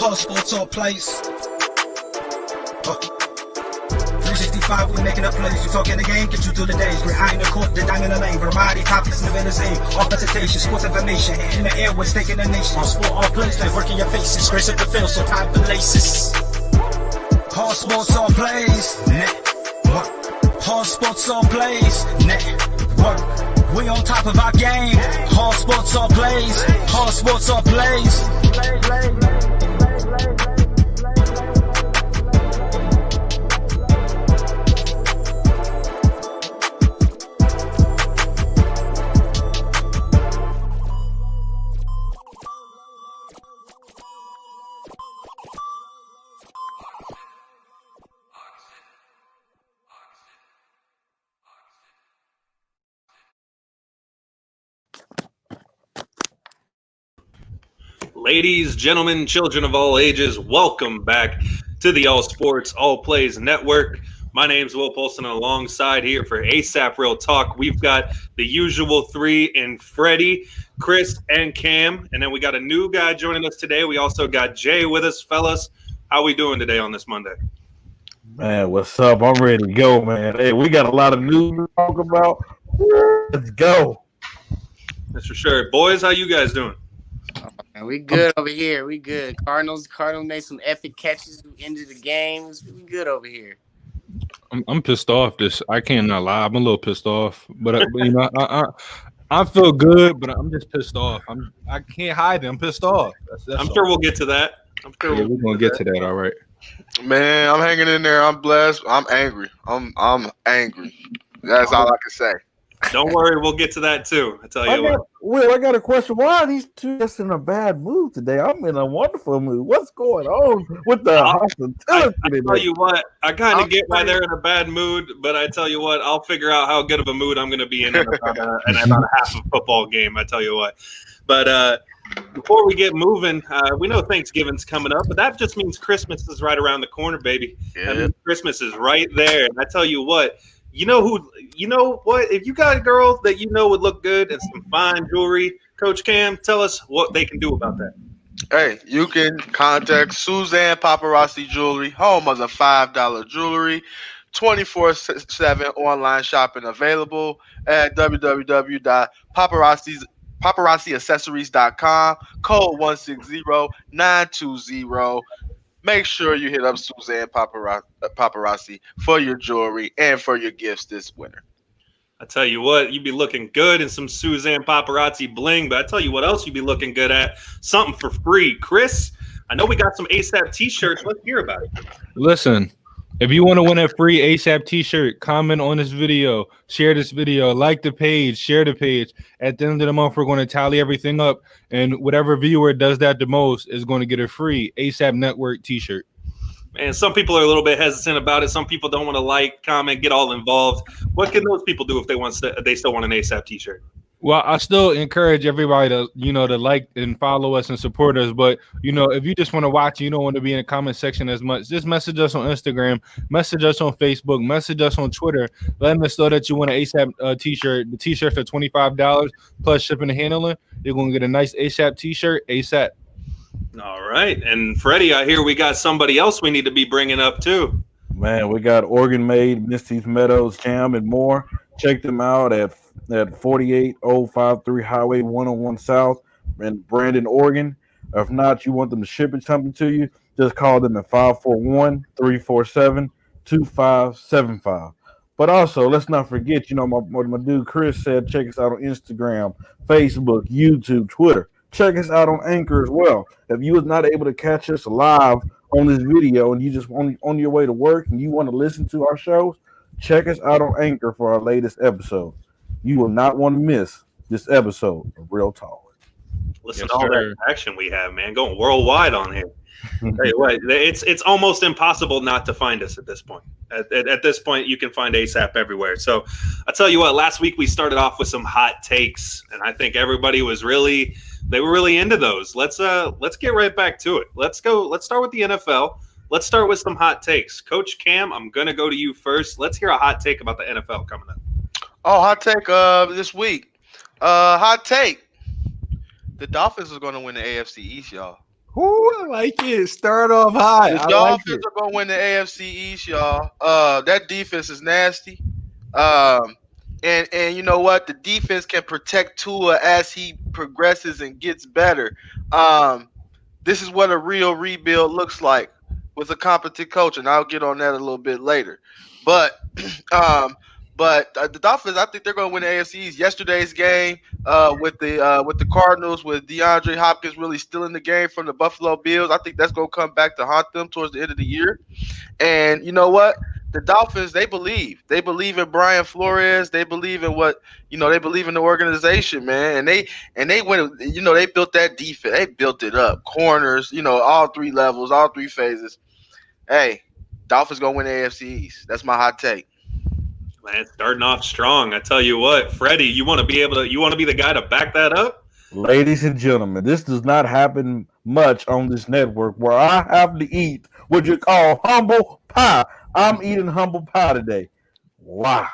Hard sports all plays. 365, we making up plays. You talking the game, get you through the days. Behind the court, the diamond in the lane. Variety topics in the venison. All presentation, sports information. In the air, we're staking the nation. All sport, all plays, they work in your faces. Grace up the field, so tie the laces. Hard sports all plays. Network. Hard sports all plays. Network. We on top of our game. Hard sports all plays. Hard sports all plays. Ladies, gentlemen, children of all ages, welcome back to the All Sports, All Plays Network. My name is Will Polson, and alongside here for ASAP Real Talk, we've got the usual three in Freddie, Chris, and Cam. And then we got a new guy joining us today. We also got Jay with us. Fellas, how we doing today on this Monday? Man, what's up? I'm ready to go, man. Hey, we got a lot of news to talk about. Let's go. That's for sure. Boys, how you guys doing? We good over here. We good. Cardinals made some epic catches into the games. We good over here. I'm pissed off. I cannot lie. I'm a little pissed off, but you know, I feel good, but I'm just pissed off. I can't hide it. I'm pissed off. That's I'm sure we'll get to that. We're gonna get to that. All right. Man, I'm hanging in there. I'm blessed. I'm angry. I'm angry. That's all I can say. Don't worry, we'll get to that too. I tell you what. Will, I got a question. Why are these two just in a bad mood today? I'm in a wonderful mood. What's going on with the hospitality? I tell you what, I kind of get why they're in a bad mood, but I tell you what, I'll figure out how good of a mood I'm going to be in about a half of a football game. I tell you what. But before we get moving, we know Thanksgiving's coming up, but that just means Christmas is right around the corner, baby. Yeah. That means Christmas is right there. And I tell you what. You know what? If you got a girl that you know would look good and some fine jewelry, Coach Cam, tell us what they can do about that. Hey, you can contact Suzanne Paparazzi Jewelry, home of the $5 jewelry, 24/7 online shopping available at www.paparazziaccessories.com, code 160920. Make sure you hit up Suzanne Paparazzi for your jewelry and for your gifts this winter. I tell you what, you'd be looking good in some Suzanne Paparazzi bling, but I tell you what else you'd be looking good at. Something for free. Chris, I know we got some ASAP t-shirts. Let's hear about it. Listen, if you want to win a free ASAP t-shirt, comment on this video, share this video, like the page, share the page. At the end of the month, we're going to tally everything up, and whatever viewer does that the most is going to get a free ASAP Network t-shirt. Man, some people are a little bit hesitant about it. Some people don't want to like, comment, get all involved. What can those people do if they still want an ASAP t-shirt? Well, I still encourage everybody to like and follow us and support us. But, if you just want to watch, you don't want to be in the comment section as much, just message us on Instagram, message us on Facebook, message us on Twitter. Let us know that you want an ASAP t-shirt. The t-shirts are $25 plus shipping and handling. You're going to get a nice ASAP t-shirt ASAP. All right. And Freddie, I hear we got somebody else we need to be bringing up too. Man, we got Oregon Made, Misty's Meadows, Jam, and more. Check them out at 48053 Highway 101 South in Brandon, Oregon. If not, you want them to ship something to you, just call them at 541-347-2575. But also, let's not forget, my dude Chris said, check us out on Instagram, Facebook, YouTube, Twitter. Check us out on Anchor as well. If you was not able to catch us live on this video and you just on your way to work and you want to listen to our shows, check us out on Anchor for our latest episode. You will not want to miss this episode of Real Talk. Listen to all that action we have, man, going worldwide on here. Hey, wait, it's almost impossible not to find us at this point. At this point, you can find ASAP everywhere. So I tell you what, last week we started off with some hot takes, and I think everybody was really into those. Let's get right back to it. Let's start with the NFL. Let's start with some hot takes. Coach Cam, I'm gonna go to you first. Let's hear a hot take about the NFL coming up. Oh, hot take this week. Hot take. The Dolphins are going to win the AFC East, y'all. Ooh, I like it. Start off high. The I like Dolphins it. are gonna win the AFC East, y'all. That defense is nasty. And you know what? The defense can protect Tua as he progresses and gets better. This is what a real rebuild looks like with a competent coach, and I'll get on that a little bit later. But the Dolphins, I think they're going to win the AFC East. Yesterday's game with the Cardinals, with DeAndre Hopkins really still in the game from the Buffalo Bills, I think that's going to come back to haunt them towards the end of the year. And you know what? The Dolphins, they believe in Brian Flores. They believe in they believe in the organization, man. And they went, they built that defense. They built it up. Corners, all three levels, all three phases. Hey, Dolphins gonna win the AFC East. That's my hot take. Man, starting off strong. I tell you what, Freddie, you want to be the guy to back that up? Ladies and gentlemen, this does not happen much on this network where I have to eat what you call humble pie. I'm eating humble pie today. Why?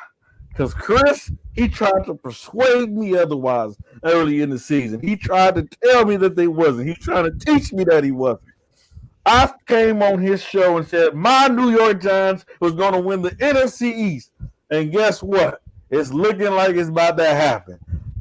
Because Chris, he tried to persuade me otherwise early in the season. He tried to tell me that they wasn't. He's trying to teach me that he wasn't. I came on his show and said my New York Giants was going to win the NFC East. And guess what? It's looking like it's about to happen.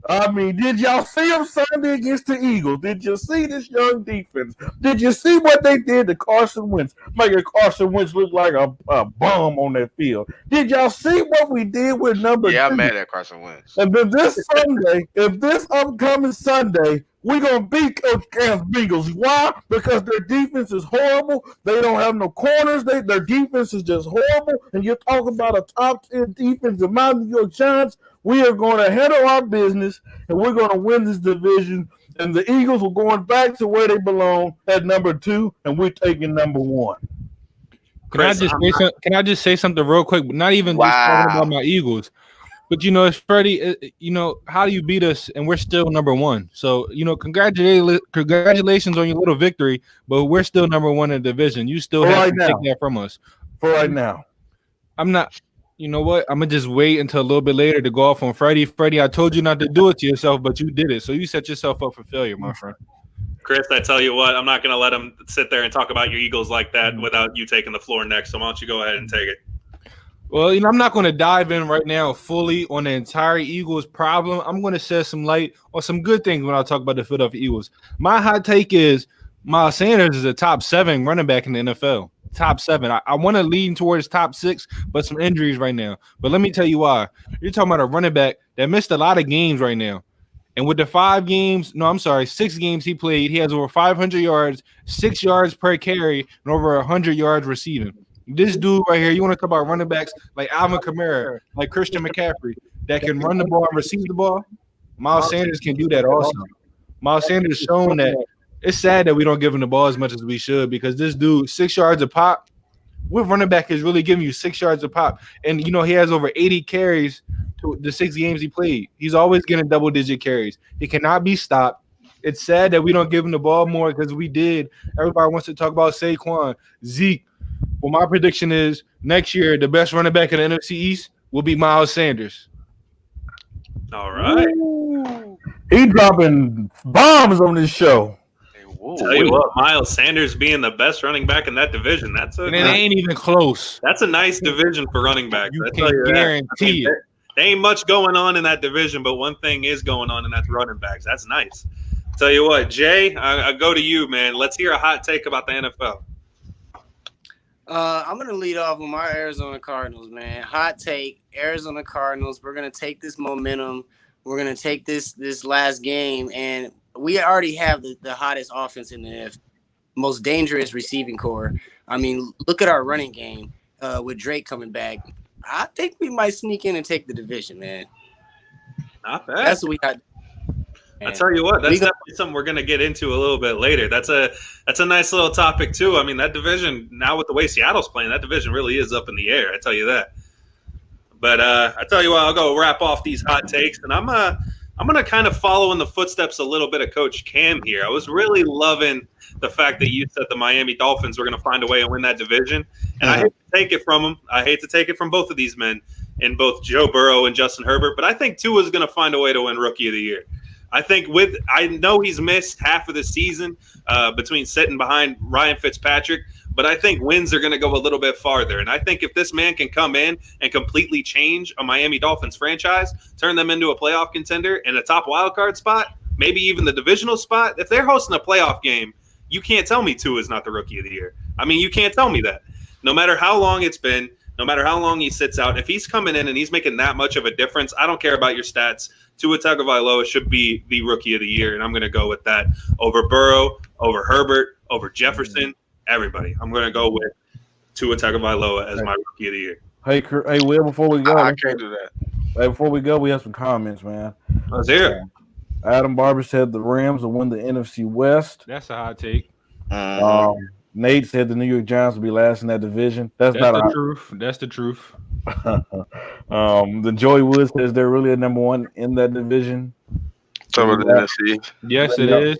I mean, did y'all see them Sunday against the Eagles? Did you see this young defense? Did you see what they did to Carson Wentz, making Carson Wentz look like a bum on that field? Did y'all see what we did with number 2? I'm mad at Carson Wentz. And then this upcoming Sunday, we're going to beat Coach Cam's Bengals. Why? Because their defense is horrible. They don't have no corners. Their defense is just horrible. And you're talking about a top 10 defense of my New York Giants. We are going to handle our business, and we're going to win this division. And the Eagles are going back to where they belong at number 2, and we're taking number 1. Can I just say something real quick? Not even just talking about my Eagles. But, it's Freddie, how do you beat us and we're still number 1? So, congratulations on your little victory, but we're still number 1 in the division. You still have to take that from us. For right now. I'm not, you know what? I'm going to just wait until a little bit later to go off on Freddie. Freddie, I told you not to do it to yourself, but you did it. So you set yourself up for failure, my friend. Chris, I tell you what, I'm not going to let him sit there and talk about your Eagles like that without you taking the floor next. So why don't you go ahead and take it? Well, I'm not going to dive in right now fully on the entire Eagles problem. I'm going to shed some light on some good things when I talk about the Philadelphia Eagles. My hot take is Miles Sanders is a top 7 running back in the NFL. Top 7. I want to lean towards top 6, but some injuries right now. But let me tell you why. You're talking about a running back that missed a lot of games right now. And with the 6 games he played, he has over 500 yards, 6 yards per carry, and over 100 yards receiving. This dude right here, you want to talk about running backs like Alvin Kamara, like Christian McCaffrey, that can run the ball and receive the ball? Miles Sanders can do that also. Miles Sanders shown that. It's sad that we don't give him the ball as much as we should because this dude, 6 yards a pop, with running back is really giving you 6 yards a pop. And, he has over 80 carries to the 6 games he played. He's always getting double-digit carries. He cannot be stopped. It's sad that we don't give him the ball more because we did. Everybody wants to talk about Saquon, Zeke. Well, my prediction is next year, the best running back in the NFC East will be Miles Sanders. All right. He dropping bombs on this show. Tell you what, Miles Sanders being the best running back in that division, it ain't even close. That's a nice division for running backs. You can guarantee it. There ain't much going on in that division, but one thing is going on, and that's running backs. That's nice. Tell you what, Jay, I go to you, man. Let's hear a hot take about the NFL. I'm going to lead off with my Arizona Cardinals, man. Hot take, Arizona Cardinals. We're going to take this momentum. We're going to take this last game, and we already have the hottest offense in the most dangerous receiving core. I mean, look at our running game with Drake coming back. I think we might sneak in and take the division, man. Not bad. That's what we got. I tell you what, that's definitely something we're going to get into a little bit later. That's a nice little topic too. I mean, that division now with the way Seattle's playing, that division really is up in the air. I tell you that. But I tell you what, I'll go wrap off these hot takes, and I'm going to kind of follow in the footsteps a little bit of Coach Cam here. I was really loving the fact that you said the Miami Dolphins were going to find a way and win that division, and I hate to take it from them. I hate to take it from both of these men, in both Joe Burrow and Justin Herbert, but I think Tua is going to find a way to win Rookie of the Year. I think I know he's missed half of the season between sitting behind Ryan Fitzpatrick, but I think wins are going to go a little bit farther. And I think if this man can come in and completely change a Miami Dolphins franchise, turn them into a playoff contender and a top wild card spot, maybe even the divisional spot, if they're hosting a playoff game, you can't tell me Tua is not the rookie of the year. I mean, you can't tell me that. No matter how long it's been, no matter how long he sits out, if he's coming in and he's making that much of a difference, I don't care about your stats. Tua Tagovailoa should be the rookie of the year, and I'm going to go with that over Burrow, over Herbert, over Jefferson, everybody. I'm going to go with Tua Tagovailoa as my rookie of the year. Hey, Will, before we go, I can't do that. Hey, before we go, we have some comments, man. Let's hear it. Adam Barber said the Rams will win the NFC West. That's a hot take. Nate said the New York Giants will be last in that division. That's not the truth. That's the truth. The Joey Woods says they're really a number one in that division. Some of the NFC. Yes, it is.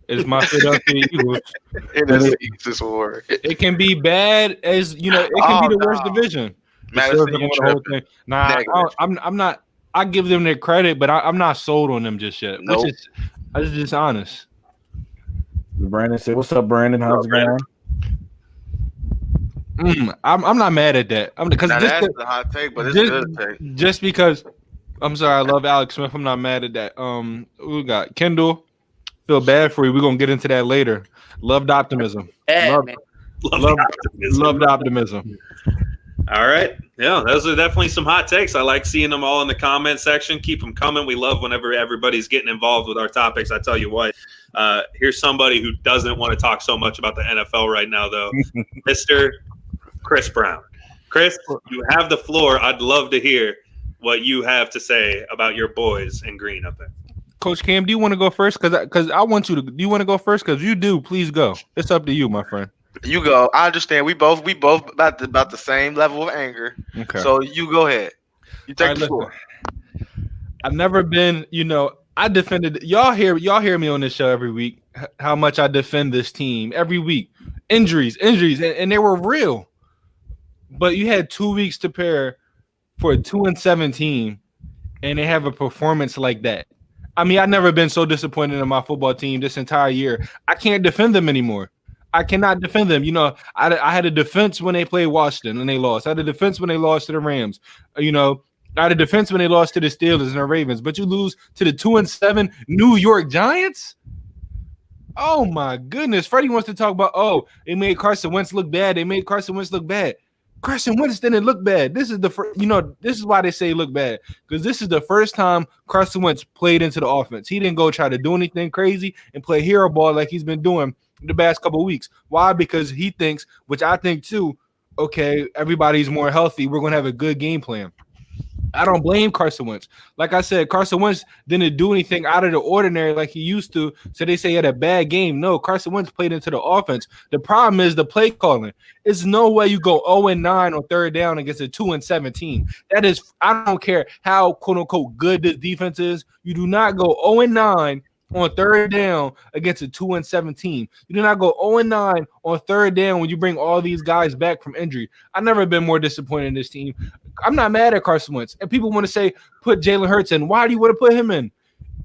It's my Philadelphia Eagles. NFC is war. It can be bad as it can be the worst division. I'm not. I give them their credit, but I'm not sold on them just yet. Nope. Which is, I'm just honest. Brandon said, "What's up, Brandon? How's it going?" I'm not mad at that. That's a hot take, but it's a good take. Just because, I'm sorry, I love Alex Smith. I'm not mad at that. We got Kendall. Feel bad for you. We're gonna get into that later. Loved optimism. Loved optimism. All right. Yeah, those are definitely some hot takes. I like seeing them all in the comment section. Keep them coming. We love whenever everybody's getting involved with our topics. I tell you what, here's somebody who doesn't want to talk so much about the NFL right now, though. Mr. Chris Brown. Chris, you have the floor. I'd love to hear what you have to say about your boys in green up there. Coach Cam, do you want to go first? Because I want you to. Do you want to go first? Because you do. Please go. It's up to you, my friend. You go. I understand. We both about the same level of anger. Okay. So you go ahead. You take the floor. I've never been. I defended. Y'all hear me on this show every week. How much I defend this team every week. Injuries, and they were real. But you had 2 weeks to prepare for a 2-7 team, and they have a performance like that. I mean, I've never been so disappointed in my football team this entire year. I can't defend them anymore. I cannot defend them. I had a defense when they played Washington and they lost. I had a defense when they lost to the Rams. I had a defense when they lost to the Steelers and the Ravens. But you lose to the 2-7 New York Giants? Oh, my goodness. Freddie wants to talk about, they made Carson Wentz look bad. They made Carson Wentz look bad. Carson Wentz didn't look bad. This is this is why they say look bad, because this is the first time Carson Wentz played into the offense. He didn't go try to do anything crazy and play hero ball like he's been doing the past couple of weeks. Why? Because he thinks, which I think too, okay, everybody's more healthy. We're going to have a good game plan. I don't blame Carson Wentz. Like I said, Carson Wentz didn't do anything out of the ordinary like he used to. So they say he had a bad game. No, Carson Wentz played into the offense. The problem is the play calling. There's no way you go 0-9 on third down against a 2-7 team. That is, I don't care how quote unquote good this defense is. You do not go 0-9 on third down against a 2-7 team. You do not go 0-9 on third down when you bring all these guys back from injury. I've never been more disappointed in this team. I'm not mad at Carson Wentz. And people want to say, put Jalen Hurts in. Why do you want to put him in?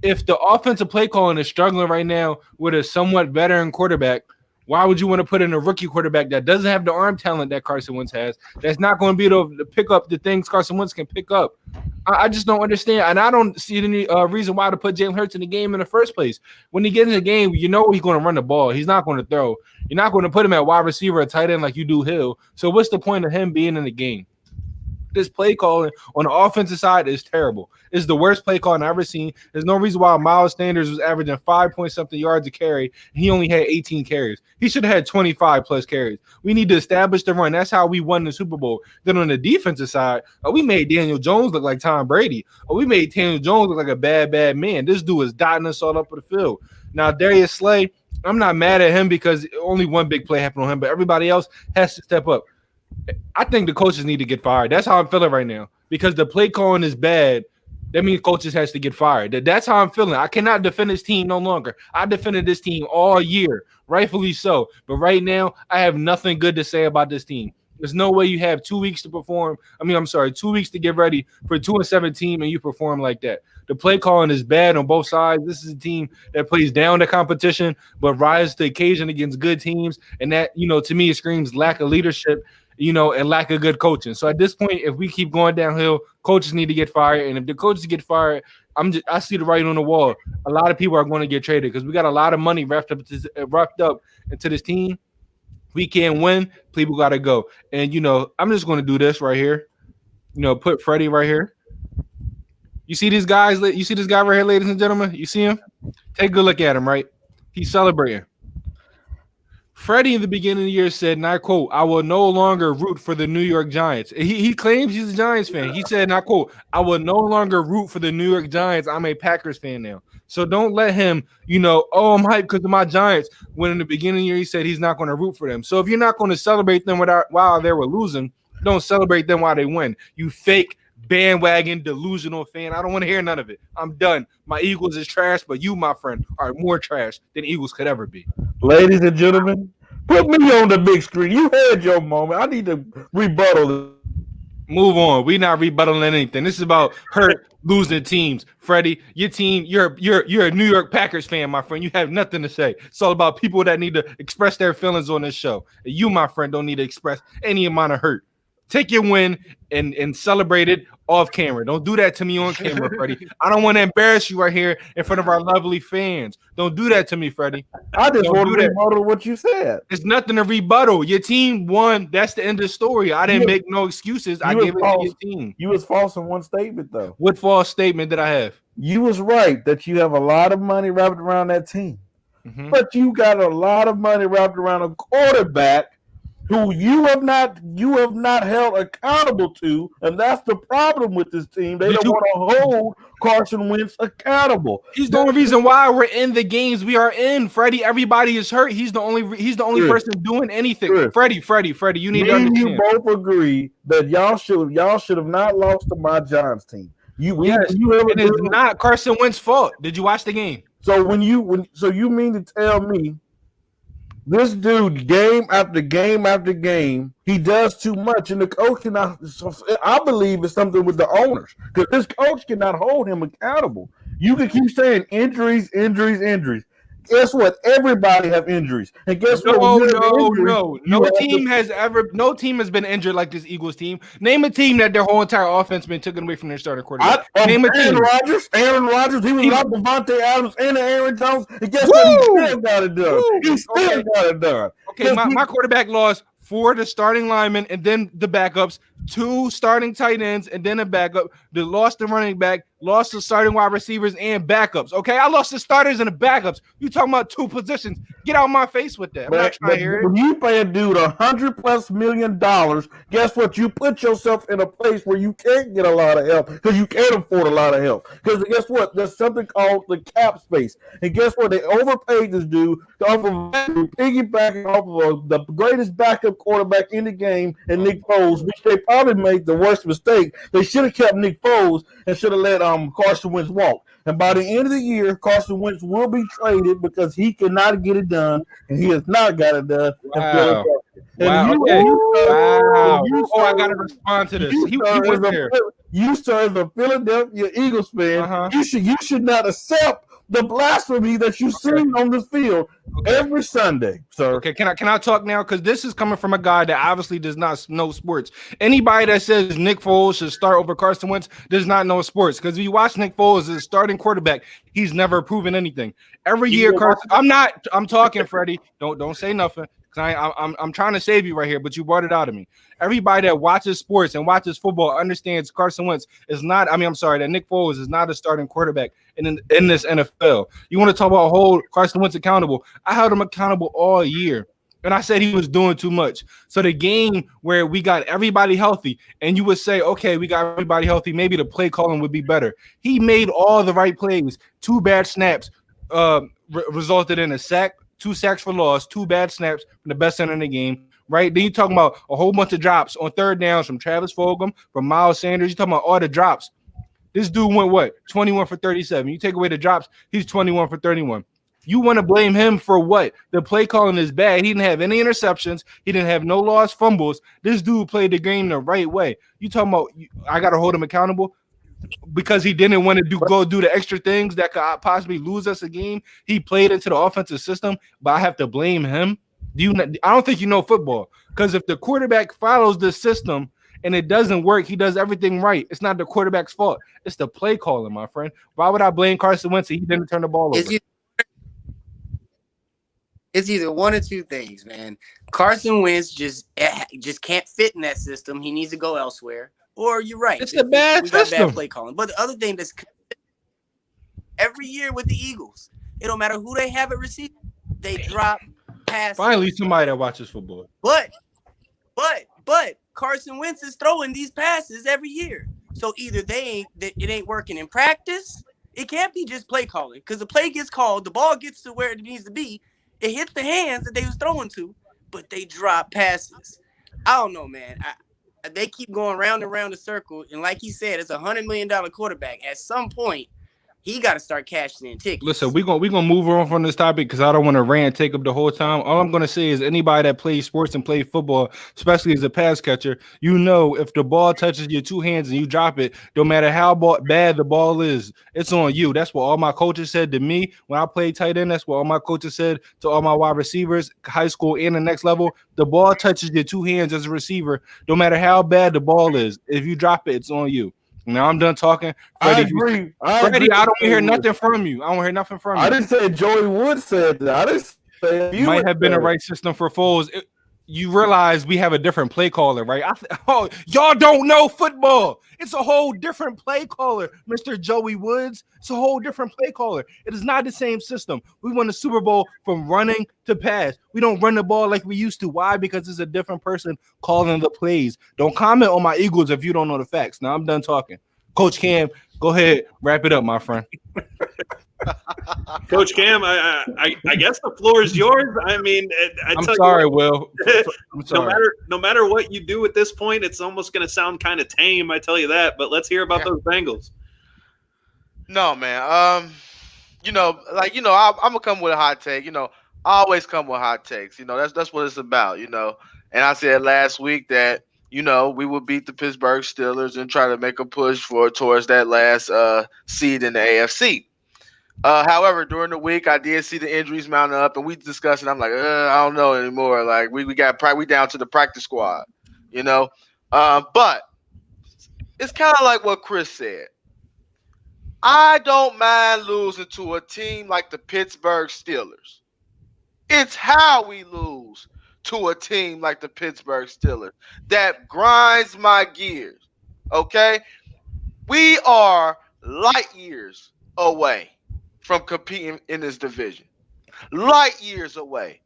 If the offensive play calling is struggling right now with a somewhat veteran quarterback, why would you want to put in a rookie quarterback that doesn't have the arm talent that Carson Wentz has, that's not going to be able to pick up the things Carson Wentz can pick up? I just don't understand. And I don't see any reason why to put Jalen Hurts in the game in the first place. When he gets in the game, he's going to run the ball. He's not going to throw. You're not going to put him at wide receiver or tight end like you do Hill. So what's the point of him being in the game? This play calling on the offensive side is terrible. It's the worst play calling I've ever seen. There's no reason why Miles Sanders was averaging 5-point-something yards a carry, and he only had 18 carries. He should have had 25-plus carries. We need to establish the run. That's how we won the Super Bowl. Then on the defensive side, we made Daniel Jones look like Tom Brady. We made Daniel Jones look like a bad man. This dude is dotting us all up the field. Now, Darius Slay, I'm not mad at him because only one big play happened on him, but everybody else has to step up. I think the coaches need to get fired. That's how I'm feeling right now. Because the play calling is bad, that means coaches has to get fired. That's how I'm feeling. I cannot defend this team no longer. I defended this team all year, rightfully so. But right now, I have nothing good to say about this team. There's no way you have 2 weeks to perform. 2 weeks to get ready for a 2-7 team and you perform like that. The play calling is bad on both sides. This is a team that plays down to competition, but rises to the occasion against good teams. And that, to me, it screams lack of leadership, and lack of good coaching. So at this point, if we keep going downhill, coaches need to get fired. And if the coaches get fired, I see the writing on the wall. A lot of people are going to get traded because we got a lot of money wrapped up into this team. We can't win. People got to go. And, I'm just going to do this right here. Put Freddie right here. You see these guys? You see this guy right here, ladies and gentlemen? You see him? Take a good look at him, right? He's celebrating. Freddie in the beginning of the year said, and I quote, "I will no longer root for the New York Giants." He claims he's a Giants fan. He said, and I quote, "I will no longer root for the New York Giants. I'm a Packers fan now." So don't let him, I'm hyped because of my Giants. When in the beginning of the year, he said he's not going to root for them. So if you're not going to celebrate them while they were losing, don't celebrate them while they win. You fake bandwagon delusional fan. I don't want to hear none of it. I'm done. My Eagles is trash, but you, my friend, are more trash than Eagles could ever be. Ladies and gentlemen, put me on the big screen. You had your moment. I need to rebuttal. Move on. We're not rebuttaling anything. This is about hurt losing teams. Freddie, your team, you're a New York Packers fan, my friend. You have nothing to say. It's all about people that need to express their feelings on this show. And you, my friend, don't need to express any amount of hurt. Take your win and celebrate it off camera. Don't do that to me on camera, Freddie. I don't want to embarrass you right here in front of our lovely fans. Don't do that to me, Freddie. I just want to rebuttal what you said. It's nothing to rebuttal. Your team won. That's the end of the story. I didn't make no excuses. I gave it to your team. You was false in one statement, though. What false statement did I have? You was right that you have a lot of money wrapped around that team. Mm-hmm. But you got a lot of money wrapped around a quarterback who you have not held accountable to, and that's the problem with this team. They don't want to hold Carson Wentz accountable. He's the only reason why we're in the games we are in, Freddie. Everybody is hurt. He's the only person doing anything. Freddie, you need to understand. You both agree that y'all should have not lost to my Giants team. It is not Carson Wentz's fault. Did you watch the game? So you mean to tell me this dude, game after game after game, he does too much, and the coach cannot. I believe it's something with the owners because this coach cannot hold him accountable. You can keep saying injuries. Guess what? Everybody have injuries, and guess what? No team has been injured like this Eagles team. Name a team that their whole entire offense been taken away from their starting quarterback. Name a team. Aaron Rodgers. He was not Devontae Adams and Aaron Jones, and guess what? He still got it done. He still got it done. Okay, my quarterback lost 4 to starting linemen and then the backups, 2 starting tight ends and then a backup. They lost the running back, lost the starting wide receivers and backups. Okay, I lost the starters and the backups. You talking about 2 positions? Get out of my face with that. I'm not trying to hear it. When you pay a dude $100+ million, guess what? You put yourself in a place where you can't get a lot of help because you can't afford a lot of help. Because guess what? There's something called the cap space, and guess what? They overpaid this dude off of piggybacking off of the greatest backup quarterback in the game, and Nick Foles, which they probably made the worst mistake. They should have kept Nick Foles and should have let Carson Wentz walk. And by the end of the year, Carson Wentz will be traded because he cannot get it done, and he has not got it done. Wow. I got to respond to this. He went there. You, sir, as a Philadelphia Eagles fan, you should not accept the blasphemy that you see on the field every Sunday, sir. Okay, can I talk now? Because this is coming from a guy that obviously does not know sports. Anybody that says Nick Foles should start over Carson Wentz does not know sports. Because if you watch Nick Foles as a starting quarterback, he's never proven anything. Every year, Carson. I'm talking, Freddie. Don't say nothing. I'm trying to save you right here, but you brought it out of me. Everybody that watches sports and watches football understands Carson Wentz is not. that Nick Foles is not a starting quarterback in this NFL. You want to talk about hold Carson Wentz accountable? I held him accountable all year, and I said he was doing too much. So the game where we got everybody healthy, and you would say, okay, we got everybody healthy, maybe the play calling would be better. He made all the right plays. 2 bad snaps resulted in a sack. 2 sacks for loss, 2 bad snaps from the best center in the game, right? Then you're talking about a whole bunch of drops on third downs from Travis Fulgham, from Miles Sanders. You're talking about all the drops. This dude went 21 for 37. You take away the drops, he's 21 for 31. You want to blame him for what? The play calling is bad. He didn't have any interceptions. He didn't have no lost fumbles. This dude played the game the right way. You talking about I got to hold him accountable because he didn't want to go do the extra things that could possibly lose us a game. He played into the offensive system, but I have to blame him. I don't think you know football, because if the quarterback follows the system and it doesn't work, he does everything right. It's not the quarterback's fault. It's the play calling, my friend. Why would I blame Carson Wentz if he didn't turn the ball over? It's either one or two things, man. Carson Wentz just can't fit in that system. He needs to go elsewhere. Or you're right. It's a bad system. Got bad play calling. But the other thing that's every year with the Eagles, it don't matter who they have at receiver, they drop passes. Finally, somebody that watches football. But Carson Wentz is throwing these passes every year. So either it ain't working in practice. It can't be just play calling, because the play gets called, the ball gets to where it needs to be. It hits the hands that they was throwing to, but they drop passes. I don't know, man. They keep going round and round the circle, and like he said, it's $100 million quarterback. At some point, he got to start cashing in tickets. Listen, we're gonna move on from this topic because I don't want to rant and take up the whole time. All I'm gonna say is anybody that plays sports and plays football, especially as a pass catcher, you know if the ball touches your two hands and you drop it, no matter how bad the ball is, it's on you. That's what all my coaches said to me when I played tight end. That's what all my coaches said to all my wide receivers, high school and the next level. The ball touches your two hands as a receiver, no matter how bad the ball is. If you drop it, it's on you. Now I'm done talking. Freddie, I agree. Freddie, I don't hear nothing from you. I don't hear nothing from you. I didn't say Joey Wood said that. I didn't say you might have been the right system for Foles. You realize we have a different play caller, right? Y'all don't know football. It's a whole different play caller, Mr. Joey Woods. It's a whole different play caller. It is not the same system. We won the Super Bowl from running to pass. We don't run the ball like we used to. Why? Because it's a different person calling the plays. Don't comment on my Eagles if you don't know the facts. Now I'm done talking. Coach Cam, go ahead, wrap it up, my friend. Coach Cam, I guess the floor is yours. I mean, I'm sorry, Will. I'm sorry. No matter what you do at this point, it's almost going to sound kind of tame. I tell you that. But let's hear about those Bengals. No, man. I'm gonna come with a hot take. I always come with hot takes. That's what it's about. And I said last week that we would beat the Pittsburgh Steelers and try to make a push towards that last seed in the AFC. However, during the week, I did see the injuries mount up, and we discussed it. I'm like, I don't know anymore. Like we down to the practice squad, But it's kind of like what Chris said. I don't mind losing to a team like the Pittsburgh Steelers. It's how we lose to a team like the Pittsburgh Steelers that grinds my gears. Okay, we are light years away from competing in this division. Light years away.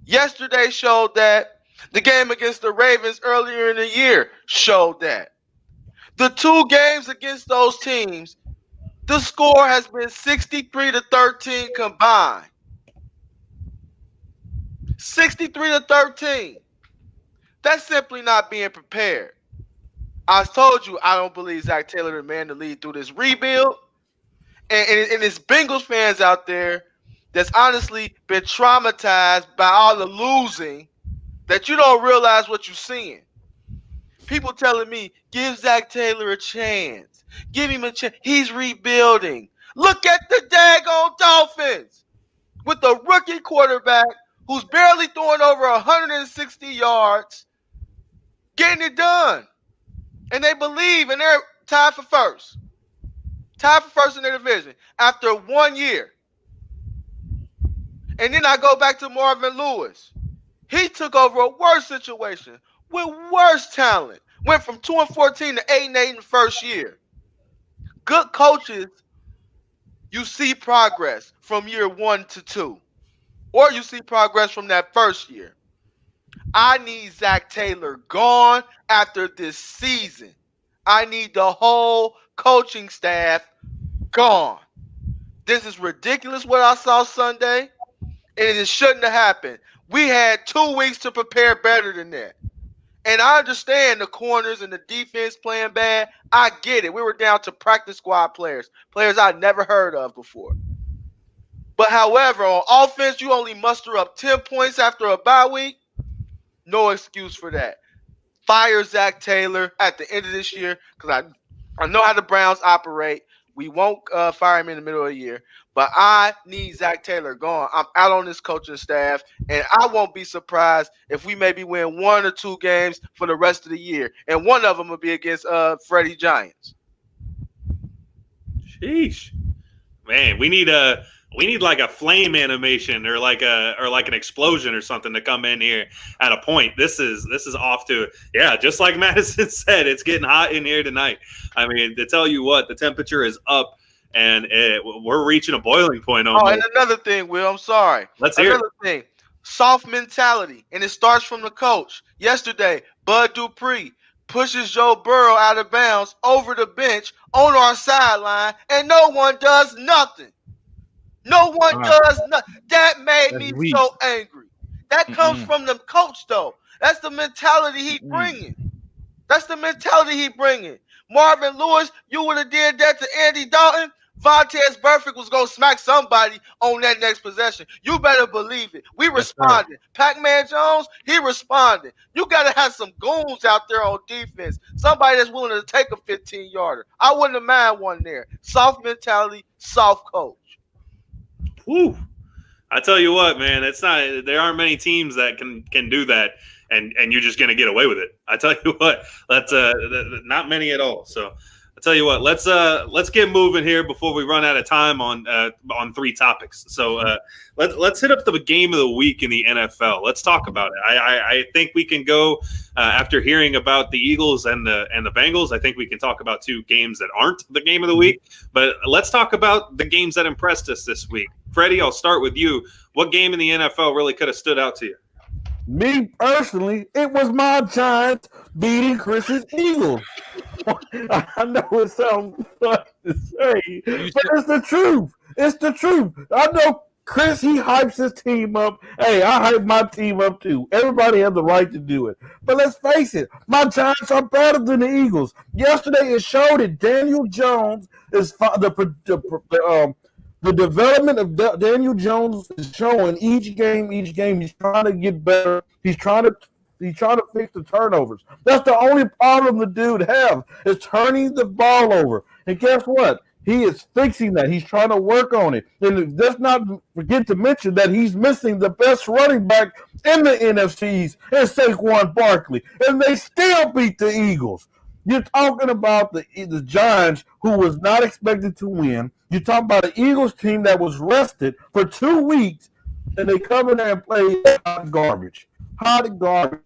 Yesterday showed that. The game against the Ravens earlier in the year showed that. The two games against those teams, the score has been 63-13 combined. 63-13. That's simply not being prepared. I told you I don't believe Zach Taylor the man to lead through this rebuild. And it's Bengals fans out there that's honestly been traumatized by all the losing that you don't realize what you're seeing. People telling me, give Zach Taylor a chance. Give him a chance. He's rebuilding. Look at the daggone Dolphins with a rookie quarterback who's barely throwing over 160 yards, getting it done. And they believe, and they're tied for first. Tied for first in their division after 1 year. And then I go back to Marvin Lewis. He took over a worse situation with worse talent. Went from 2-14 to 8-8 in the first year. Good coaches, you see progress from year 1 to 2. Or you see progress from that first year. I need Zach Taylor gone after this season. I need the whole coaching staff gone. This is ridiculous what I saw Sunday, and it shouldn't have happened. We had 2 weeks to prepare better than that. And I understand the corners and the defense playing bad. I get it. We were down to practice squad players I'd never heard of before. But however, on offense, you only muster up 10 points after a bye week. No excuse for that. Fire Zach Taylor at the end of this year because I know how the Browns operate. We won't fire him in the middle of the year, but I need Zach Taylor gone. I'm out on this coaching staff, and I won't be surprised if we maybe win 1 or 2 games for the rest of the year, and one of them will be against Freddie Giants. Sheesh, man, we need like a flame animation or like an explosion or something to come in here at a point. This is off to, yeah, just like Madison said, it's getting hot in here tonight. I mean, to tell you what, the temperature is up and we're reaching a boiling point. Almost. Oh, and another thing, Will, I'm sorry. Let's hear another thing. Soft mentality, and it starts from the coach. Yesterday, Bud Dupree pushes Joe Burrow out of bounds over the bench on our sideline, and no one does nothing. No one does nothing. That made me so angry. That comes from the coach, though. That's the mentality he's bringing. That's the mentality he's bringing. Marvin Lewis, you would have did that to Andy Dalton. Vontaze Burfict was going to smack somebody on that next possession. You better believe it. We responded. Pac-Man Jones, he responded. You got to have some goons out there on defense. Somebody that's willing to take a 15-yarder. I wouldn't have mind one there. Soft mentality, soft coach. Whew. I tell you what, man, there aren't many teams that can do that, and you're just gonna get away with it. I tell you what, that's not many at all. So I tell you what, let's get moving here before we run out of time on 3 topics. So let's hit up the game of the week in the NFL. Let's talk about it. I think we can go after hearing about the Eagles and the Bengals. I think we can talk about 2 games that aren't the game of the week. But let's talk about the games that impressed us this week. Freddie, I'll start with you. What game in the NFL really could have stood out to you? Me personally, it was my Giants beating Chris's Eagles. I know it sounds funny to say, but it's the truth. It's the truth. I know Chris, he hypes his team up. Hey, I hype my team up too. Everybody has the right to do it. But let's face it, my Giants are better than the Eagles. Yesterday, it showed that Daniel Jones is the development of Daniel Jones is showing each game. He's trying to get better. He's trying to fix the turnovers. That's the only problem the dude have is turning the ball over. And guess what? He is fixing that. He's trying to work on it. And let's not forget to mention that he's missing the best running back in the NFCs and Saquon Barkley. And they still beat the Eagles. You're talking about the Giants, who was not expected to win. You're talking about an Eagles team that was rested for 2 weeks, and they come in there and play hot garbage. Hot garbage.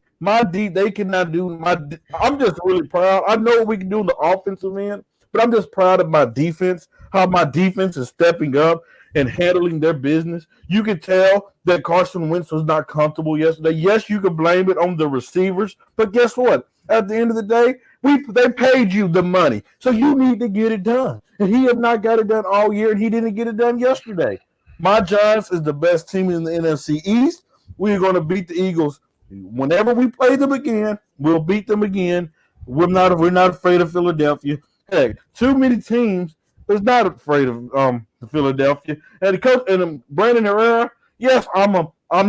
They cannot do I'm just really proud. I know what we can do in the offensive end, but I'm just proud of my defense, how my defense is stepping up and handling their business. You could tell that Carson Wentz was not comfortable yesterday. Yes, you can blame it on the receivers, but guess what? At the end of the day, they paid you the money, so you need to get it done. And he have not got it done all year, and he didn't get it done yesterday. My Giants is the best team in the NFC East. We're going to beat the Eagles. Whenever we play them again, we'll beat them again. We're not afraid of Philadelphia. Heck, too many teams is not afraid of the Philadelphia. And the coach and Brandon Herrera. Yes, I'm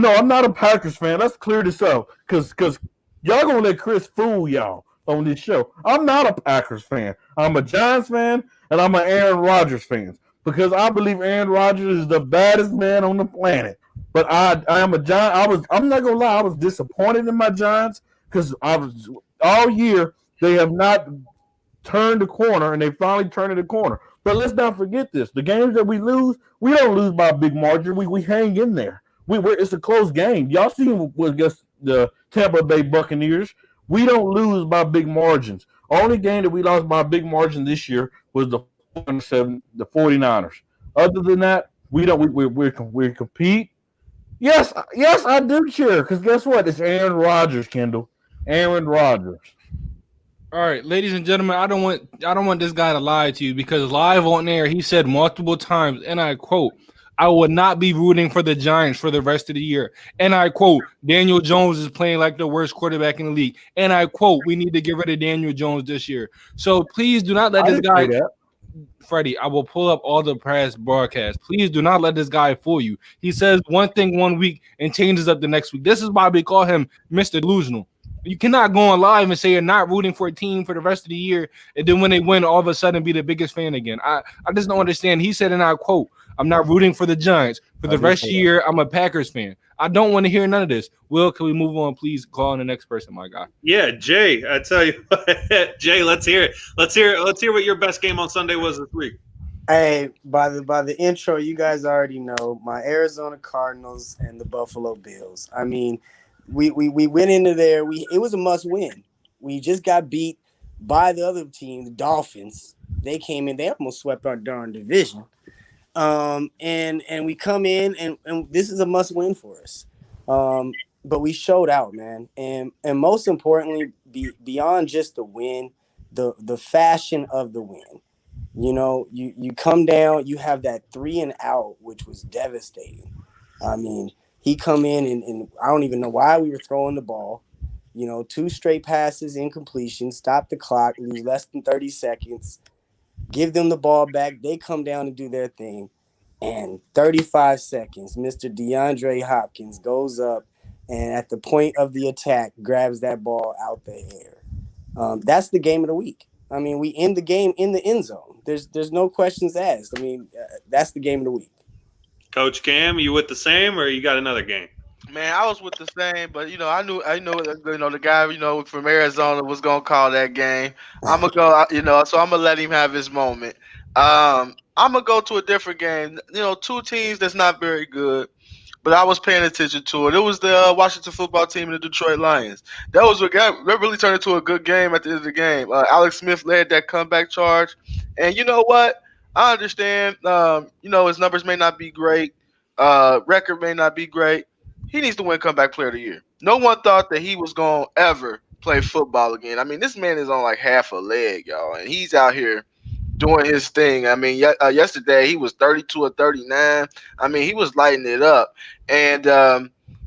not a Packers fan. Let's clear this up because y'all gonna let Chris fool y'all on this show. I'm not a Packers fan. I'm a Giants fan, and I'm an Aaron Rodgers fan because I believe Aaron Rodgers is the baddest man on the planet. But I am a Giant. I'm not gonna lie. I was disappointed in my Giants because I was all year they have not turned the corner, and they finally turned the corner. But let's not forget this: the games that we lose, we don't lose by a big margin. We hang in there. It's a close game. Y'all seen against the Tampa Bay Buccaneers. We don't lose by big margins. Only game that we lost by a big margin this year was the 49ers. Other than that, we compete. Yes, I do cheer because guess what? It's Aaron Rodgers, Kendall. Aaron Rodgers. All right, ladies and gentlemen, I don't want this guy to lie to you because live on air he said multiple times, and I quote, I will not be rooting for the Giants for the rest of the year. And I quote, Daniel Jones is playing like the worst quarterback in the league. And I quote, we need to get rid of Daniel Jones this year. So please do not let this guy Freddie, I will pull up all the press broadcasts. Please do not let this guy fool you. He says one thing one week and changes up the next week. This is why we call him Mr. Delusional. You cannot go on live and say you're not rooting for a team for the rest of the year, and then when they win, all of a sudden be the biggest fan again. I just don't understand. He said, and I quote, "I'm not rooting for the Giants. For the rest of the year, I'm a Packers fan." I don't want to hear none of this. Will, can we move on, please? Call on the next person, my guy. Yeah, Jay, I tell you what, Jay, let's hear it. Let's hear what your best game on Sunday was this week. Hey, by the intro, you guys already know my Arizona Cardinals and the Buffalo Bills. I mean, we went into there. It was a must win. We just got beat by the other team, the Dolphins. They came in. They almost swept our darn division. And we come in and this is a must win for us. But we showed out, man. And most importantly, beyond just the win, the fashion of the win. You know, you come down, you have that 3 and out, which was devastating. I mean, he come in and I don't even know why we were throwing the ball. You know, 2 straight passes, incompletion, stop the clock, lose less than 30 seconds, give them the ball back. They come down and do their thing. And 35 seconds, Mr. DeAndre Hopkins goes up and at the point of the attack, grabs that ball out the air. That's the game of the week. I mean, we end the game in the end zone. There's no questions asked. I mean, that's the game of the week. Coach Cam, you with the same or you got another game? Man, I was with the same, but you know, I know the guy, you know, from Arizona was gonna call that game. I'm gonna go, you know, so I'm gonna let him have his moment. I'm gonna go to a different game. You know, 2 teams that's not very good, but I was paying attention to it. It was the Washington football team and the Detroit Lions. That really turned into a good game at the end of the game. Alex Smith led that comeback charge, and you know what? I understand. You know, his numbers may not be great, record may not be great. He needs to win comeback player of the year. No one thought that he was going to ever play football again. I mean, this man is on like half a leg, y'all, and he's out here doing his thing. I mean, yesterday he was 32 or 39. I mean, he was lighting it up. And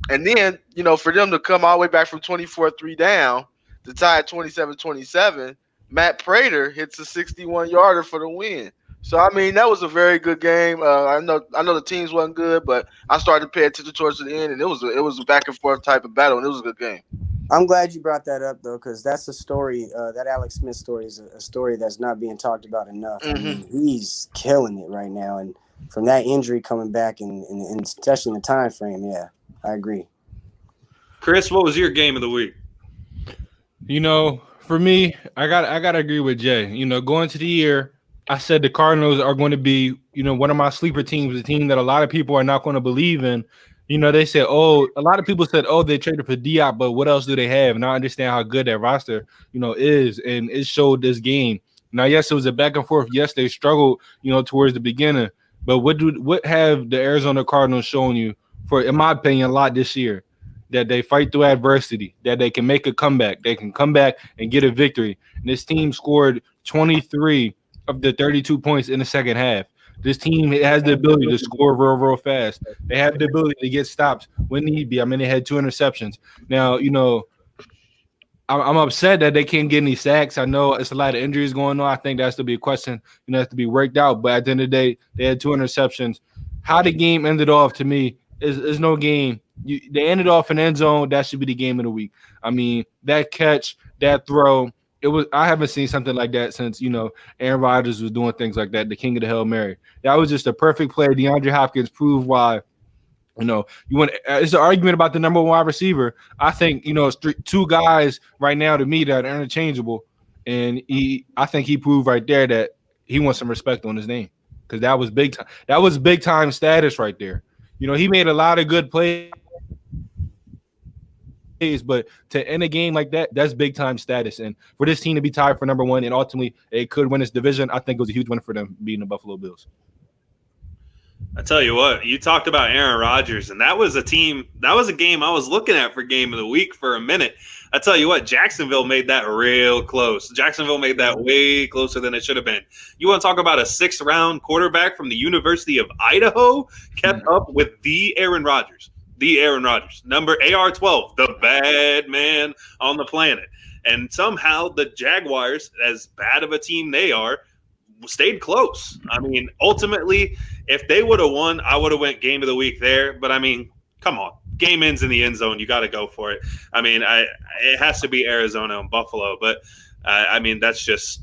then, you know, for them to come all the way back from 24-3 down to tie at 27-27, Matt Prater hits a 61-yarder for the win. So, I mean, that was a very good game. I know the teams wasn't good, but I started to pay attention towards the end, and it was a back and forth type of battle, and it was a good game. I'm glad you brought that up, though, because that's a story. That Alex Smith story is a story that's not being talked about enough. Mm-hmm. I mean, he's killing it right now, and from that injury coming back, and especially in the time frame, yeah, I agree. Chris, what was your game of the week? You know, for me, I got to agree with Jay. You know, going to the year, I said the Cardinals are going to be, you know, one of my sleeper teams, a team that a lot of people are not going to believe in. You know, they said, a lot of people said, they traded for Diop, but what else do they have? And I understand how good that roster, you know, is, and it showed this game. Now, yes, it was a back and forth. Yes, they struggled, you know, towards the beginning. But what have the Arizona Cardinals shown you for, in my opinion, a lot this year? That they fight through adversity, that they can make a comeback. They can come back and get a victory. And this team scored 23 of the 32 points in the second half. This team has the ability to score real fast. They have the ability to get stops when need be. I mean, they had 2 interceptions. Now, you know, I'm upset that they can't get any sacks. I know it's a lot of injuries going on. I think that's to be a question, you know, has to be worked out. But at the end of the day, they had 2 interceptions. How the game ended off, to me, is no game. They ended off in end zone. That should be the game of the week. I mean, that catch, that throw, I haven't seen something like that since, you know, Aaron Rodgers was doing things like that, the king of the Hail Mary. That was just a perfect play. DeAndre Hopkins proved why, you know, it's an argument about the number 1 wide receiver. I think, you know, it's 2 guys right now to me that are interchangeable. And I think he proved right there that he wants some respect on his name, because that was big time. That was big time status right there. You know, he made a lot of good plays, but to end a game like that, that's big time status. And for this team to be tied for number 1 and ultimately it could win its division, I think it was a huge win for them beating the Buffalo Bills. I tell you what, you talked about Aaron Rodgers, and that was a game I was looking at for game of the week for a minute. I tell you what, Jacksonville made that real close. Jacksonville made that way closer than it should have been. You want to talk about a 6th-round quarterback from the University of Idaho kept up with the Aaron Rodgers. The Aaron Rodgers, number AR-12, the bad man on the planet. And somehow the Jaguars, as bad of a team they are, stayed close. I mean, ultimately, if they would have won, I would have went game of the week there. But I mean, come on, game ends in the end zone. You got to go for it. I mean, it has to be Arizona and Buffalo. But I mean, that's just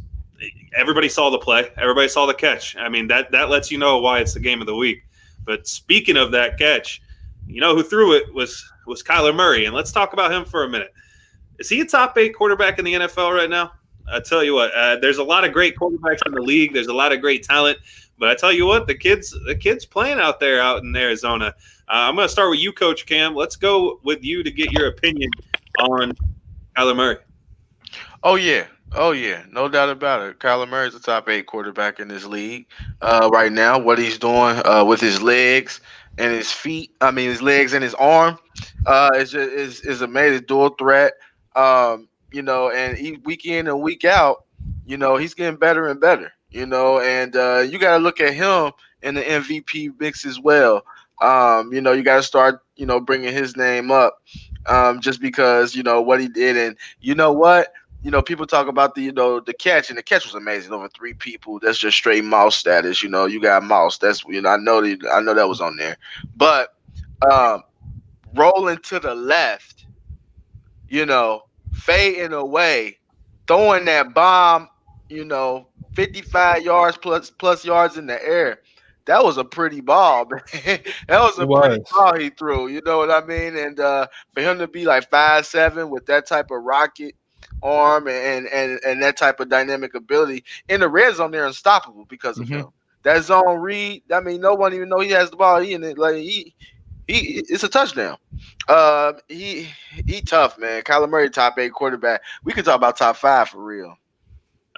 everybody saw the play, everybody saw the catch. I mean, that lets you know why it's the game of the week. But speaking of that catch, you know who threw it was Kyler Murray, and let's talk about him for a minute. Is he a top 8 quarterback in the NFL right now? I tell you what, there's a lot of great quarterbacks in the league. There's a lot of great talent, but I tell you what, the kids playing out there out in Arizona. I'm going to start with you, Coach Cam. Let's go with you to get your opinion on Kyler Murray. Oh yeah, no doubt about it. Kyler Murray's a top 8 quarterback in this league right now. What he's doing with his legs and his feet, his legs and his arm, is amazing. Dual threat. And week in and week out, he's getting better and better, and you got to look at him in the MVP mix as well. You got to start, bringing his name up just because, what he did. And you know what? People talk about the catch, and the catch was amazing over 3 people. That's just straight mouse status. You got mouse. That's, I know that was on there, but rolling to the left, fading away, throwing that bomb, 55 yards plus yards in the air. That was a pretty ball, man. That was a pretty ball he threw. You know what I mean? And for him to be like 5'7" with that type of rocket arm and that type of dynamic ability in the red zone, they're unstoppable because of him. That zone read, no one even know he has the ball. It's a touchdown. He tough, man. Kyler Murray, top 8 quarterback. We could talk about top 5 for real.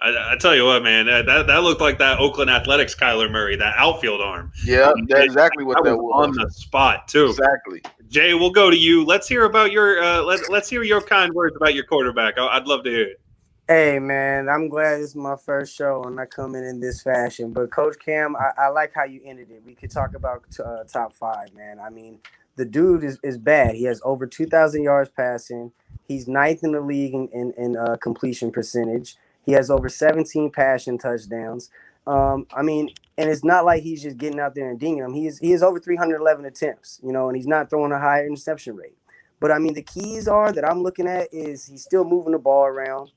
I tell you what, man, that looked like that Oakland Athletics Kyler Murray, that outfield arm. Yeah, that's exactly what that was. On the spot too. Exactly. Jay, we'll go to you. Let's hear about your let's hear your kind words about your quarterback. I'd love to hear it. Hey, man, I'm glad this is my first show and I come in this fashion. But Coach Cam, I like how you ended it. We could talk about top 5, man. I mean, the dude is bad. He has over 2,000 yards passing. He's 9th in the league in completion percentage. He has over 17 passing touchdowns. And it's not like he's just getting out there and dinging them. He is over 311 attempts, and he's not throwing a higher interception rate. But, the keys that I'm looking at is he's still moving the ball around.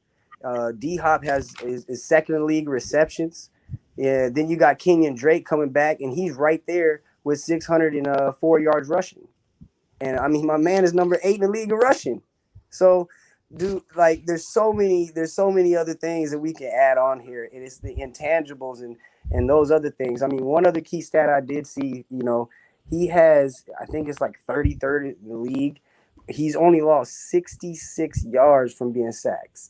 D-Hop is second in the league receptions. Yeah, then you got Kenyon Drake coming back, and he's right there with 604 yards rushing. And, my man is number 8 in the league of rushing. So, dude, there's so many other things that we can add on here, and it's the intangibles and those other things. One other key stat I did see, he has, I think it's like 33rd in the league. He's only lost 66 yards from being sacked.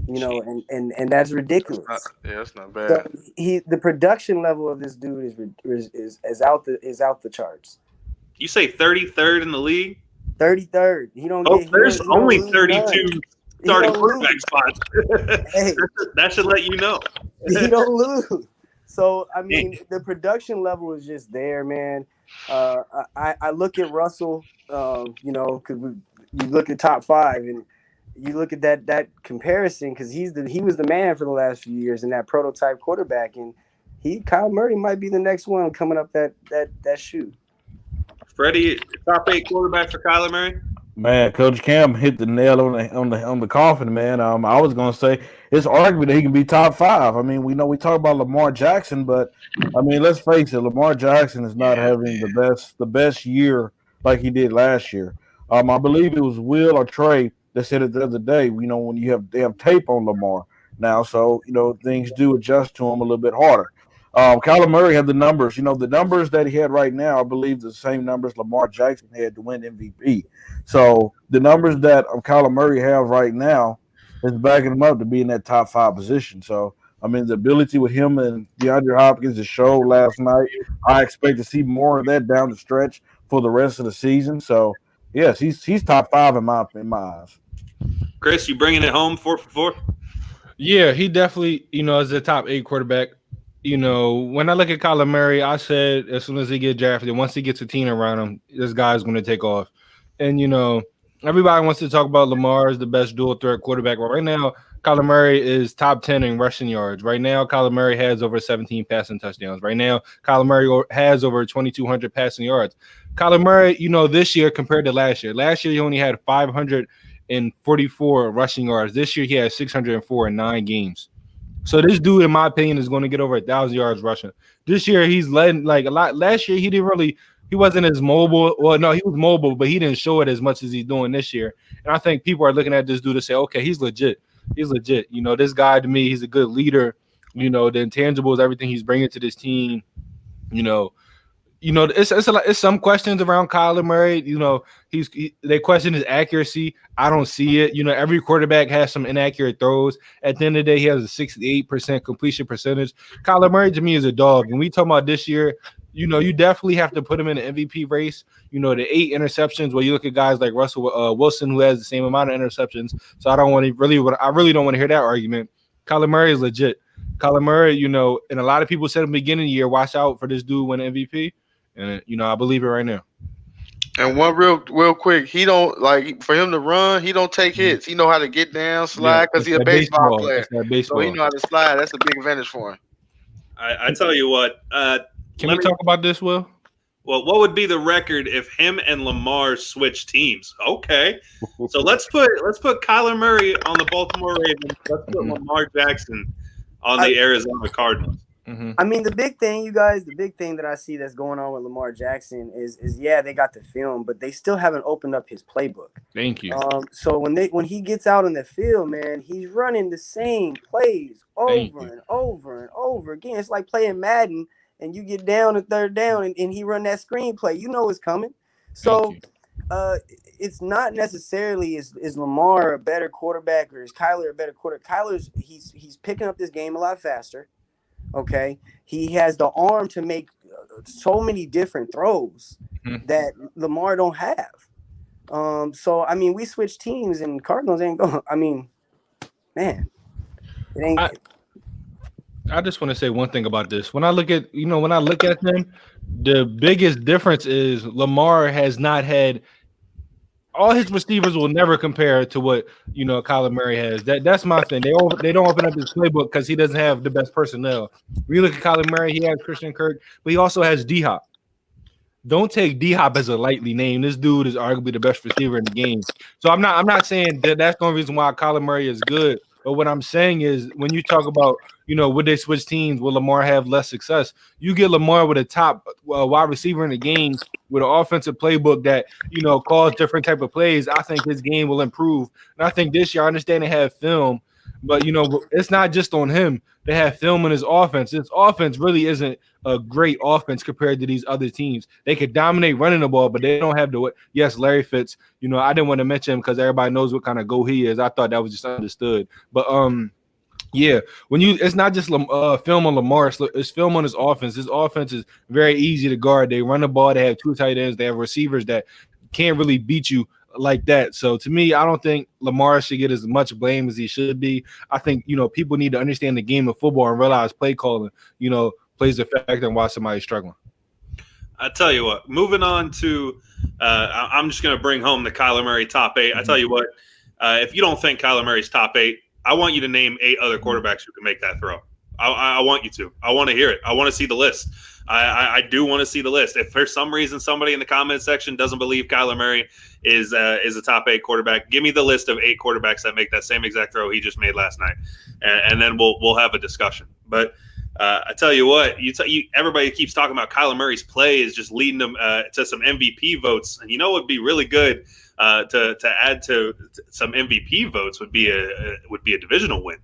And that's ridiculous. That's not bad. So the production level of this dude is out the charts. You say 33rd in the league? 33rd. There's only 32 starting quarterback spots. Hey, that should let you know. He don't lose. So the production level is just there, man. I look at Russell, because you look at top 5 and you look at that comparison because he was the man for the last few years in that prototype quarterback, and Kyle Murray might be the next one coming up that chute. Freddie, top 8 quarterback for Kyler Murray. Man, Coach Cam hit the nail on the coffin, man. I was gonna say it's arguable that he can be top 5. We know we talk about Lamar Jackson, but let's face it, Lamar Jackson is not having the best year like he did last year. I believe it was Will or Trey that said it the other day. When they have tape on Lamar now, so things do adjust to him a little bit harder. Kyler Murray had the numbers. The numbers that he had right now, I believe, the same numbers Lamar Jackson had to win MVP. So the numbers that Kyler Murray have right now is backing him up to be in that top 5 position. So the ability with him and DeAndre Hopkins to show last night, I expect to see more of that down the stretch for the rest of the season. So yes, he's top 5 in my eyes. Chris, you bringing it home 4 for 4? Yeah, he definitely is a top 8 quarterback. When I look at Kyler Murray, I said as soon as he gets drafted, once he gets a team around him, this guy's going to take off. And, everybody wants to talk about Lamar as the best dual threat quarterback. Well, right now, Kyler Murray is top 10 in rushing yards. Right now, Kyler Murray has over 17 passing touchdowns. Right now, Kyler Murray has over 2,200 passing yards. Kyler Murray, this year compared to last year. Last year, he only had 544 rushing yards. This year, he has 604 in 9 games. So this dude, in my opinion, is going to get over 1,000 yards rushing. This year, he's led like a lot. Last year, he wasn't as mobile. Well, no, he was mobile, but he didn't show it as much as he's doing this year. And I think people are looking at this dude to say, okay, he's legit. He's legit. This guy, to me, he's a good leader. The intangibles, everything he's bringing to this team. It's some questions around Kyler Murray. They question his accuracy. I don't see it. Every quarterback has some inaccurate throws. At the end of the day, he has a 68% completion percentage. Kyler Murray to me is a dog. And we talking about this year, you definitely have to put him in the MVP race. The 8 interceptions. Well, you look at guys like Russell Wilson, who has the same amount of interceptions. So I really don't want to hear that argument. Kyler Murray is legit. Kyler Murray, and a lot of people said at the beginning of the year, watch out for this dude winning MVP. And I believe it right now. And one real quick, he don't for him to run. He don't take hits. He know how to get down, slide because he's a baseball player. So he know how to slide. That's a big advantage for him. I tell you what. Can we talk about this, Will? Well, what would be the record if him and Lamar switch teams? Okay, so let's put Kyler Murray on the Baltimore Ravens. Let's put Lamar Jackson on the Arizona Cardinals. Mm-hmm. I mean, the big thing that I see that's going on with Lamar Jackson is they got the film, but they still haven't opened up his playbook. Thank you. So when he gets out on the field, man, he's running the same plays over and over again. It's like playing Madden, and you get down to third down, and he run that screenplay. You know it's coming. So it's not necessarily is Lamar a better quarterback or is Kyler a better quarterback. Kyler's he's picking up this game a lot faster. Okay, he has the arm to make so many different throws that Lamar don't have. So I mean, we switch teams and Cardinals ain't going. I mean, man, it ain't. I just want to say one thing about this. When I look at them, the biggest difference is Lamar has not had. All his receivers will never compare to what Kyler Murray has. That's my thing. They don't open up his playbook because he doesn't have the best personnel. We look at Kyler Murray, he has Christian Kirk, but he also has D-Hop. Don't take D-Hop as a lightly name. This dude is arguably the best receiver in the game. So I'm not saying that's the only reason why Kyler Murray is good. But what I'm saying is when you talk about, would they switch teams? Will Lamar have less success? You get Lamar with a top wide receiver in the game with an offensive playbook that, calls different type of plays. I think his game will improve. And I think this year, I understand they have film, but, it's not just on him. They have film in his offense. His offense really isn't a great offense compared to these other teams. They could dominate running the ball, but they don't have the – yes, Larry Fitz. I didn't want to mention him because everybody knows what kind of go he is. I thought that was just understood. But, yeah, it's not just film on Lamar, it's film on his offense. His offense is very easy to guard. They run the ball. They have 2 tight ends. They have receivers that can't really beat you like that. So to me, I don't think Lamar should get as much blame as he should be. I think, people need to understand the game of football and realize play calling, plays a factor in why somebody's struggling. I tell you what, moving on to I'm just going to bring home the Kyler Murray top 8. I tell you what, if you don't think Kyler Murray's top 8, I want you to name 8 other quarterbacks who can make that throw. I want you to. I want to hear it. I want to see the list. I do want to see the list. If for some reason somebody in the comment section doesn't believe Kyler Murray is a top 8 quarterback, give me the list of 8 quarterbacks that make that same exact throw he just made last night, and then we'll have a discussion. But I tell you what, everybody keeps talking about Kyler Murray's play is just leading them to some MVP votes, and what would be really good to add to some MVP votes would be a divisional win.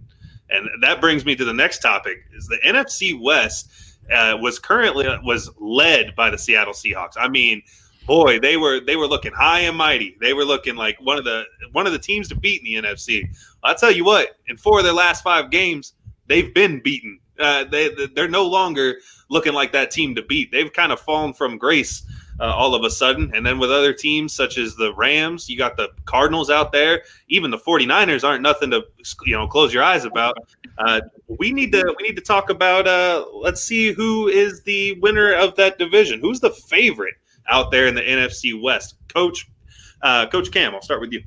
And that brings me to the next topic: is the NFC West was led by the Seattle Seahawks. I mean, boy, they were looking high and mighty. They were looking like one of the teams to beat in the NFC. I'll tell you what, in 4 of their last 5 games, they've been beaten. They're no longer looking like that team to beat. They've kind of fallen from grace all of a sudden. And then with other teams such as the Rams, you got the Cardinals out there. Even the 49ers aren't nothing to close your eyes about. We need to talk about let's see who is the winner of that division. Who's the favorite out there in the NFC West? Coach, Coach Cam, I'll start with you.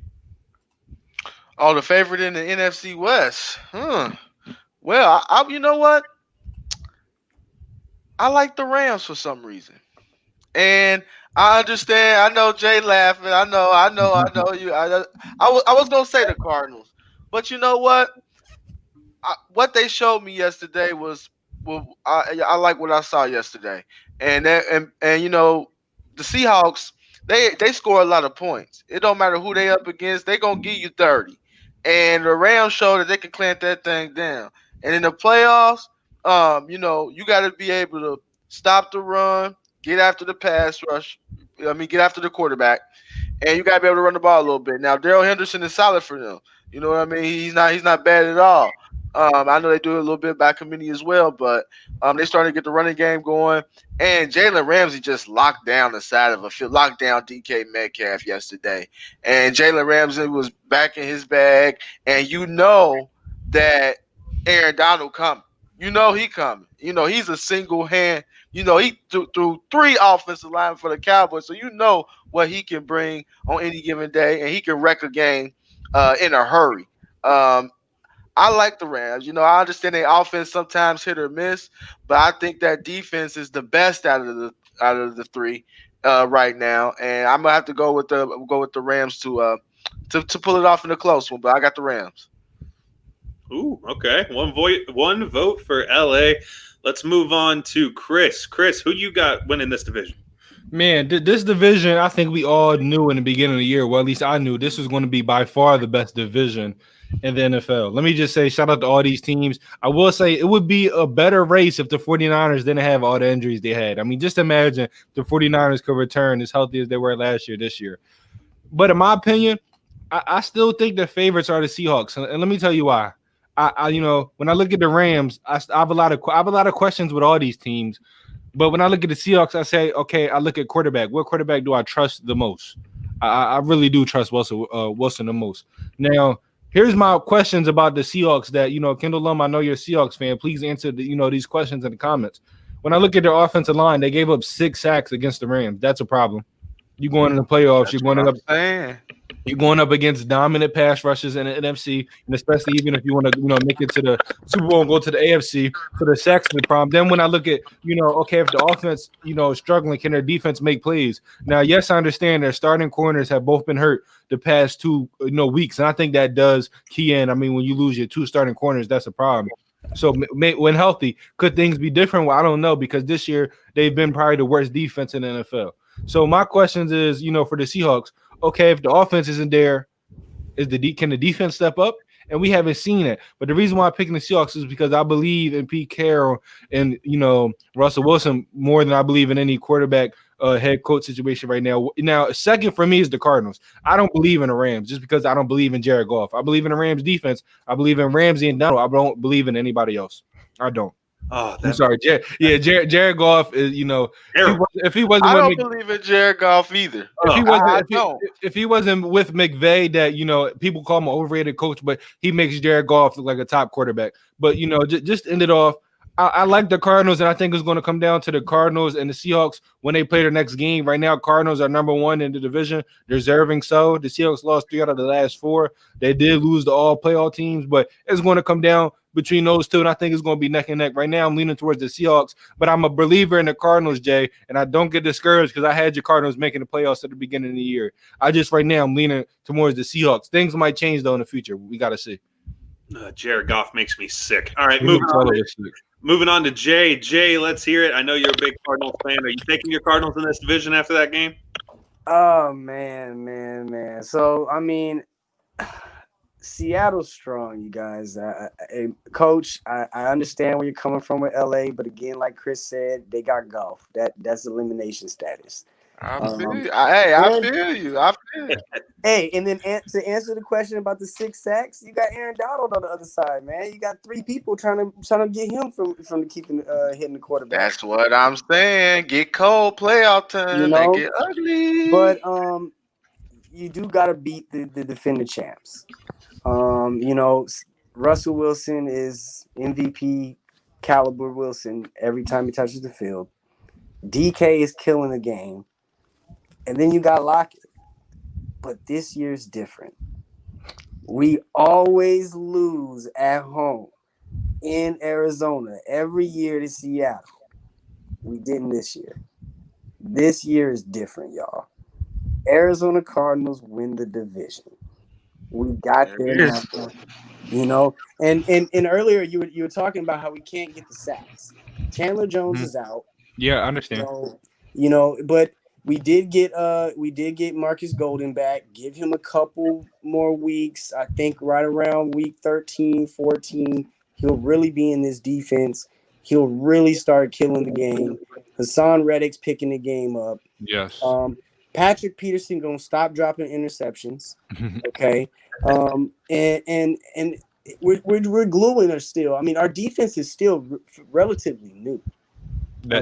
Oh, the favorite in the NFC West. Well, you know what? I like the Rams for some reason. And I understand. I know Jay laughing. I know you. I was gonna say the Cardinals, but you know what? What they showed me yesterday was, well, I like what I saw yesterday, and you know, the Seahawks, they score a lot of points. It don't matter who they up against, they gonna give you 30, and the Rams showed that they can clamp that thing down. And in the playoffs, you know, you got to be able to stop the run, get after the pass rush. Get after the quarterback, and you got to be able to run the ball a little bit. Now, Daryl Henderson is solid for them. You know what I mean? He's not bad at all. I know they do a little bit by committee as well, but they started to get the running game going. And Jalen Ramsey just locked down the side of a field, locked down DK Metcalf yesterday. And Jalen Ramsey was back in his bag. And you know that Aaron Donald coming. You know he coming. You know he's a single hand. You know he threw 3 offensive linemen for the Cowboys, so you know what he can bring on any given day, and he can wreck a game in a hurry. I like the Rams. You know, I understand their offense sometimes hit or miss, but I think that defense is the best out of the 3 right now, and I'm gonna have to go with the Rams to pull it off in a close one. But I got the Rams. Ooh, okay. One vote for LA. Let's move on to Chris. Chris, who you got winning this division? Man, this division, I think we all knew in the beginning of the year, well, at least I knew this was going to be by far the best division in the NFL. Let me just say shout out to all these teams. I will say it would be a better race if the 49ers didn't have all the injuries they had. I mean, just imagine the 49ers could return as healthy as they were last year this year. But in my opinion, I still think the favorites are the Seahawks. And let me tell you why. I you know, when I look at the Rams, I have a lot of questions with all these teams. But when I look at the Seahawks, I say, okay, I look at quarterback. What quarterback do I trust the most? I really do trust Wilson the most. Now, here's my questions about the Seahawks that, you know, Kendall Lum, I know you're a Seahawks fan. Please answer these questions in the comments. When I look at their offensive line, they gave up 6 sacks against the Rams. That's a problem. You're going in the playoffs. You're going up against dominant pass rushes in the NFC, and especially even if you want to, make it to the Super Bowl and go to the AFC. So the sacks are the problem. Then when I look at, okay, if the offense, is struggling, can their defense make plays? Now, yes, I understand their starting corners have both been hurt the past 2 weeks, and I think that does key in. I mean, when you lose your 2 starting corners, that's a problem. So when healthy, could things be different? Well, I don't know, because this year they've been probably the worst defense in the NFL. So my questions is, for the Seahawks, okay, if the offense isn't there, can the defense step up? And we haven't seen it. But the reason why I'm picking the Seahawks is because I believe in Pete Carroll and, Russell Wilson more than I believe in any quarterback head coach situation right now. Now, second for me is the Cardinals. I don't believe in the Rams just because I don't believe in Jared Goff. I believe in the Rams defense. I believe in Ramsey and Donald. I don't believe in anybody else. I don't. Oh, I'm sorry, Jared Goff is, if he wasn't, I don't believe in Jared Goff either. If he wasn't with McVay, that people call him an overrated coach, but he makes Jared Goff look like a top quarterback. But just end it off. I like the Cardinals, and I think it's going to come down to the Cardinals and the Seahawks when they play their next game. Right now, Cardinals are number 1 in the division, deserving so. The Seahawks lost 3 out of the last 4. They did lose to all playoff teams, but it's going to come down between those 2, and I think it's going to be neck and neck. Right now, I'm leaning towards the Seahawks, but I'm a believer in the Cardinals, Jay, and I don't get discouraged because I had your Cardinals making the playoffs at the beginning of the year. Right now, I'm leaning towards the Seahawks. Things might change, though, in the future. We got to see. Jared Goff makes me sick. All right, moving on to Jay. Jay, let's hear it. I know you're a big Cardinals fan. Are you taking your Cardinals in this division after that game? Oh, man. So, I mean, Seattle's strong, you guys. Coach, I understand where you're coming from with LA, but again, like Chris said, they got Goff. That's elimination status. I feel you. I feel you. Hey, and then to answer the question about the 6 sacks, you got Aaron Donald on the other side, man. You got 3 people trying to get him from keeping hitting the quarterback. That's what I'm saying. Get cold, playoff time. They get ugly. But you do got to beat the defending champs. Russell Wilson is MVP caliber Wilson every time he touches the field. DK is killing the game. And then you got Lockett. but this year's different. We always lose at home in Arizona every year to Seattle. We didn't this year. This year is different, y'all. Arizona Cardinals win the division. We got there now. You know, and earlier you were talking about how we can't get the sacks. Chandler Jones is out. Yeah, I understand. You know, but we did get Marcus Golden back. Give him a couple more weeks. I think right around week 13, 14, he'll really be in this defense. He'll really start killing the game. Hassan Reddick's picking the game up. Yes. Patrick Peterson gonna stop dropping interceptions. Okay. And we're gluing her still. I mean, our defense is still relatively new. I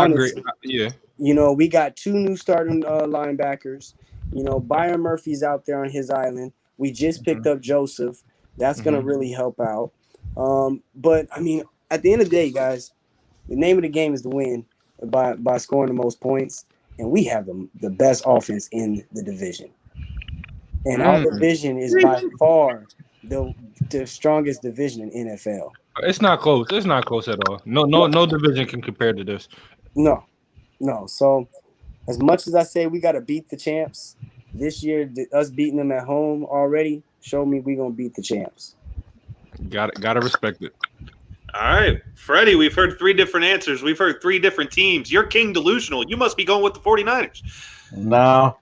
agree. Yeah. You know, we got 2 new starting linebackers. You know, Byron Murphy's out there on his island. We just picked up Joseph. That's going to really help out. But, I mean, at the end of the day, guys, the name of the game is to win by scoring the most points. And we have the best offense in the division. And our division is by far the strongest division in NFL. It's not close. It's not close at all. No division can compare to this. No. So, as much as I say we got to beat the champs this year, us beating them at home already showed me we gonna beat the champs. Gotta respect it. All right, Freddie, we've heard 3 different answers. We've heard 3 different teams. You're king delusional. You must be going with the 49ers. No,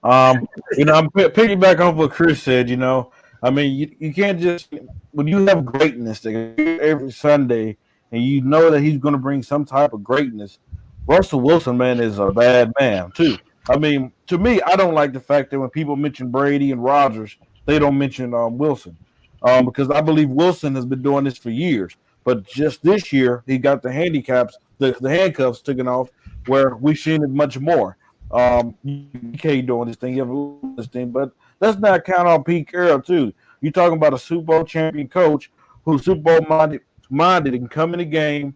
you know, I'm piggyback off what Chris said. You know, I mean, you can't just when you have greatness every Sunday, and you know that he's going to bring some type of greatness. Russell Wilson, man, is a bad man too. I mean, to me, I don't like the fact that when people mention Brady and Rodgers, they don't mention Wilson, because I believe Wilson has been doing this for years. But just this year, he got the handicaps, the handcuffs taken off, where we've seen it much more. PK doing this thing, you have this thing, but let's not count on Pete Carroll too. You're talking about a Super Bowl champion coach who's Super Bowl minded and come in the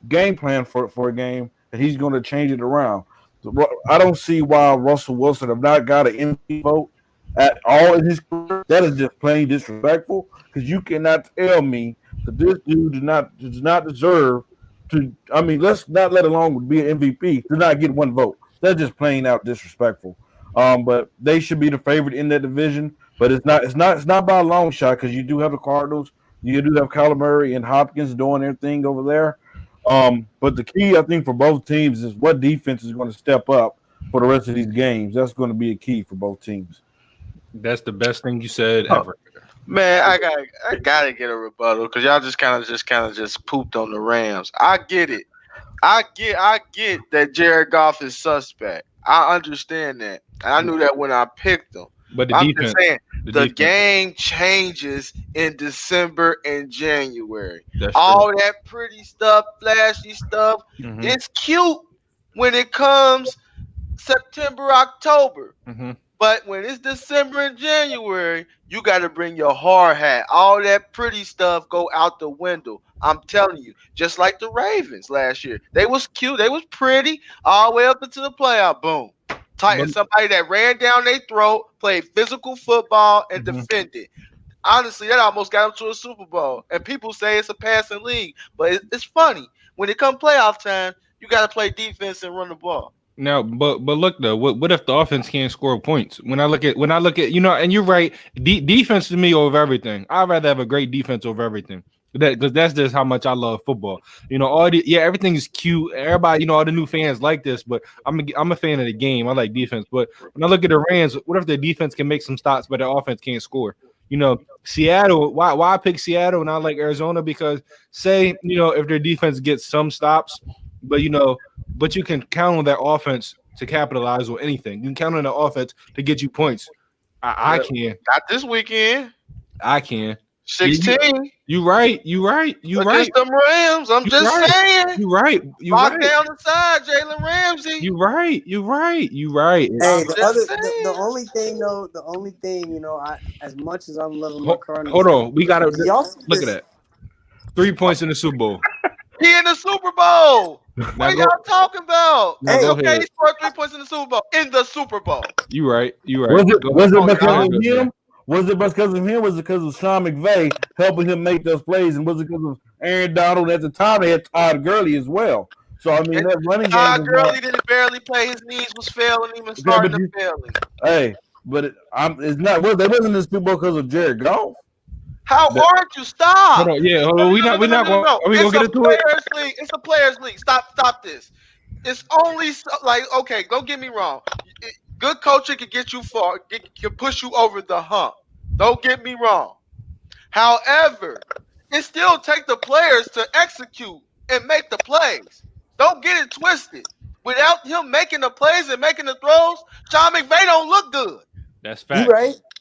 game plan for a game, and he's going to change it around. So I don't see why Russell Wilson have not got an MVP vote at all in his career. That is just plain disrespectful, because you cannot tell me that this dude does not deserve to. I mean, let's not let alone be an MVP to not get 1 vote. That's just plain out disrespectful. But they should be the favorite in that division. But it's not by a long shot, because you do have the Cardinals, you do have Kyler Murray and Hopkins doing their thing over there. But the key, I think, for both teams is what defense is going to step up for the rest of these games. That's going to be a key for both teams. That's the best thing you said ever. Man, I gotta get a rebuttal, because y'all just kind of pooped on the Rams. I get it. I get that Jared Goff is suspect. I understand that. And I knew that when I picked him. But the I'm defense, just saying, the game changes in December and January. All that pretty stuff, flashy stuff, it's cute when it comes September, October. But when it's December and January, you got to bring your hard hat. All that pretty stuff go out the window. I'm telling you, just like the Ravens last year. They was cute. They was pretty all the way up into the playoff. Boom. Titans, somebody that ran down their throat, played physical football, and defended. Honestly, that almost got them to a Super Bowl. And people say it's a passing league. But it's funny. When it comes playoff time, you got to play defense and run the ball. Now, but look though, what if the offense can't score points? When I look at you know, and you're right, defense to me over everything. I'd rather have a great defense over everything. Because that's just how much I love football. You know, everything is cute. Everybody, you know, all the new fans like this, but I'm a fan of the game. I like defense. But when I look at the Rams, what if their defense can make some stops, but their offense can't score? You know, Seattle. Why I pick Seattle and I like Arizona? Because say, you know, if their defense gets some stops, but you can count on their offense to capitalize on anything. You can count on the offense to get you points. I can. Not this weekend. I can. 16. You right. Against them Rams. I'm just saying. You right. Lock down the side, Jalen Ramsey. You right. Hey, the only thing, you know, as much as I'm loving my Cardinals. Hold on. We gotta look at that. 3 points in the Super Bowl. He in the Super Bowl. What Now are go- y'all talking about? Now Hey, go okay, ahead. he scored 3 points in the Super Bowl. In the Super Bowl. You right. Was Go it ahead. because of Go ahead. him? Was it because of him? Was it because of Sean McVay helping him make those plays? And was it because of Aaron Donald? At the time, they had Todd Gurley as well. So I mean, that running game. Todd was Gurley not- didn't barely play. His knees was failing, even but starting to you- failing. Hey, but it's not. Well, they wasn't in the Super Bowl because of Jared Goff. How hard you stop? Hold on. Yeah. Hold on. We not going. Are we gonna get into it? League. It's a players' league. Stop this. It's only like, okay, don't get me wrong. Good coaching can get you far, can push you over the hump. Don't get me wrong. However, it still takes the players to execute and make the plays. Don't get it twisted. Without him making the plays and making the throws, Sean McVay don't look good. That's fact.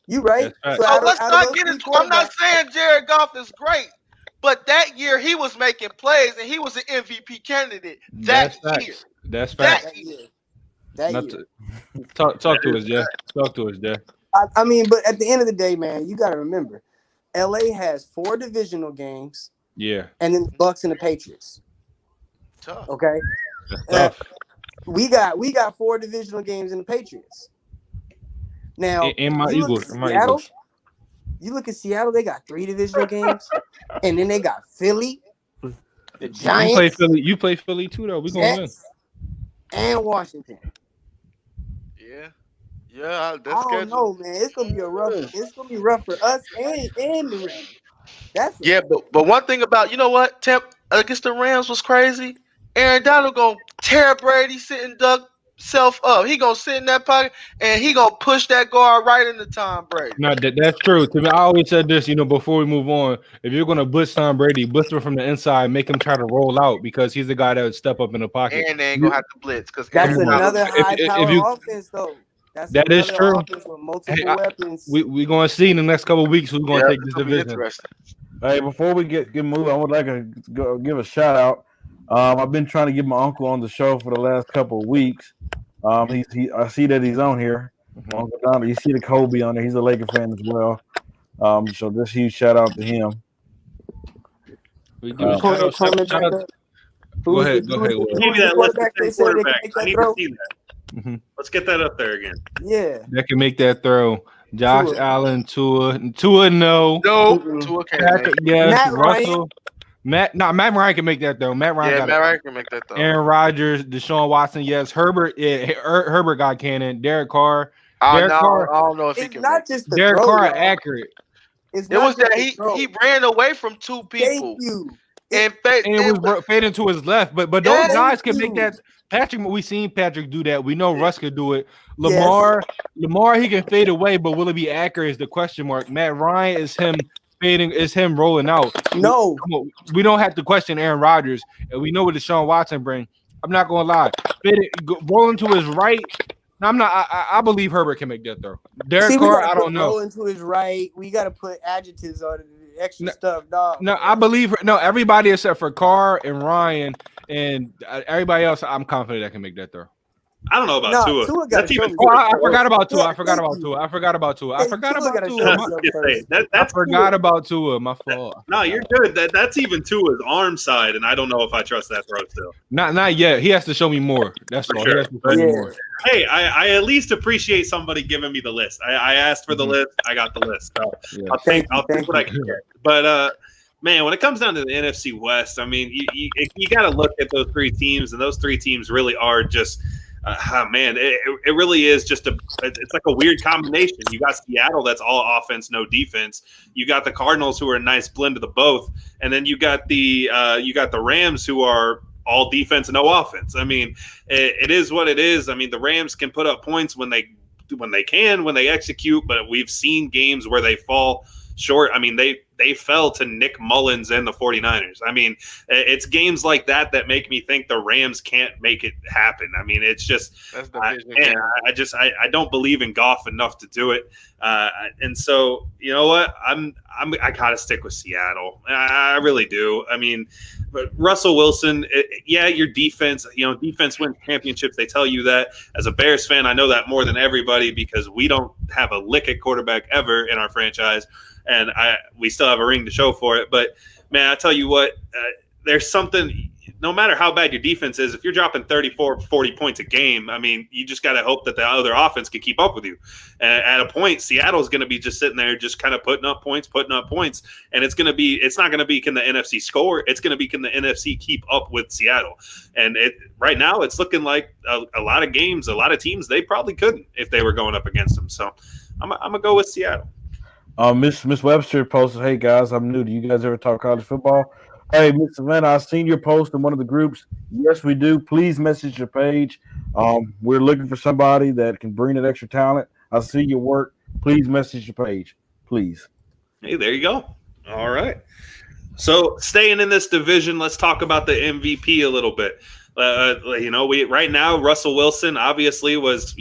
You right. That's So So out of- let's out of not those get three into. I'm not quarterbacks- saying Jared Goff is great, but that year he was making plays and he was an MVP candidate. That's That year. facts. That's That facts. year. That Not year. to- Talk to us, Jeff. Talk to us, Jeff. I mean, but at the end of the day, man, you got to remember, LA has 4 divisional games, Yeah. and then the Bucks and the Patriots. Tough. Okay, That's tough. we got 4 divisional games in the Patriots. Now, And my you look Eagles. at And my Seattle, Eagles. You look at Seattle; they got 3 divisional games, and then they got Philly, the You Giants, play Philly. You play Philly too, though. We gonna win. Jets, and Washington. Yeah, I that's don't know, man. It's gonna be rough for us and the Rams. That's Yeah, but one thing about, you know what, Temp against the Rams was crazy. Aaron Donald gonna tear Brady sitting duck self up. He gonna sit in that pocket and he gonna push that guard right into Tom Brady. No, that's true. To me, I always said this, before we move on, if you're going to blitz Tom Brady, blitz him from the inside, make him try to roll out because he's the guy that would step up in the pocket. And they ain't gonna have to blitz because That's another If high-powered you- offense, though. That is true. Offense with multiple Hey, weapons. We're going to see in the next couple of weeks who's going to take this division. Hey, before we get moving, I would like to give a shout out. I've been trying to get my uncle on the show for the last couple of weeks. I see that he's on here. Uncle Donald, you see the Kobe on there. He's a Laker fan as well. So this huge shout out to him. We give a shout out. Go ahead. Give me that list of 10 quarterbacks. I need to see that. Mm-hmm. Let's get that up there again. Yeah. That can make that throw. Josh Tua. Allen, Tua, no. Tua can't Patrick, make it. yes. Matt Russell. Matt Ryan can make that throw. Matt Ryan got Matt it. Ryan can make that though. Aaron Rodgers, Deshaun Watson, yes. Herbert, Herbert got cannon. Derek Carr. I Derek Carr. don't know if he It's can. not just the Derek throw, Carr y'all. accurate. It's It not was just that the throw. he ran away from 2 people Thank you. and And it was fading to his left. But those Thank guys can you. make that. Patrick, we seen Patrick do that. We know Russ could do it. Yes. Lamar, he can fade away, but will it be accurate is the question mark. Matt Ryan is him fading, is him rolling out. No. Come on, we don't have to question Aaron Rodgers, and we know what Deshaun Watson bring. I'm not gonna lie. Rolling to his right. No, I'm not. I believe Herbert can make that throw. Derek See, we Carr, gotta I put don't know. rolling to his right. We got to put adjectives on it, extra stuff, dog. No, I believe everybody except for Carr and Ryan and everybody else. I'm confident I can make that throw. I don't know about Tua. Tua gotta That's show even. me. Oh, I forgot about Tua. Yeah, I forgot about thank you. Tua. I forgot about Tua. I Hey, forgot Tua about gotta Tua. show I me was something gonna say, first. that, I that's forgot Tua. about Tua. My fault. No, you're good. That's even Tua's arm side, and I don't know if I trust that throw still. Not yet. He has to show me more. That's For all. sure. He has to show me Yeah. more. Hey, I at least appreciate somebody giving me the list. I asked for the list. I got the list. So Yeah. I'll Thank take what I can get. But man, when it comes down to the NFC West, I mean, you got to look at those 3 teams, and those 3 teams really are just. Man, it really is just it's like a weird combination. You got Seattle, that's all offense, no defense. You got the Cardinals, who are a nice blend of the both, and then you got the Rams, who are all defense and no offense. I mean, it is what it is. I mean, the Rams can put up points when they execute, but we've seen games where they fall short. I mean, they fell to Nick Mullins and the 49ers. I mean, it's games like that make me think the Rams can't make it happen. I mean, it's just, That's the I vision. I don't believe in Goff enough to do it. And so, you know what? I gotta stick with Seattle. I really do. I mean, but Russell Wilson, your defense, defense wins championships. They tell you that. As a Bears fan, I know that more than everybody because we don't have a lick at quarterback ever in our franchise. And we still have a ring to show for it. But, man, I tell you what, there's something. No matter how bad your defense is, if you're dropping 34, 40 points a game, I mean, you just got to hope that the other offense can keep up with you. And at a point, Seattle's going to be just sitting there, just kind of putting up points. And it's not going to be, can the NFC score? It's going to be, can the NFC keep up with Seattle? And right now it's looking like a lot of games, a lot of teams, they probably couldn't if they were going up against them. So I'm going to go with Seattle. Miss Webster posted, "Hey guys, I'm new. Do you guys ever talk college football?" Hey, Miss Savannah, I've seen your post in one of the groups. Yes, we do. Please message your page. We're looking for somebody that can bring that extra talent. I see your work. Please message your page, please. Hey, there you go. All right. So staying in this division, let's talk about the MVP a little bit. Right now, Russell Wilson obviously was,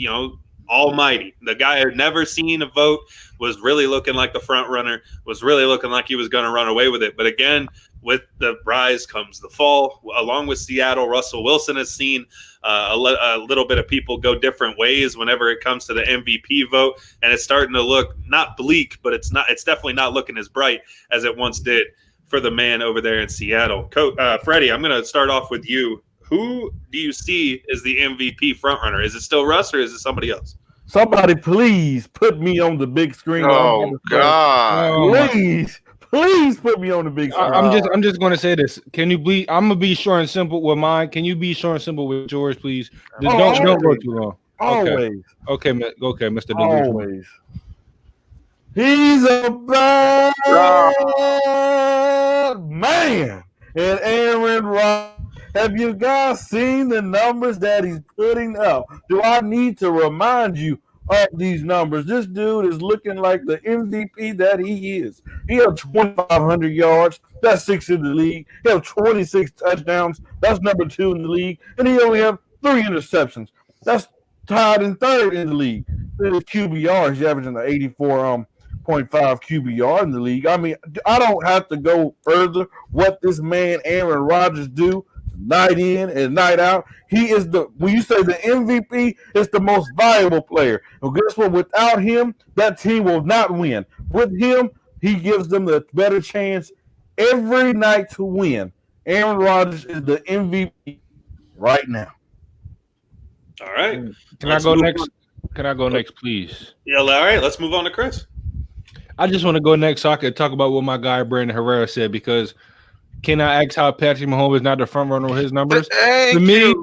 almighty. The guy had never seen a vote, was really looking like the front runner, was really looking like he was going to run away with it. But again, with the rise comes the fall. Along with Seattle, Russell Wilson has seen a little bit of people go different ways whenever it comes to the MVP vote, and it's starting to look not bleak, but it's definitely not looking as bright as it once did for the man over there in Seattle. Freddie, I'm going to start off with you. Who do you see as the MVP frontrunner? Is it still Russ or is it somebody else? Somebody please put me on the big screen. Oh God! Please put me on the big screen. I'm just going to say this. Can you be? I'm gonna be short and simple with mine. Can you be short and simple with yours, please? Don't go too long. Always. Okay, Mr. Delusion. Always. He's a bad man. And Aaron Rodgers. Have you guys seen the numbers that he's putting up? Do I need to remind you of these numbers? This dude is looking like the MVP that he is. He had 2,500 yards. That's 6th in the league. He had 26 touchdowns. That's number 2 in the league. And he only have 3 interceptions. That's tied in 3rd in the league. Then his QBR, he's averaging the 84.5 QBR in the league. I mean, I don't have to go further what this man Aaron Rodgers do night in and night out. He is when you say the MVP is the most valuable player. Well, guess what? Without him, that team will not win. With him, he gives them the better chance every night to win. Aaron Rodgers is the MVP right now. All right. Can I go next? Can I go next, please? Yeah, all right. Let's move on to Chris. I just want to go next so I can talk about what my guy Brandon Herrera said, because can I ask how Patrick Mahomes is not the front runner with his numbers? To me,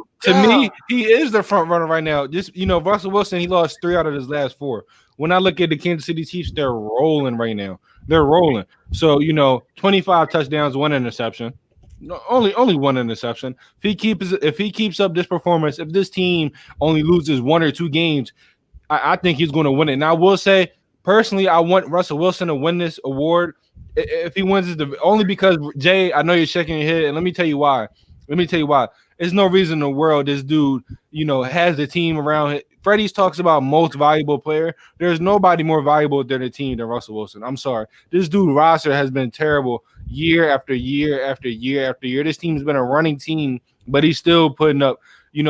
he is the front runner right now. Just Russell Wilson, he lost 3 out of his last 4. When I look at the Kansas City Chiefs, they're rolling right now. They're rolling. So 25 touchdowns, 1 interception. No, only 1 interception. If he keeps up this performance, if this team only loses 1 or 2 games, I think he's going to win it. And I will say, personally, I want Russell Wilson to win this award. If he wins it, only because, Jay, I know you're shaking your head, and let me tell you why. There's no reason in the world this dude, has the team around him. Freddie's talks about most valuable player. There's nobody more valuable than the team than Russell Wilson. I'm sorry. This dude roster has been terrible year after year after year after year. This team's been a running team, but he's still putting up, you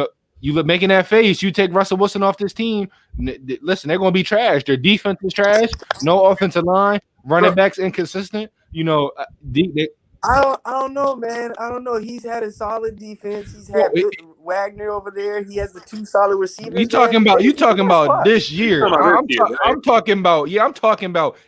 look making that face. You take Russell Wilson off this team, listen, they're going to be trash. Their defense is trash. No offensive line. Running backs inconsistent. I don't know, man. I don't know. He's had a solid defense. He's had Wagner over there. He has the 2 solid receivers. You talking about this year? I'm talking about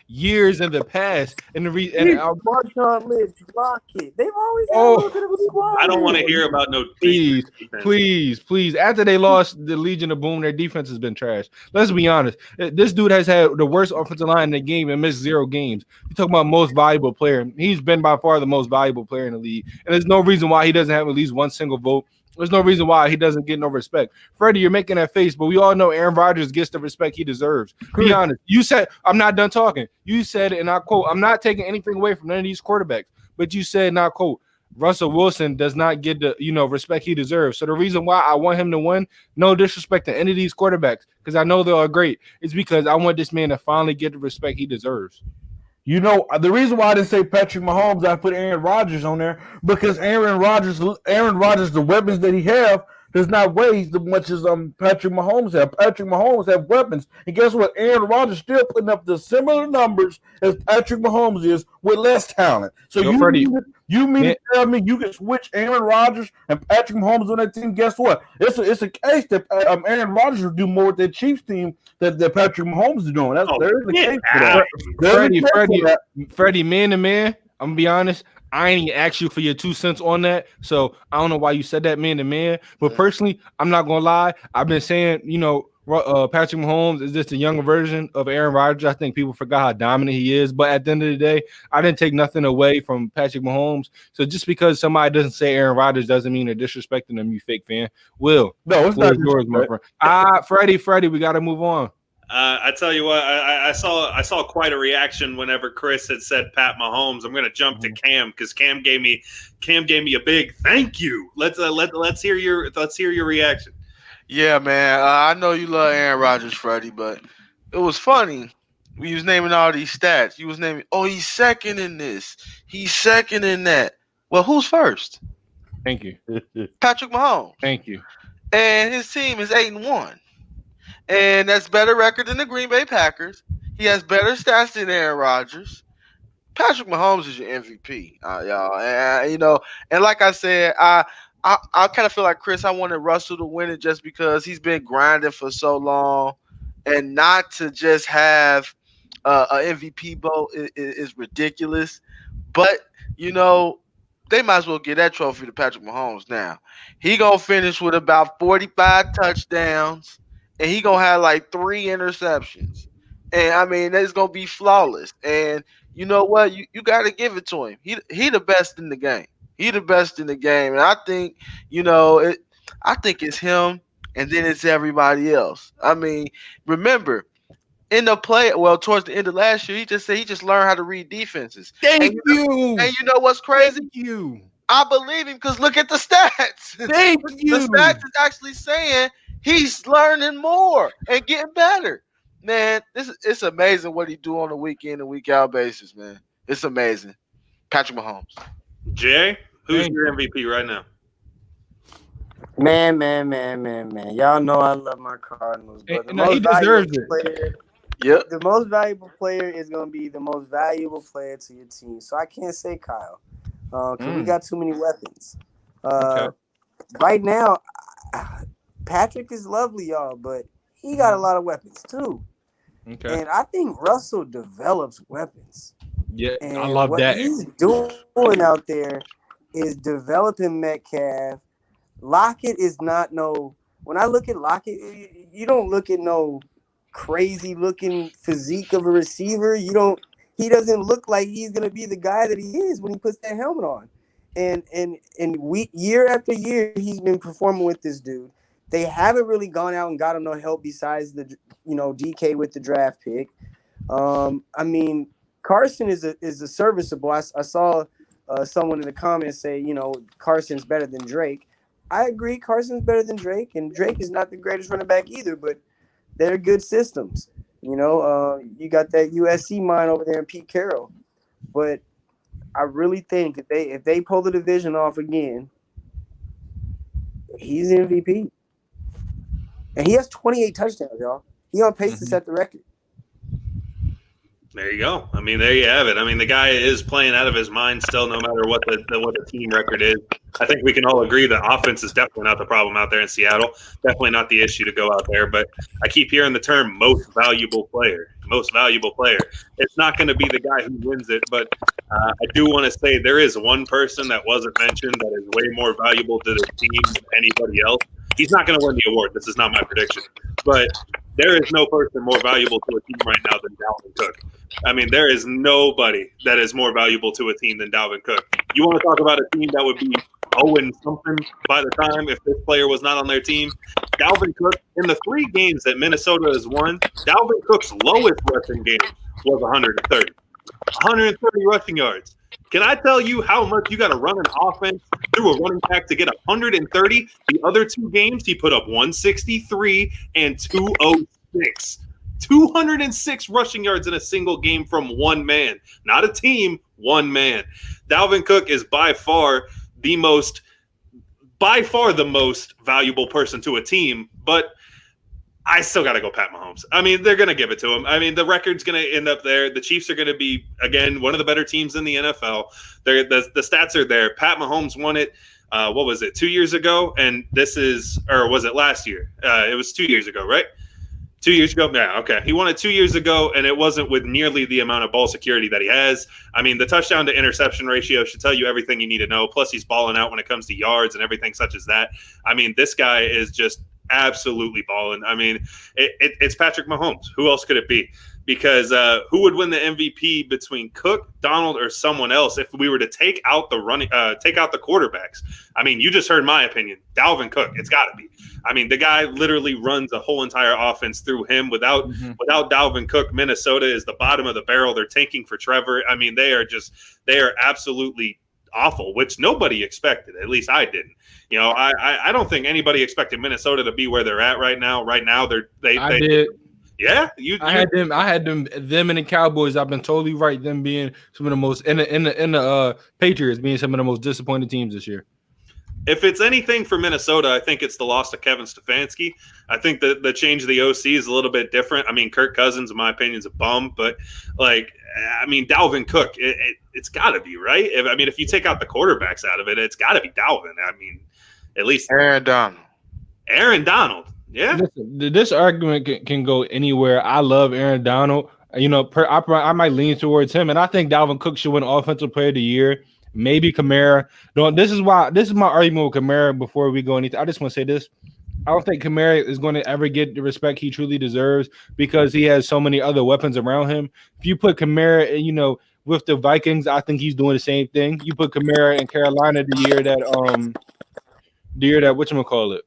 years in the past. Marshawn Lynch, Lockett. They've always had a little bit of a squad. I don't want to hear about no please. After they lost the Legion of Boom, their defense has been trash. Let's be honest. This dude has had the worst offensive line in the game and missed 0 games. You talking about most valuable player? He's been by far the most valuable player in the league, and there's no reason why he doesn't have at least 1 single vote. There's no reason why he doesn't get no respect. Freddie, you're making that face, but we all know Aaron Rodgers gets the respect he deserves. Be honest. You said, I'm not done talking. You said, and I quote, I'm not taking anything away from none of these quarterbacks, but you said, and I quote, Russell Wilson does not get the respect he deserves. So the reason why I want him to win, no disrespect to any of these quarterbacks, because I know they are great, is because I want this man to finally get the respect he deserves. The reason why I didn't say Patrick Mahomes, I put Aaron Rodgers on there, because Aaron Rodgers, the weapons that he have, does not weigh as much as Patrick Mahomes have. Patrick Mahomes have weapons, and guess what? Aaron Rodgers still putting up the similar numbers as Patrick Mahomes is with less talent. So Yo, you Freddie, mean to tell me you can switch Aaron Rodgers and Patrick Mahomes on that team? Guess what? It's a case that Aaron Rodgers will do more with that Chiefs team that Patrick Mahomes is doing. There's a case for that. Freddie, man to man, I'm gonna be honest. I ain't asked you for your 2 cents on that, so I don't know why you said that man to man. But personally, I'm not gonna lie. I've been saying, Patrick Mahomes is just a younger version of Aaron Rodgers. I think people forgot how dominant he is. But at the end of the day, I didn't take nothing away from Patrick Mahomes. So just because somebody doesn't say Aaron Rodgers doesn't mean they're disrespecting them, you fake fan. No, it's not yours, my friend. Freddie, we got to move on. I tell you what, I saw quite a reaction whenever Chris had said Pat Mahomes. I'm going to jump to Cam because Cam gave me a big thank you. Let's hear your reaction. Yeah, man. I know you love Aaron Rodgers, Freddie, but it was funny. We was naming all these stats. You was naming, he's second in this. He's second in that. Well, who's first? Thank you. Patrick Mahomes. Thank you. And his team is 8-1. And that's better record than the Green Bay Packers. He has better stats than Aaron Rodgers. Patrick Mahomes is your MVP, y'all. And, and like I said, I kind of feel like Chris. I wanted Russell to win it just because he's been grinding for so long, and not to just have an MVP vote is ridiculous. But they might as well get that trophy to Patrick Mahomes now. He gonna finish with about 45 touchdowns. And he gonna have like 3 interceptions, and I mean that's gonna be flawless. And you know what? You got to give it to him. He the best in the game. He the best in the game, and I think I think it's him, and then it's everybody else. I mean, remember in the towards the end of last year, he just said he just learned how to read defenses. Thank you. And you know what's crazy? Thank you. I believe him because look at the stats. Thank you. The stats is actually saying he's learning more and getting better. Man, it's amazing what he do on a week in and week out basis, man. It's amazing. Patrick Mahomes. Jay, who's your MVP right now? Man. Y'all know I love my Cardinals, but he deserves it. The most valuable player is going to be the most valuable player to your team. So I can't say Kyle because we got too many weapons. Right now, Patrick is lovely, y'all, but he got a lot of weapons too. Okay. And I think Russell develops weapons. Yeah, and I love that. What he's doing out there is developing Metcalf. Lockett is not when I look at Lockett, you don't look at no crazy looking physique of a receiver. He doesn't look like he's gonna be the guy that he is when he puts that helmet on. And year after year he's been performing with this dude. They haven't really gone out and got him no help besides the DK with the draft pick. I mean, Carson is a serviceable. I saw someone in the comments say, Carson's better than Drake. I agree, Carson's better than Drake, and Drake is not the greatest running back either, but they're good systems. You got that USC mind over there in Pete Carroll. But I really think if they pull the division off again, he's MVP. And he has 28 touchdowns, y'all. He on pace to set the record. There you go. I mean, there you have it. I mean, the guy is playing out of his mind still, no matter what the team record is. I think we can all agree that offense is definitely not the problem out there in Seattle. Definitely not the issue to go out there. But I keep hearing the term most valuable player. Most valuable player. It's not going to be the guy who wins it, but I do want to say there is one person that wasn't mentioned that is way more valuable to the team than anybody else. He's not going to win the award. This is not my prediction. But there is no person more valuable to a team right now than Dalvin Cook. I mean, there is nobody that is more valuable to a team than Dalvin Cook. You want to talk about a team that would be 0-something by the time if this player was not on their team? Dalvin Cook, in the 3 games that Minnesota has won, Dalvin Cook's lowest rushing game was 130. 130 rushing yards. Can I tell you how much you got to run an offense through a running back to get 130? The other 2 games, he put up 163 and 206. 206 rushing yards in a single game from one man. Not a team, one man. Dalvin Cook is by far the most by far the most valuable person to a team, but I still got to go Pat Mahomes. I mean, they're going to give it to him. I mean, the record's going to end up there. The Chiefs are going to be, again, one of the better teams in the NFL. The stats are there. Pat Mahomes won it. What was it, 2 years ago? And this is, or was it last year? It was 2 years ago, right? 2 years ago? Yeah, okay. He won it 2 years ago, and it wasn't with nearly the amount of ball security that he has. I mean, the touchdown to interception ratio should tell you everything you need to know. Plus, he's balling out when it comes to yards and everything such as that. I mean, this guy is just absolutely balling. I mean, it's Patrick Mahomes. Who else could it be? Because who would win the MVP between Cook, Donald, or someone else if we were to take out the quarterbacks? I mean, you just heard my opinion. Dalvin Cook. It's got to be. I mean, the guy literally runs a whole entire offense through him. Without Dalvin Cook, Minnesota is the bottom of the barrel. They're tanking for Trevor. I mean, they are absolutely awful, which nobody expected. At least I didn't. You know, I don't think anybody expected Minnesota to be where they're at right now. Right now, they did. Yeah, I had them and the Cowboys. I've been totally right. Them being some of the most in the Patriots being some of the most disappointed teams this year. If it's anything for Minnesota, I think it's the loss of Kevin Stefanski. I think that the change of the OC is a little bit different. I mean, Kirk Cousins, in my opinion, is a bum, but Dalvin Cook, it's got to be, right? If you take out the quarterbacks out of it, it's got to be Dalvin. I mean, at least Aaron Donald. Yeah. Listen, this argument can go anywhere. I love Aaron Donald. You know, I might lean towards him, and I think Dalvin Cook should win Offensive Player of the Year. Maybe Kamara. No, this is my argument with Kamara. Before we go anything, I just want to say this: I don't think Kamara is going to ever get the respect he truly deserves because he has so many other weapons around him. If you put Kamara, you know, with the Vikings, I think he's doing the same thing. You put Kamara in Carolina the year that whatchamacallit,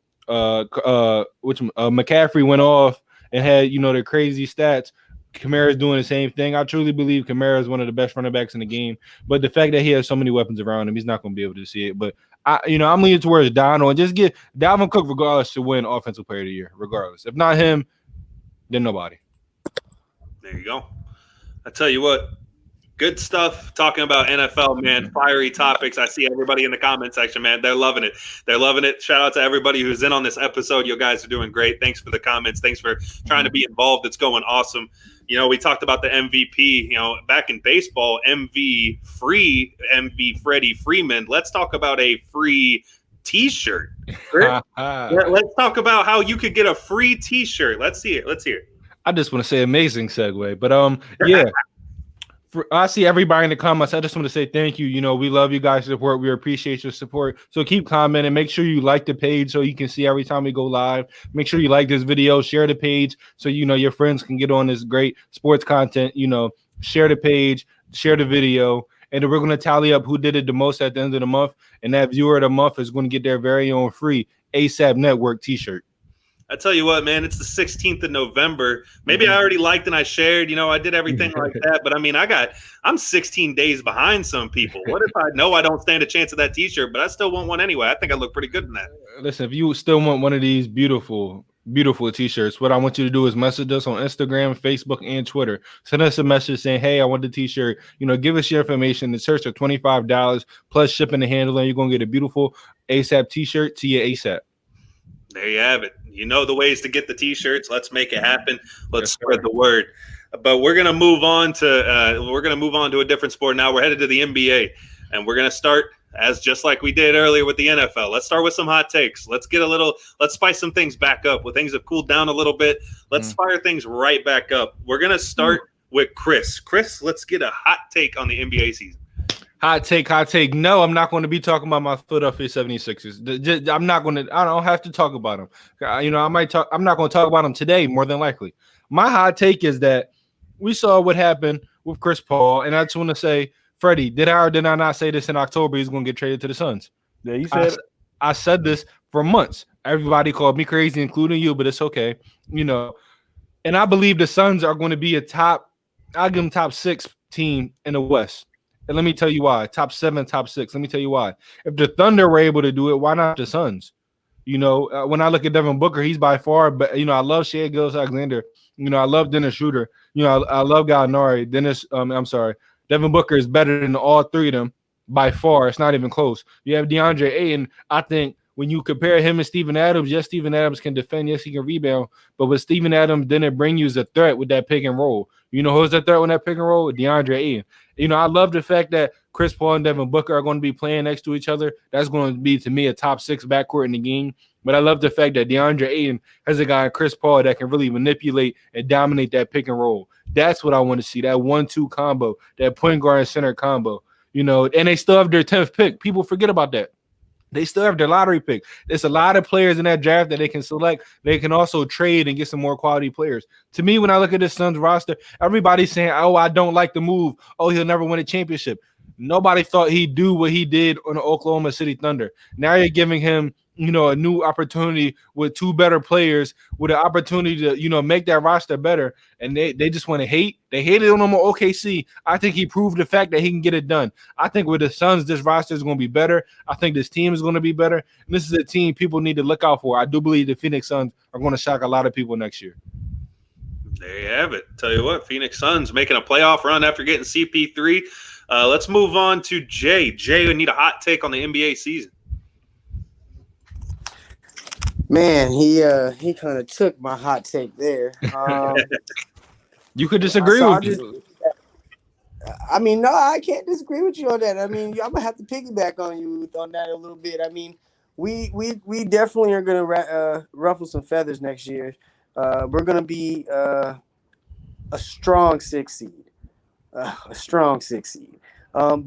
McCaffrey went off and had, you know, the crazy stats. Kamara's doing the same thing. I truly believe Kamara is one of the best running backs in the game. But the fact that he has so many weapons around him, he's not going to be able to see it. But I'm leaning towards Donald and just get Dalvin Cook regardless to win Offensive Player of the Year, regardless. If not him, then nobody. There you go. I tell you what, good stuff talking about NFL, man. Fiery topics. I see everybody in the comment section, man. They're loving it. They're loving it. Shout out to everybody who's in on this episode. You guys are doing great. Thanks for the comments. Thanks for trying to be involved. It's going awesome. You know, we talked about the MVP, you know, back in baseball, MV Freddie Freeman. Let's talk about a free T-shirt. Let's talk about how you could get a free T-shirt. Let's see it. I just want to say amazing segue, but yeah. I see everybody in the comments. I just want to say thank you. You know, we love you guys' support. We appreciate your support. So keep commenting. Make sure you like the page so you can see every time we go live. Make sure you like this video. Share the page so, you know, your friends can get on this great sports content. You know, share the page, share the video. And then we're going to tally up who did it the most at the end of the month. And that viewer of the month is going to get their very own free ASAP Network T-shirt. I tell you what, man, it's the 16th of November. Maybe I already liked and I shared, you know, I did everything like that. But I mean, I'm 16 days behind some people. What if I know I don't stand a chance of that T-shirt, but I still want one anyway? I think I look pretty good in that. Listen, if you still want one of these beautiful T-shirts, what I want you to do is message us on Instagram, Facebook, and Twitter. Send us a message saying, hey, I want the T-shirt. You know, give us your information. The shirts are $25 plus shipping and handling. You're going to get a beautiful ASAP T-shirt to your ASAP. There you have it. You know the ways to get the T-shirts. Let's make it happen. Let's spread the word. But we're gonna move on to a different sport now. We're headed to the NBA, and we're gonna start just like we did earlier with the NFL. Let's start with some hot takes. Let's spice some things back up. When things have cooled down a little bit, let's fire things right back up. We're gonna start with Chris. Chris, let's get a hot take on the NBA season. Hot take. No, I'm not going to be talking about my Philadelphia 76ers. I don't have to talk about them. You know, I'm not going to talk about them today, more than likely. My hot take is that we saw what happened with Chris Paul, and I just want to say, Freddie, did I or did I not say this in October? He's going to get traded to the Suns. Yeah, you said I said this for months. Everybody called me crazy, including you, but it's okay. You know, and I believe the Suns are going to be I'll give them top 6 team in the West. And let me tell you why. Top 7, top 6. Let me tell you why. If the Thunder were able to do it, why not the Suns? You know, when I look at Devin Booker, he's by far. But you know, I love Shai Gilgeous-Alexander. You know, I love Dennis Schroeder. You know, I love Gallinari. Devin Booker is better than all 3 of them by far. It's not even close. You have DeAndre Ayton, I think, when you compare him and Steven Adams, yes, Steven Adams can defend, yes, he can rebound, but what Steven Adams didn't bring you is a threat with that pick and roll. You know who's the threat with that pick and roll? DeAndre Ayton. You know, I love the fact that Chris Paul and Devin Booker are going to be playing next to each other. That's going to be, to me, a top 6 backcourt in the game. But I love the fact that DeAndre Ayton has a guy, Chris Paul, that can really manipulate and dominate that pick and roll. That's what I want to see, that 1-2 combo, that point guard and center combo. You know, and they still have their 10th pick. People forget about that. They still have their lottery pick. There's a lot of players in that draft that they can select. They can also trade and get some more quality players. To me, when I look at this Suns roster, everybody's saying, oh, I don't like the move. Oh, he'll never win a championship. Nobody thought he'd do what he did on the Oklahoma City Thunder. Now you're giving him, you know, a new opportunity with 2 better players, with an opportunity to, you know, make that roster better. And they just want to hate. They hated on him on OKC. I think he proved the fact that he can get it done. I think with the Suns, this roster is going to be better. I think this team is going to be better. And this is a team people need to look out for. I do believe the Phoenix Suns are going to shock a lot of people next year. There you have it. Tell you what, Phoenix Suns making a playoff run after getting CP3. Let's move on to Jay. Jay, we need a hot take on the NBA season. Man, he kind of took my hot take there. You could disagree with me. I mean, no, I can't disagree with you on that. I mean, I'm gonna have to piggyback on you on that a little bit. I mean, we definitely are gonna ruffle some feathers next year. We're gonna be a strong 6 seed, but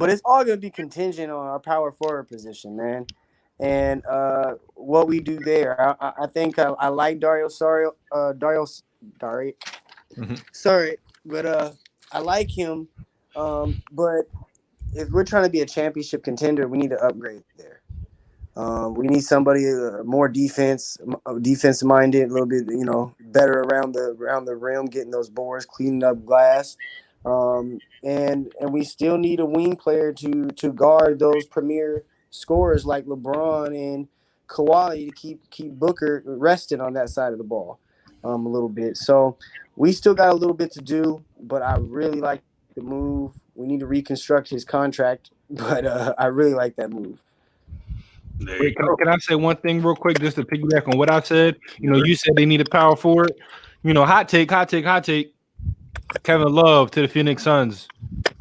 it's all gonna be contingent on our power forward position, man. And what we do there, I think I like Dario. Sorry, but I like him. But if we're trying to be a championship contender, we need to upgrade there. We need somebody more defense minded, a little bit, you know, better around the rim, getting those boards, cleaning up glass. And we still need a wing player to guard those premier scorers like LeBron and Kawhi to keep Booker rested on that side of the ball a little bit. So we still got a little bit to do, but I really like the move. We need to reconstruct his contract, but I really like that move. Wait, can I say one thing real quick just to piggyback on what I said? You know, you said they need a power forward. You know, hot take. Kevin Love to the Phoenix Suns.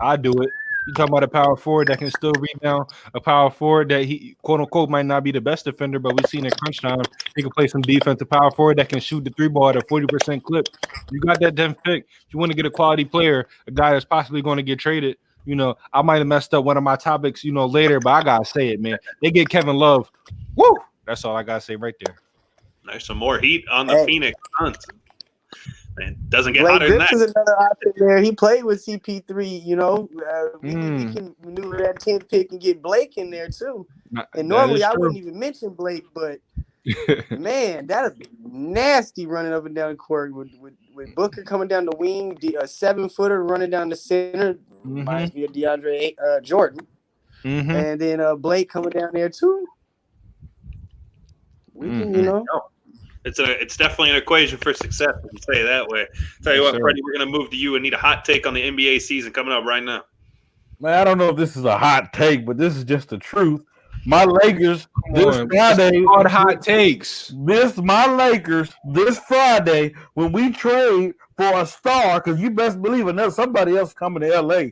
I do it. You talking about a power forward that can still rebound, a power forward that he quote unquote might not be the best defender, but we've seen in crunch time he can play some defensive power forward that can shoot the 3-ball at a 40% clip. You got that 10th pick. If you want to get a quality player, a guy that's possibly going to get traded. You know, I might have messed up one of my topics, you know, later, but I gotta say it, man. They get Kevin Love. Woo! That's all I gotta say right there. Nice, some more heat on the Phoenix Suns. Man, doesn't get hotter than that. Is another option there. He played with CP3. You know, we can maneuver that 10th pick and get Blake in there too. And normally I wouldn't even mention Blake, but man, that'd be nasty running up and down the court with Booker coming down the wing, a 7-footer running down the center. Reminds me of DeAndre Jordan, and then Blake coming down there too. We can, you know. It's definitely an equation for success, if you say it that way. Tell you what, Freddie, we're going to move to you and need a hot take on the NBA season coming up right now. Man, I don't know if this is a hot take, but this is just the truth. My Lakers this Friday. Hot takes. My Lakers this Friday when we trade for a star, because you best believe somebody else coming to LA.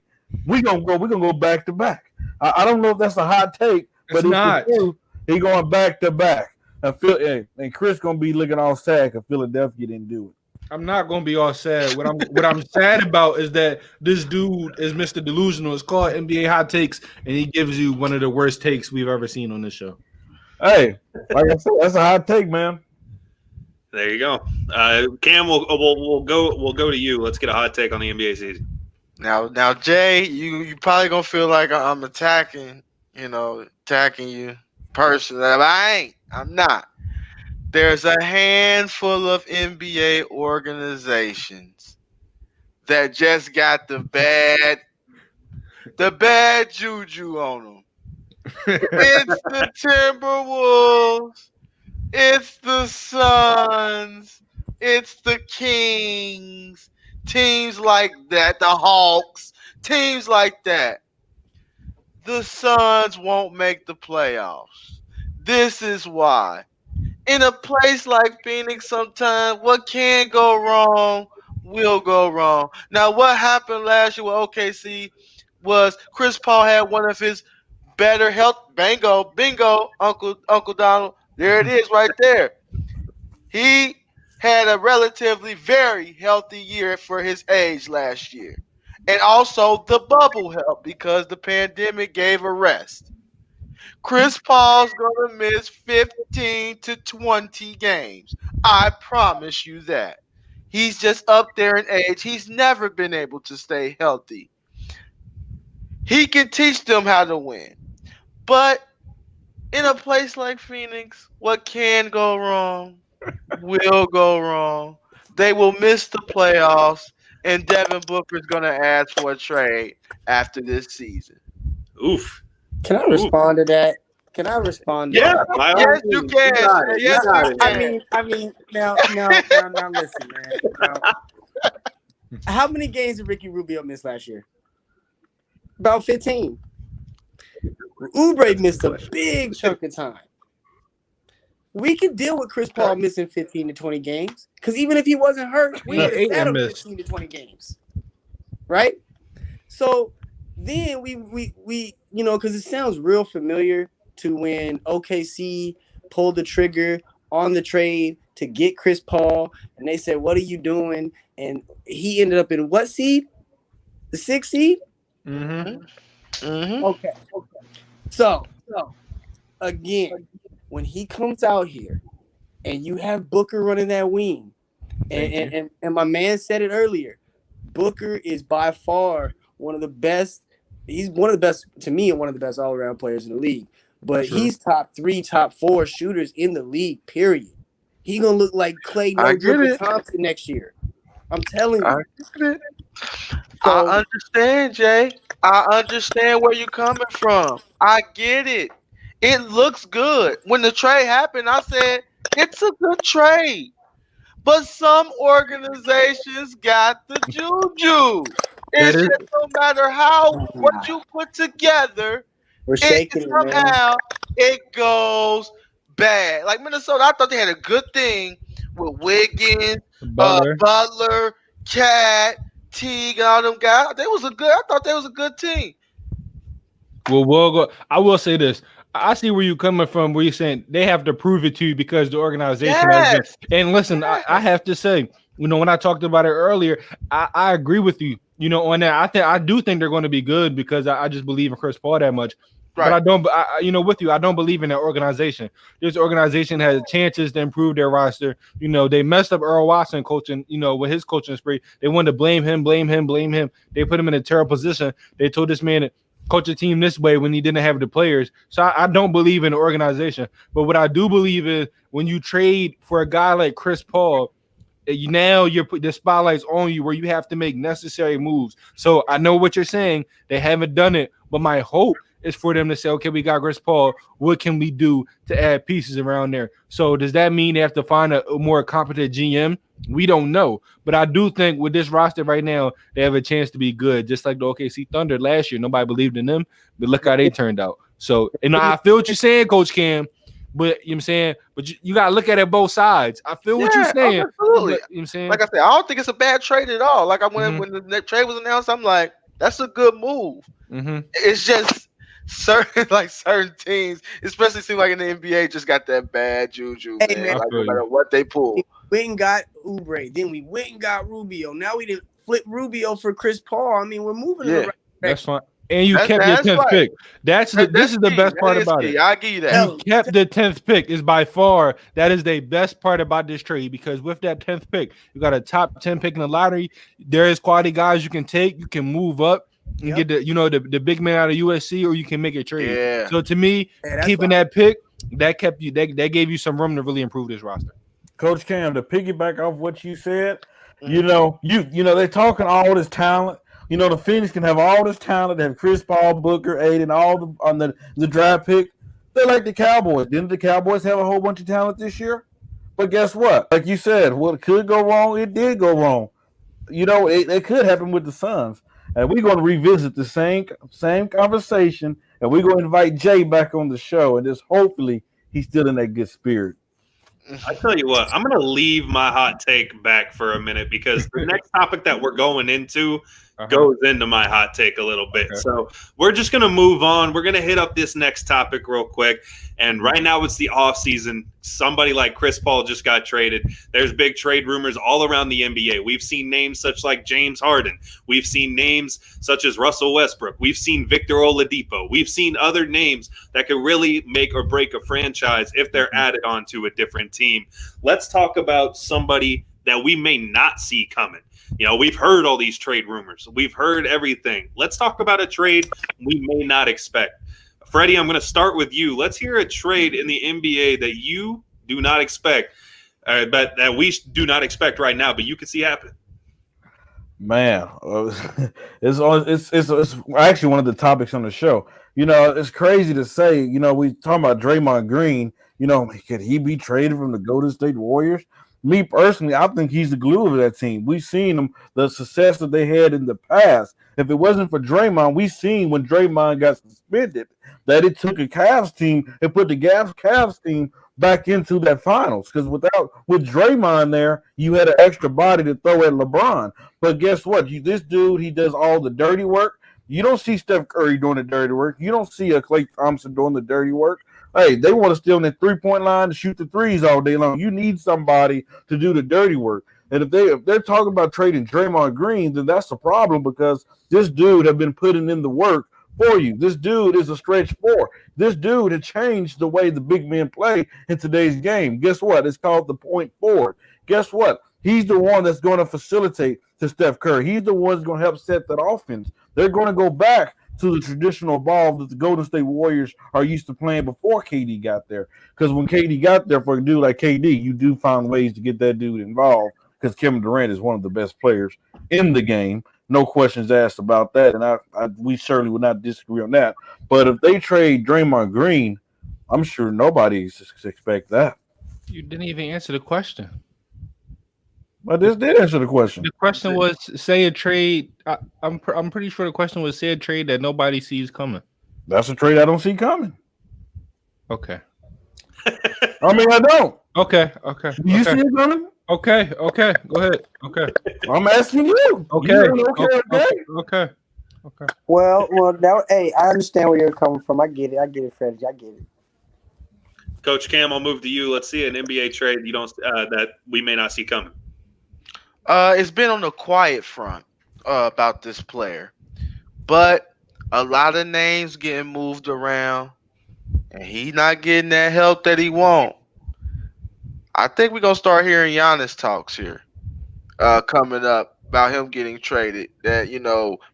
We're gonna go back to back. I don't know if that's a hot take, but it's not. He going back to back. And Chris gonna be looking all sad because Philadelphia didn't do it. I'm not gonna be all sad. What I'm sad about is that this dude is Mr. Delusional. It's called NBA Hot Takes, and he gives you one of the worst takes we've ever seen on this show. Hey, like I said, that's a hot take, man. There you go. Cam, we'll go to you. Let's get a hot take on the NBA season. Now, Jay, you probably gonna feel like I'm attacking you personally. I ain't. I'm not. There's a handful of NBA organizations that just got the bad juju on them. It's the Timberwolves. It's the Suns. It's the Kings. Teams like that. The Hawks. Teams like that. The Suns won't make the playoffs. This is why. In a place like Phoenix, sometimes what can go wrong will go wrong. Now, what happened last year with OKC was Chris Paul had one of his better health. Bingo, Uncle Donald. There it is, right there. He had a relatively very healthy year for his age last year, and also the bubble helped because the pandemic gave a rest. Chris Paul's going to miss 15 to 20 games. I promise you that. He's just up there in age. He's never been able to stay healthy. He can teach them how to win. But in a place like Phoenix, what can go wrong will go wrong. They will miss the playoffs, and Devin Booker is going to ask for a trade after this season. Oof. Can I respond to that? Can I respond? Yeah, yes, you can. Yes, you can. I mean, now, listen, man. Now, how many games did Ricky Rubio miss last year? About 15. Oubre missed a big chunk of time. We could deal with Chris Paul missing 15 to 20 games because even if he wasn't hurt, we would have had him 15 to 20 games, right? So then we because it sounds real familiar to when OKC pulled the trigger on the trade to get Chris Paul, and they said, "What are you doing?" And he ended up in what seed? The 6th seed. Okay. So again, when he comes out here, and you have Booker running that wing, and my man said it earlier, Booker is by far one of the best. He's one of the best to me, and one of the best all-around players in the league. But he's top 3, top 4 shooters in the league. Period. He gonna look like Klay Thompson next year. I'm telling you. I understand, Jay. I understand where you're coming from. I get it. It looks good. When the trade happened, I said it's a good trade. But some organizations got the juju. It's just no matter what you put together, somehow it goes bad. Like Minnesota, I thought they had a good thing with Wiggins, Butler, Cat, Teague, and all them guys. I thought they was a good team. Well, I will say this. I see where you're coming from, where you're saying they have to prove it to you because the organization has been. And listen, I have to say, when I talked about it earlier, I agree with you. On that, I do think they're going to be good because I just believe in Chris Paul that much. Right. But I don't, with you, I don't believe in that organization. This organization has chances to improve their roster. They messed up Earl Watson coaching, with his coaching spree. They wanted to blame him. They put him in a terrible position. They told this man to coach a team this way when he didn't have the players. So I don't believe in the organization. But what I do believe is when you trade for a guy like Chris Paul, now the spotlight's on you where you have to make necessary moves. So I know what you're saying. They haven't done it, but my hope is for them to say, okay, we got Chris Paul. What can we do to add pieces around there? So does that mean they have to find a more competent GM? We don't know. But I do think with this roster right now, they have a chance to be good, just like the OKC Thunder last year. Nobody believed in them, but look how they turned out. So, I feel what you're saying, Coach Cam, but you know what I'm saying? But you got to look at it both sides. I feel what you're saying. Absolutely. You know what I'm saying? Like I said, I don't think it's a bad trade at all. Like when the trade was announced, I'm like, that's a good move. It's just certain teams, especially seem like in the NBA, just got that bad juju, man. Like no matter what they pull. We went and got Oubre, then we went and got Rubio. Now we didn't flip Rubio for Chris Paul. I mean, we're moving in the right direction. That's fine. And you kept your 10th pick. This is the best part about it. I'll give you that. You kept the 10th pick. Is by far that is the best part about this trade because with that 10th pick, you got a top 10 pick in the lottery. There is quality guys you can take. You can move up and get the big man out of USC, or you can make a trade. Yeah. So to me, keeping that pick, that kept you. That gave you some room to really improve this roster. Coach Cam, to piggyback off what you said, they're talking all this talent. The Phoenix can have all this talent. They have Chris Paul, Booker, Aiden, all on the draft pick. They're like the Cowboys. Didn't the Cowboys have a whole bunch of talent this year? But guess what? Like you said, what could go wrong, it did go wrong. It could happen with the Suns. And we're going to revisit the same conversation, and we're going to invite Jay back on the show, and just hopefully he's still in that good spirit. I tell you what, I'm going to leave my hot take back for a minute because the next topic that we're going into goes into my hot take a little bit. Okay. So we're just going to move on. We're going to hit up this next topic real quick. And right now it's the offseason. Somebody like Chris Paul just got traded. There's big trade rumors all around the NBA. We've seen names such like James Harden. We've seen names such as Russell Westbrook. We've seen Victor Oladipo. We've seen other names that could really make or break a franchise if they're added onto a different team. Let's talk about somebody that we may not see coming. You know, we've heard all these trade rumors. We've heard everything. Let's talk about a trade we may not expect. Freddie, I'm going to start with you. Let's hear a trade in the NBA that you do not expect, but that we do not expect right now, but you can see happen. Man, it's actually one of the topics on the show. You know, it's crazy to say, you know, we talking about Draymond Green, you know, could he be traded from the Golden State Warriors? Me personally, I think he's the glue of that team. We've seen them, the success that they had in the past. If it wasn't for Draymond, we've seen when Draymond got suspended that it took a Cavs team and put the Cavs team back into that finals. Because with Draymond there, you had an extra body to throw at LeBron. But guess what? This dude, he does all the dirty work. You don't see Steph Curry doing the dirty work. You don't see a Klay Thompson doing the dirty work. Hey, they want to stay on that three-point line to shoot the threes all day long. You need somebody to do the dirty work. And if they're talking about trading Draymond Green, then that's the problem because this dude have been putting in the work for you. This dude is a stretch four. This dude had changed the way the big men play in today's game. Guess what? It's called the point forward. Guess what? He's the one that's going to facilitate to Steph Curry. He's the one that's going to help set that offense. They're going to go back to the traditional ball that the Golden State Warriors are used to playing before KD got there. Because when KD got there, for a dude like KD, you do find ways to get that dude involved because Kevin Durant is one of the best players in the game. No questions asked about that, and we certainly would not disagree on that. But if they trade Draymond Green, I'm sure nobody expect that. You didn't even answer the question. But this did answer the question. The question was, say a trade. I'm pretty sure the question was, say a trade that nobody sees coming. That's a trade I don't see coming. Okay. I mean, I don't. Okay. Do you see it coming? Okay. Go ahead. Okay. I'm asking you. Okay. Okay. Well, now, hey, I understand where you're coming from. I get it, Freddie. I get it. Coach Cam, I'll move to you. Let's see an NBA trade you don't that we may not see coming. It's been on the quiet front about this player, but a lot of names getting moved around, and he's not getting that help that he wants. I think we're gonna start hearing Giannis talks here coming up about him getting traded. That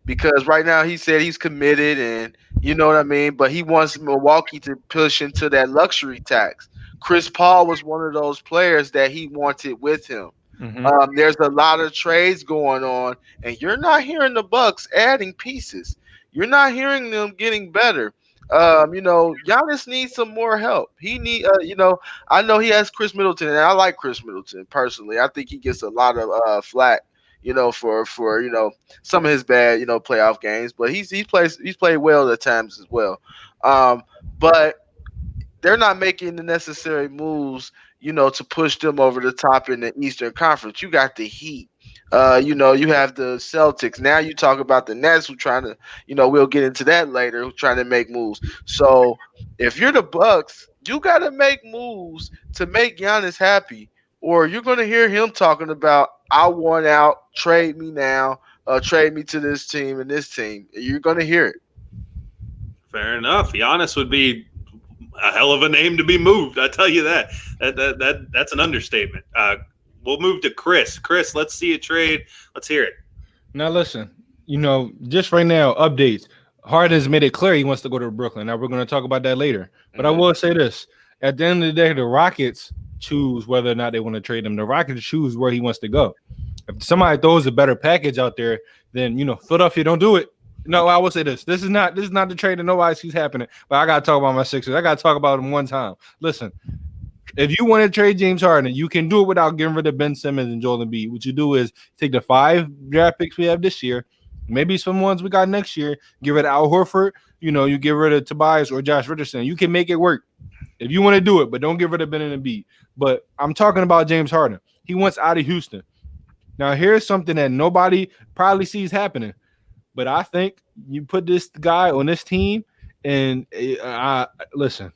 because right now he said he's committed, and you know what I mean. But he wants Milwaukee to push into that luxury tax. Chris Paul was one of those players that he wanted with him. Mm-hmm. There's a lot of trades going on, and you're not hearing the Bucks adding pieces. You're not hearing them getting better. Giannis needs some more help. He need, I know he has Chris Middleton, and I like Chris Middleton personally. I think he gets a lot of flack, for some of his bad, playoff games. But he's played well at times as well. But they're not making the necessary moves, to push them over the top in the Eastern Conference. You got the Heat. You have the Celtics. Now you talk about the Nets who trying to, we'll get into that later, who trying to make moves. So if you're the Bucks, you got to make moves to make Giannis happy, or you're going to hear him talking about, I want out, trade me now, trade me to this team and this team. You're going to hear it. Fair enough. Giannis would be a hell of a name to be moved. I tell you that. That's an understatement. We'll move to Chris. Chris, let's see a trade. Let's hear it. Now, listen, just right now, updates. Harden has made it clear he wants to go to Brooklyn. Now, we're going to talk about that later. But I will say this. At the end of the day, the Rockets choose whether or not they want to trade him. The Rockets choose where he wants to go. If somebody throws a better package out there, then, Philadelphia, don't do it. No, I will say this. This is not the trade that nobody sees happening. But I got to talk about my Sixers. I got to talk about them one time. Listen. If you want to trade James Harden, you can do it without getting rid of Ben Simmons and Joel Embiid. What you do is take the 5 draft picks we have this year, maybe some ones we got next year, get rid of Al Horford, you get rid of Tobias or Josh Richardson. You can make it work. If you want to do it, but don't get rid of Ben and Embiid. But I'm talking about James Harden. He wants out of Houston. Now, here's something that nobody probably sees happening. But I think you put this guy on this team, and listen,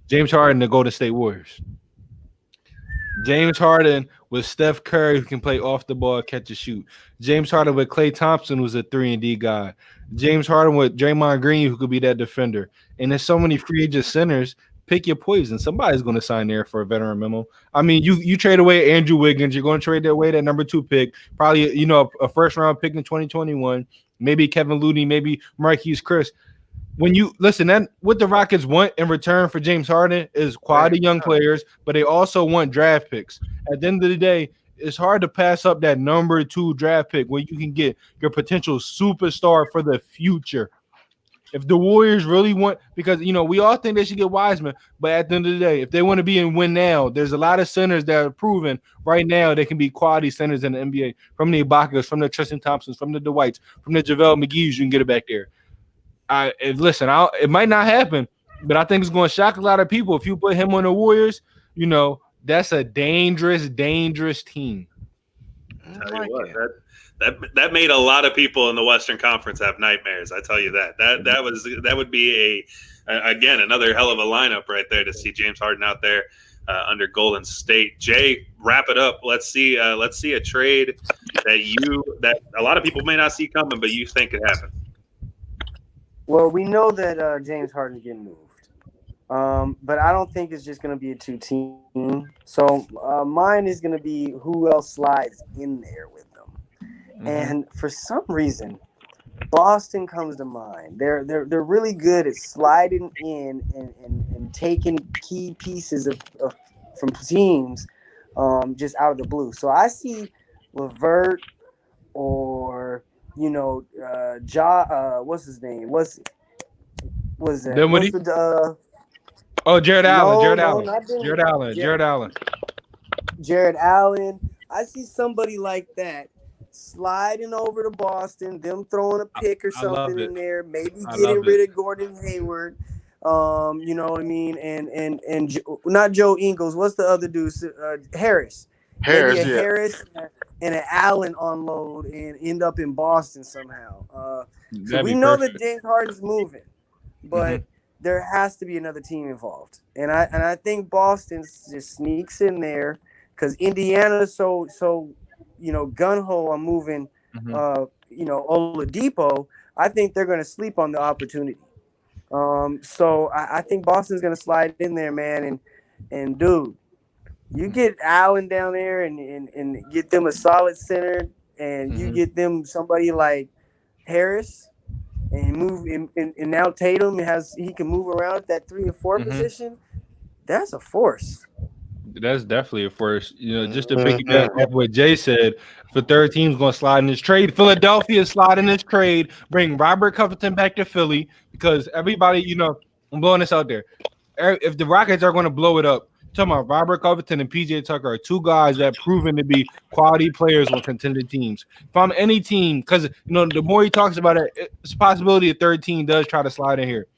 James Harden, the Golden State Warriors. James Harden with Steph Curry, who can play off the ball, catch and shoot. James Harden with Klay Thompson, who's a 3-and-D guy. James Harden with Draymond Green, who could be that defender. And there's so many free agent centers. Pick your poison. Somebody's going to sign there for a veteran minimum. I mean, you trade away Andrew Wiggins. You're going to trade away that number 2 pick. Probably, a first-round pick in 2021. Maybe Kevin Looney, maybe Marquise Chris. When you listen, that what the Rockets want in return for James Harden is quality young players, but they also want draft picks. At the end of the day, it's hard to pass up that number 2 draft pick where you can get your potential superstar for the future. If the Warriors really want, because we all think they should get Wiseman, but at the end of the day, if they want to be in win now, there's a lot of centers that are proven right now they can be quality centers in the NBA. From the Ibakas, from the Tristan Thompsons, from the Dwights, from the JaVale McGee's, you can get it back there. It might not happen, but I think it's going to shock a lot of people. If you put him on the Warriors, that's a dangerous, dangerous team. Tell you what, that made a lot of people in the Western Conference have nightmares. I tell you that. That would be again another hell of a lineup right there to see James Harden out there under Golden State. Jay, wrap it up. Let's see a trade that a lot of people may not see coming, but you think could happen. Well, we know that James Harden's getting moved, but I don't think it's just going to be a 2-team. So mine is going to be who else slides in there with them. Mm-hmm. And for some reason, Boston comes to mind. They're really good at sliding in and taking key pieces of from teams just out of the blue. So I see LeVert or what's his name? What's that? Dinwiddie? Jared Allen. Jared Allen. I see somebody like that sliding over to Boston, them throwing a pick or something in there, maybe getting rid of Gordon Hayward. You know what I mean? And not Joe Ingles. What's the other dude? Harris. Harris and an Allen unload and end up in Boston somehow. So we know that James Harden's moving, but there has to be another team involved. And I think Boston just sneaks in there because Indiana's so gun ho on moving Oladipo. I think they're gonna sleep on the opportunity. So I think Boston's gonna slide in there, man, and dude. You get Allen down there and get them a solid center, and you get them somebody like Harris, and move and now Tatum he can move around at that 3 and 4 position. That's a force. That's definitely a force. Just to piggyback off what Jay said, the third team's going to slide in this trade. Philadelphia slide in this trade, bring Robert Covington back to Philly because everybody, I'm blowing this out there. If the Rockets are going to blow it up, talking about Robert Covington and PJ Tucker are 2 guys that proven to be quality players on contended teams. If I'm any team, because the more he talks about it, it's a possibility a third team does try to slide in here.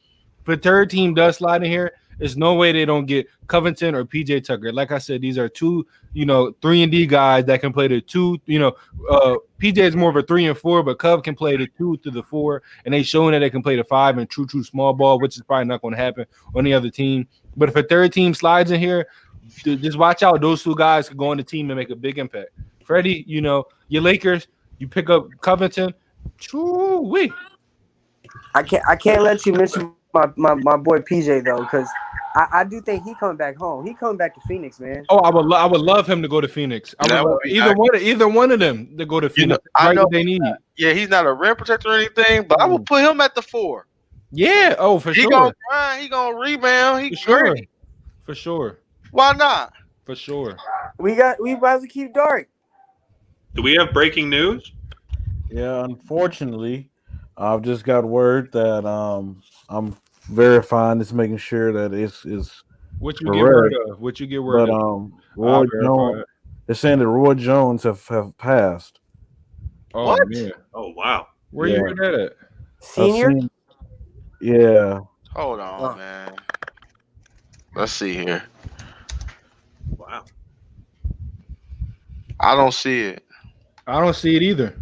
If a third team does slide in here, there's no way they don't get Covington or PJ Tucker. Like I said, these are 2, 3-and-D guys that can play the 2. PJ is more of a 3 and 4, but Cov can play the 2 to the 4, and they showing that they can play the 5 and true small ball, which is probably not going to happen on any other team. But if a third team slides in here, just watch out. Those 2 guys could go on the team and make a big impact. Freddie, your Lakers, you pick up Covington. Choo-wee. I can't let you mention my boy PJ though, because I do think he coming back home. He coming back to Phoenix, man. Oh, I would love him to go to Phoenix. Either one of them to go to Phoenix. I know they need. Yeah, he's not a rim protector or anything, but I will put him at the 4. Yeah. Oh, for sure. He gonna grind. He gonna rebound. He great. For sure. Why not? For sure. We about to keep dark. Do we have breaking news? Yeah, unfortunately, I've just got word that I'm verifying this, making sure that it's what you get word of. What you get word of. Roy Jones. They're saying that Roy Jones have passed. Oh what? Man. Oh wow. Where you heard that at? Senior? Yeah. Hold on, man. Let's see here. Wow. I don't see it. I don't see it either.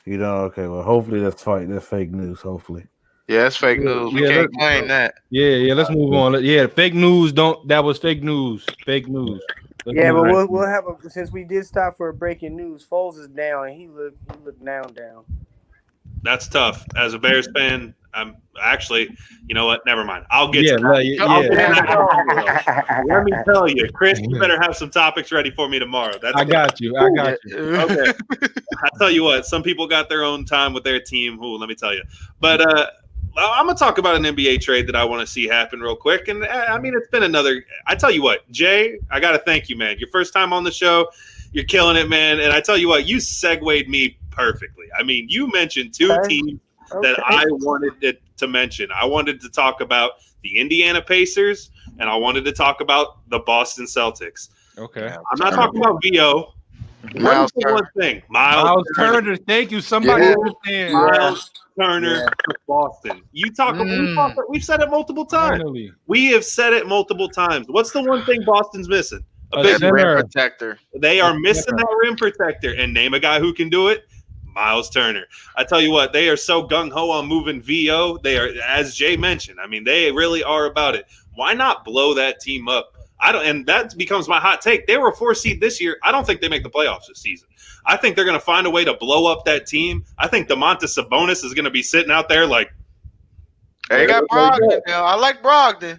You know, okay, well, hopefully that's fake news. Hopefully, Yeah, it's fake news. We can't claim that. Yeah. Let's move on. Yeah, fake news. That was fake news. Fake news. Yeah, but we'll have since we did stop for breaking news. Foles is down, and he looked down. That's tough. As a Bears fan, I'm actually, you know what? Never mind. I'll get Yeah, to that. yeah. Let me tell you, Chris, you better have some topics ready for me tomorrow. I got you. Okay. I tell you what, some people got their own time with their team. Ooh, let me tell you. But I'm going to talk about an NBA trade that I want to see happen real quick. And I mean, it's been another. I tell you what, Jay, I got to thank you, man. Your first time on the show, you're killing it, man. And I tell you what, you segued me perfectly. I mean, you mentioned two teams that I wanted to mention. I wanted to talk about the Indiana Pacers, and I wanted to talk about the Boston Celtics. Okay. I'm not talking about VO. Miles Turner. One thing. Miles Turner. Thank you. Somebody understand. Miles Turner for Boston. We've said it multiple times. Finally. We have said it multiple times. What's the one thing Boston's missing? A big center. Rim protector. They are missing that rim protector. And name a guy who can do it. Miles Turner. I tell you what, they are so gung-ho on moving VO. They are, as Jay mentioned, I mean, they really are about it. Why not blow that team up? And that becomes my hot take. They were a 4 seed this year. I don't think they make the playoffs this season. I think they're going to find a way to blow up that team. I think Domantas Sabonis is going to be sitting out there like, they got Brogdon now. I like Brogdon.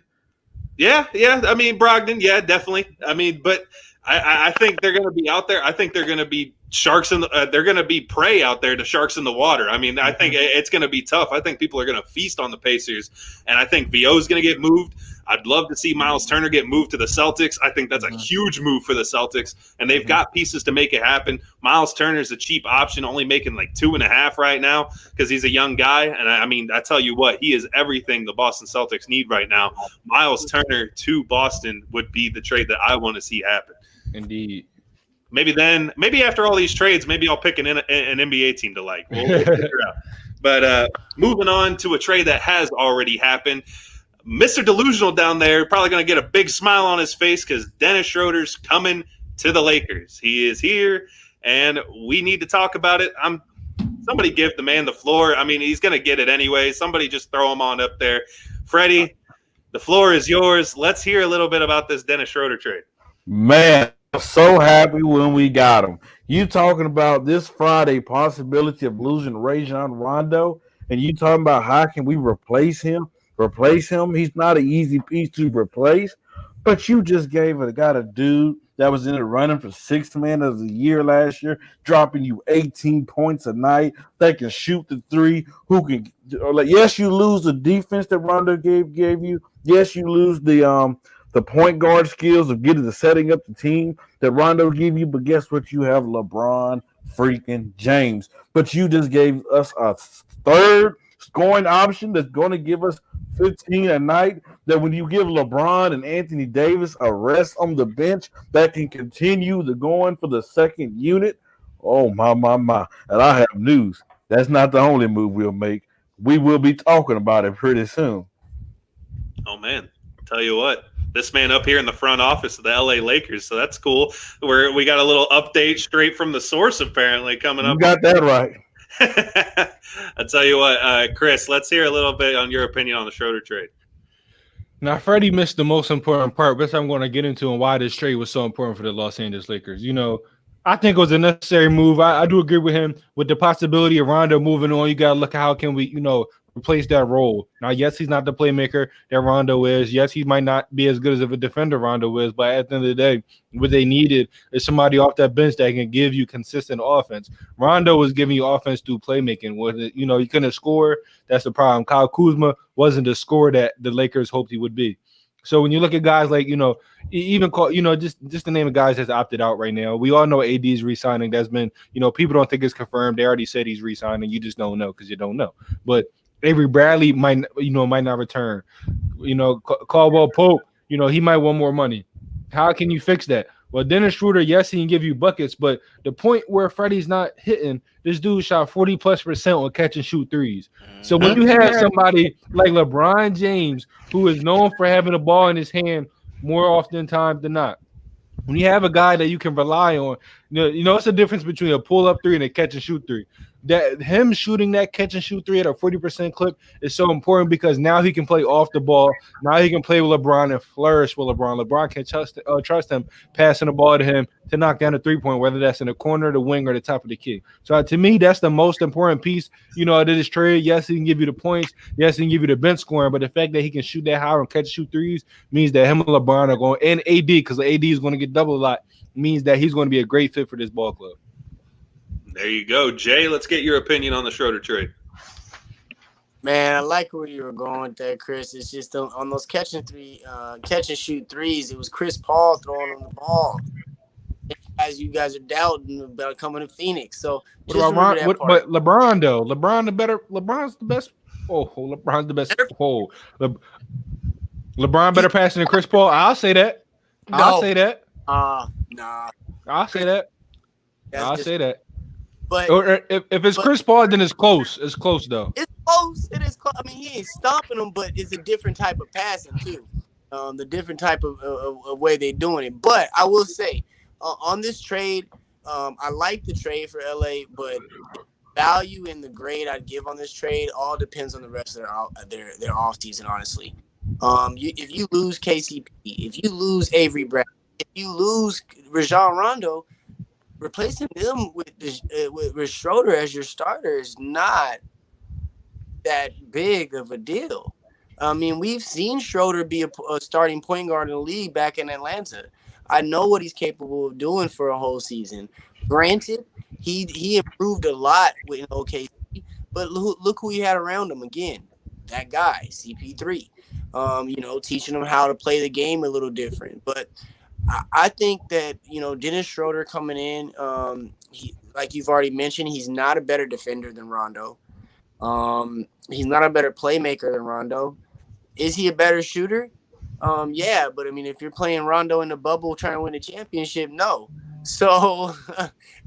Yeah. I mean, Brogdon, yeah, definitely. I mean, but I think they're going to be out there. I think they're going to be they're going to be prey out there to sharks in the water. I mean, I think it's going to be tough. I think people are going to feast on the Pacers, and I think VO is going to get moved. I'd love to see Miles Turner get moved to the Celtics. I think that's a huge move for the Celtics, and they've got pieces to make it happen. Miles Turner is a cheap option, only making like 2.5 right now because he's a young guy. And I mean, I tell you what, he is everything the Boston Celtics need right now. Miles Turner to Boston would be the trade that I want to see happen. Indeed. Maybe after all these trades, maybe I'll pick an NBA team to like. We'll figure out. But moving on to a trade that has already happened. Mr. Delusional down there probably going to get a big smile on his face because Dennis Schroeder's coming to the Lakers. He is here, and we need to talk about it. Somebody give the man the floor. I mean, he's going to get it anyway. Somebody just throw him on up there. Freddie, the floor is yours. Let's hear a little bit about this Dennis Schroeder trade. Man, I'm so happy when we got him. You talking about this Friday possibility of losing Rajon Rondo, and you talking about how can we replace him? He's not an easy piece to replace, but you just got a dude that was in the running for 6th man of the year last year, dropping you 18 points a night, that can shoot the three, who can yes, you lose the defense that Rondo gave you. Yes, you lose the point guard skills of setting up the team that Rondo gave you, but guess what? You have LeBron freaking James. But you just gave us a third scoring option that's going to give us 15 a night, that when you give LeBron and Anthony Davis a rest on the bench, that can continue the going for the second unit. Oh, my. And I have news. That's not the only move we'll make. We will be talking about it pretty soon. Oh, man. Tell you what. This man up here in the front office of the LA Lakers, so that's cool. We got a little update straight from the source apparently coming up. You got that right. I tell you what, Chris, let's hear a little bit on your opinion on the Schroeder trade. Now, Freddie missed the most important part, which I'm going to get into, and why this trade was so important for the Los Angeles Lakers. You know, I think it was a necessary move. I do agree with him with the possibility of Rondo moving on. You got to look at how can we, replace that role. Now, yes, he's not the playmaker that Rondo is. Yes, he might not be as good as a defender Rondo is, but at the end of the day, what they needed is somebody off that bench that can give you consistent offense. Rondo was giving you offense through playmaking. He couldn't score. That's the problem. Kyle Kuzma wasn't the scorer that the Lakers hoped he would be. So when you look at guys like, just the name of guys that's opted out right now, we all know AD's re-signing. That's been, people don't think it's confirmed. They already said he's re-signing. You just don't know because you don't know. But Avery Bradley might not return. Caldwell Pope, he might want more money. How can you fix that? Well, Dennis Schroeder, yes, he can give you buckets, but the point where Freddie's not hitting, this dude shot 40+% on catch and shoot threes. So when you have somebody like LeBron James, who is known for having the ball in his hand more often times than not, when you have a guy that you can rely on, you know, it's a difference between a pull-up three and a catch-and-shoot three. That him shooting that catch-and-shoot three at a 40% clip is so important because now he can play off the ball. Now he can play with LeBron and flourish with LeBron. LeBron can trust him passing the ball to him to knock down a three-point, whether that's in the corner, the wing, or the top of the key. So to me, that's the most important piece, you know, of this trade. Yes, he can give you the points. Yes, he can give you the bench scoring, but the fact that he can shoot that high and catch-and-shoot threes means that him and LeBron are going, and AD, because AD is going to get double a lot, means that he's going to be a great fit for this ball club. There you go. Jay, let's get your opinion on the Schroeder trade. Man, I like where you were going with that, Chris. It's just on those catch and shoot threes, it was Chris Paul throwing on the ball. You guys are doubting about coming to Phoenix. So but LeBron though, LeBron's the best. LeBron's the best. LeBron better passing than Chris Paul. I'll say that. I'll say that. Nah. I'll say that. I'll say that. But or if it's Chris Paul, then it's close. It's close though. It's close. It is close. I mean, he ain't stomping them, but it's a different type of passing too. The different type of way they're doing it. But I will say, on this trade, I like the trade for LA, but value and the grade I'd give on this trade all depends on the rest of their off season. Honestly, if you lose KCP, if you lose Avery Bradley, if you lose Rajon Rondo, replacing them with Schroeder as your starter is not that big of a deal. I mean, we've seen Schroeder be a starting point guard in the league back in Atlanta. I know what he's capable of doing for a whole season. Granted, he improved a lot with OKC, but look who he had around him again. That guy, CP3. Teaching him how to play the game a little different. But I think that, Dennis Schroeder coming in, he, like you've already mentioned, he's not a better defender than Rondo. He's not a better playmaker than Rondo. Is he a better shooter? Yeah, but I mean, if you're playing Rondo in the bubble trying to win a championship, no. So,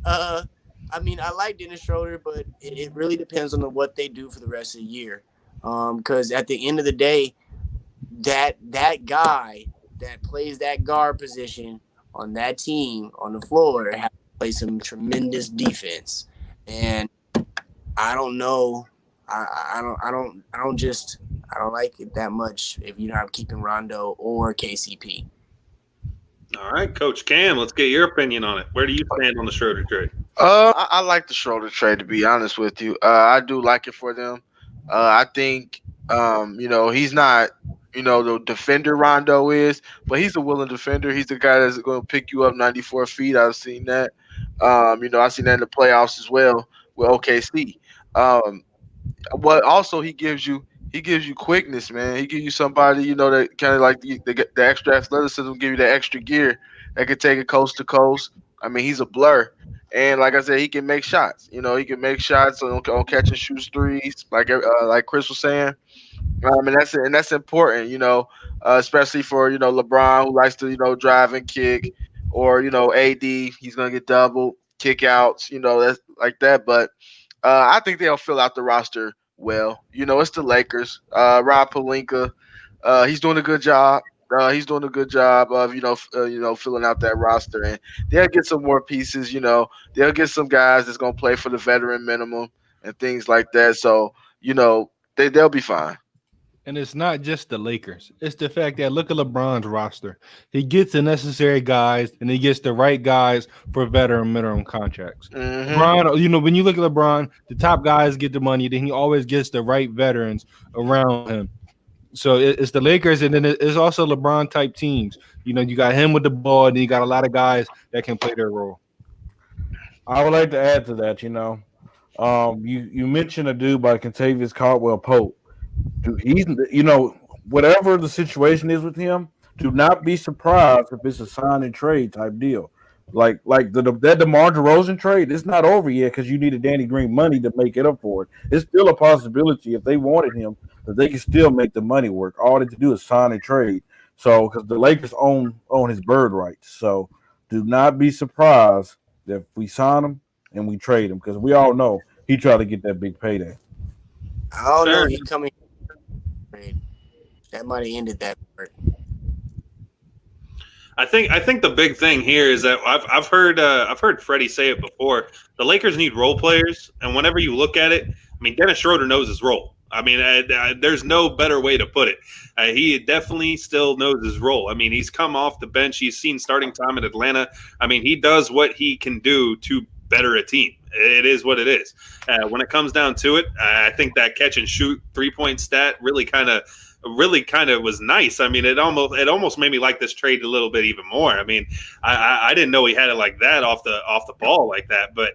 I mean, I like Dennis Schroeder, but it really depends on what they do for the rest of the year. Because at the end of the day, that guy that plays that guard position on that team on the floor has to play some tremendous defense. And I don't know. I don't like it that much if you're not keeping Rondo or KCP. All right, Coach Cam, let's get your opinion on it. Where do you stand on the Schroeder trade? I like the Schroeder trade, to be honest with you. I do like it for them. I think, he's not, the defender Rondo is, but he's a willing defender. He's the guy that's going to pick you up 94 feet. I've seen that. I've seen that in the playoffs as well with OKC. But also he gives you quickness, man. He gives you somebody, that kind of like the extra athleticism, give you that extra gear that can take it coast to coast. I mean, he's a blur. And like I said, he can make shots. He can make shots on catch and shoot threes, like Chris was saying. And that's important, especially for LeBron, who likes to drive and kick, or AD, he's gonna get double kick outs, that's like that. But I think they'll fill out the roster well. It's the Lakers. Rob Pelinka, he's doing a good job. He's doing a good job of filling out that roster, and they'll get some more pieces. They'll get some guys that's gonna play for the veteran minimum and things like that. So they'll be fine. And it's not just the Lakers. It's the fact that look at LeBron's roster. He gets the necessary guys, and he gets the right guys for veteran minimum contracts. Mm-hmm. LeBron, when you look at LeBron, the top guys get the money. Then he always gets the right veterans around him. So it's the Lakers, and then it's also LeBron-type teams. You got him with the ball, and you got a lot of guys that can play their role. I would like to add to that, you mentioned a dude by Kentavious Caldwell-Pope. He's, whatever the situation is with him, do not be surprised if it's a sign and trade type deal. Like that DeMar DeRozan trade, it's not over yet because you needed Danny Green money to make it up for it. It's still a possibility if they wanted him that they can still make the money work. All they have to do is sign and trade. So because the Lakers own his bird rights. So do not be surprised if we sign him and we trade him because we all know he tried to get that big payday. I don't know. He coming. That might have ended that part. I think the big thing here is that I've heard Freddie say it before. The Lakers need role players, and whenever you look at it, I mean, Dennis Schroeder knows his role. I mean, there's no better way to put it. He definitely still knows his role. I mean, he's come off the bench. He's seen starting time in Atlanta. I mean, he does what he can do to better a team. It is what it is. When it comes down to it, I think that catch and shoot 3-point stat really kind of was nice. I mean, it almost made me like this trade a little bit even more. I mean, I didn't know he had it like that off the ball like that, but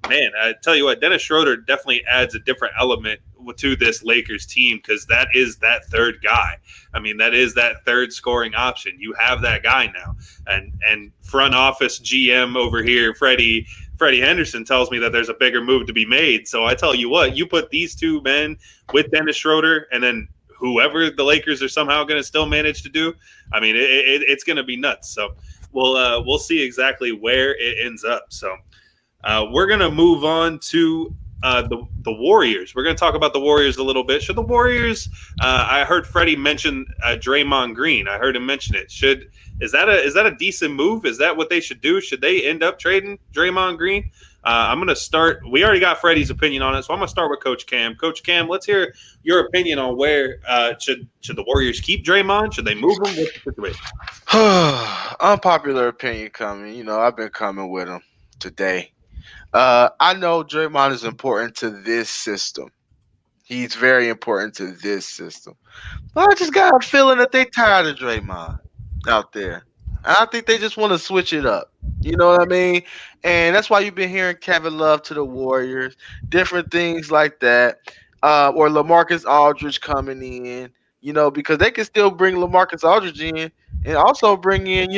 man, I tell you what, Dennis Schroeder definitely adds a different element to this Lakers team because that is that third guy. I mean, that is that third scoring option. You have that guy now, and front office GM over here, Freddie Henderson tells me that there's a bigger move to be made. So I tell you what, you put these two men with Dennis Schroeder and then whoever the Lakers are somehow going to still manage to do, I mean, it's going to be nuts. So we'll see exactly where it ends up. So we're going to move on to the Warriors. We're going to talk about the Warriors a little bit. Should the Warriors? I heard Freddie mention Draymond Green. I heard him mention it. Is that a decent move? Is that what they should do? Should they end up trading Draymond Green? I'm going to start. We already got Freddie's opinion on it, so I'm going to start with Coach Cam. Coach Cam, let's hear your opinion on where should the Warriors keep Draymond? Should they move him? What's the situation? Unpopular opinion coming. You know, I've been coming with him today. I know Draymond is important to this system. He's very important to this system. But I just got a feeling that they tired of Draymond out there. I think they just want to switch it up. You know what I mean? And that's why you've been hearing Kevin Love to the Warriors, different things like that. Or LaMarcus Aldridge coming in, you know, because they can still bring LaMarcus Aldridge in and also bring in,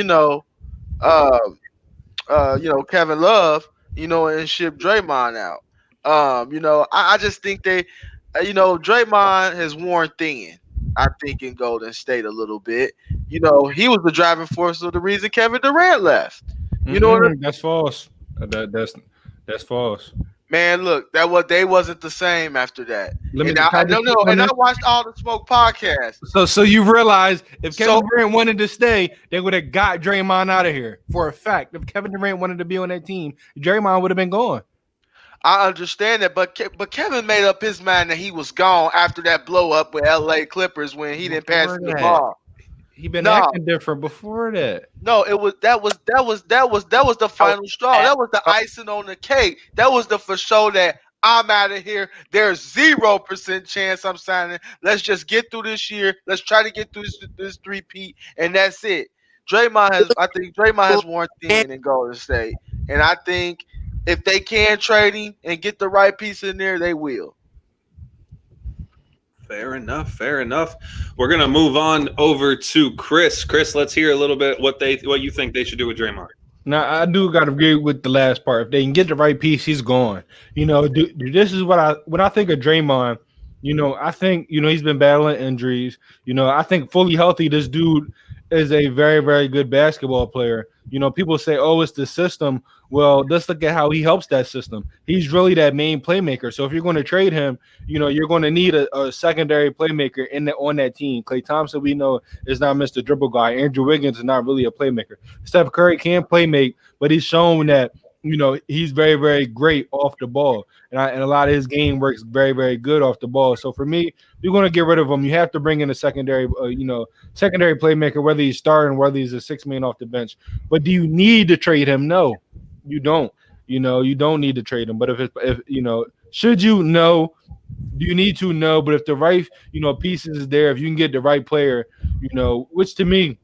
Kevin Love, and ship Draymond out. I just think they, Draymond has worn thin, I think, in Golden State a little bit. He was the driving force of the reason Kevin Durant left. You know what I mean? That's false. That's false. Man, look, they wasn't the same after that. I watched all the Smoke podcasts. So you realize if Kevin Durant wanted to stay, they would have got Draymond out of here. For a fact, if Kevin Durant wanted to be on that team, Draymond would have been gone. I understand that, but Kevin made up his mind that he was gone after that blow up with LA Clippers when he didn't pass the ball. He been acting different before that. No, that was the final straw. That was the icing on the cake. That was the for sure that I'm out of here. There's 0% chance I'm signing. Let's just get through this year. Let's try to get through this three-peat, and that's it. I think Draymond has worn thin in Golden State, and I think if they can trade him and get the right piece in there, they will. Fair enough. We're gonna move on over to Chris. Chris, let's hear a little bit what you think they should do with Draymond. Now, I do got to agree with the last part. If they can get the right piece, he's gone. This is when I think of Draymond. I think he's been battling injuries. I think fully healthy, this dude is a very, very good basketball player. People say, "Oh, it's the system." Well, let's look at how he helps that system. He's really that main playmaker. So if you're going to trade him, you're going to need a secondary playmaker on that team. Klay Thompson, we know, is not Mr. Dribble guy. Andrew Wiggins is not really a playmaker. Steph Curry can playmake, but he's shown that he's very, very great off the ball, and a lot of his game works very, very good off the ball. So for me, you're going to get rid of him. You have to bring in a secondary playmaker, whether he's starting, whether he's a six man off the bench. But do you need to trade him? No, you don't. You don't need to trade him. But if should you? No. Do you need to? No. But if the right pieces is there, if you can get the right player, which to me,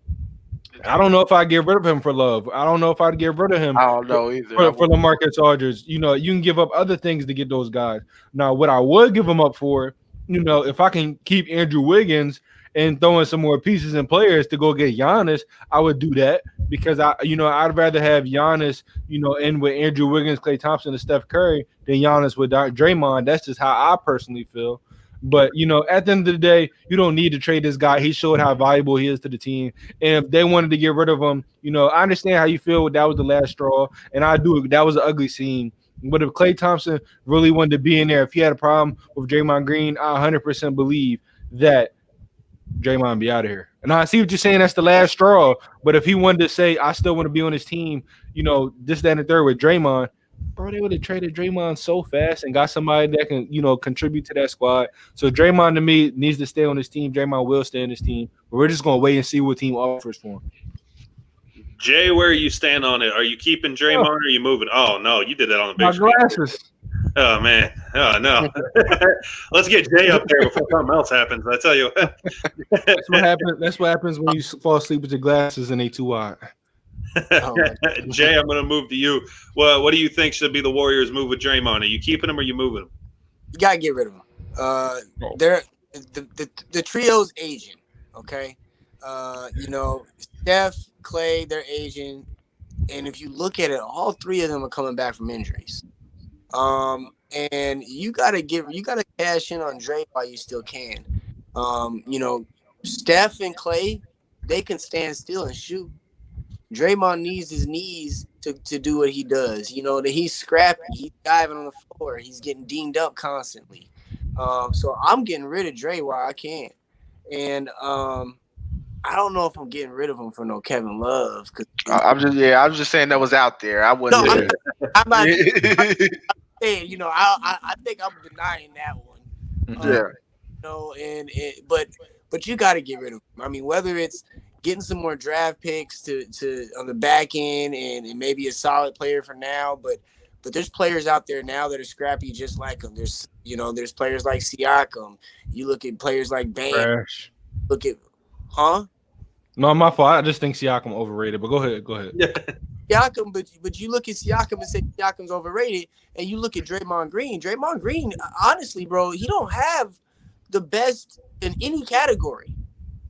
I don't know if I'd get rid of him for Love. I don't know if I'd get rid of him. I don't know either. For LaMarcus Aldridge. You can give up other things to get those guys. Now, what I would give him up for, if I can keep Andrew Wiggins and throw in some more pieces and players to go get Giannis, I would do that because I'd rather have Giannis, in with Andrew Wiggins, Klay Thompson, and Steph Curry than Giannis with Draymond. That's just how I personally feel. But at the end of the day, you don't need to trade this guy. He showed how valuable he is to the team. And if they wanted to get rid of him, I understand how you feel. That was the last straw, and I do. That was an ugly scene. But if Klay Thompson really wanted to be in there, if he had a problem with Draymond Green, I 100% believe that Draymond be out of here. And I see what you're saying. That's the last straw. But if he wanted to say, I still want to be on his team, this, that, and the third with Draymond, bro, they would have traded Draymond so fast and got somebody that can, contribute to that squad. So Draymond, to me, needs to stay on his team. Draymond will stay on his team. But we're just going to wait and see what team offers for him. Jay, where you stand on it? Are you keeping Draymond or are you moving? Oh, no, you did that on the big My screen. glasses. Oh, man. Oh, no. Let's get Jay up there before something else happens. I tell you what. That's what happens when you fall asleep with your glasses and they too wide. Jay, I'm going to move to you. What do you think should be the Warriors' move with Draymond? Are you keeping him or are you moving him? You gotta get rid of him. They're the trio's aging. Okay, Steph, Klay, they're aging, and if you look at it, all three of them are coming back from injuries. And you gotta cash in on Dre while you still can. Steph and Klay, they can stand still and shoot. Draymond needs his knees to do what he does. That he's scrappy, he's diving on the floor, he's getting dinged up constantly. So I'm getting rid of Dre while I can. And I don't know if I'm getting rid of him for no Kevin Love. I was just saying that was out there. I wouldn't. No, I'm not saying, I think I'm denying that one. But you got to get rid of him. I mean, whether it's getting some more draft picks to on the back end and maybe a solid player for now, but there's players out there now that are scrappy just like him. There's players like Siakam. You look at players like Bam. Trash. Look at, No, my fault. I just think Siakam overrated. But go ahead. Siakam, but you look at Siakam and say Siakam's overrated, and you look at Draymond Green. Draymond Green, honestly, bro, he don't have the best in any category.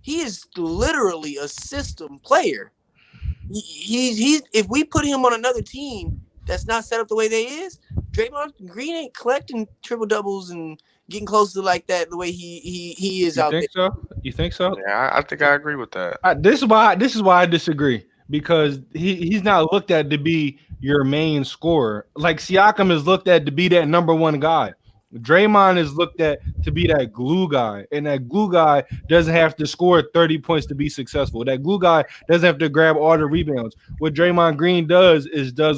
He is literally a system player. He's if we put him on another team that's not set up the way they is, Draymond Green ain't collecting triple doubles and getting close to like that the way he is out there. You think so? Yeah, I think I agree with that. This is why I disagree, because he's not looked at to be your main scorer. Like Siakam is looked at to be that number one guy. Draymond is looked at to be that glue guy, and that glue guy doesn't have to score 30 points to be successful. That glue guy doesn't have to grab all the rebounds. What Draymond Green does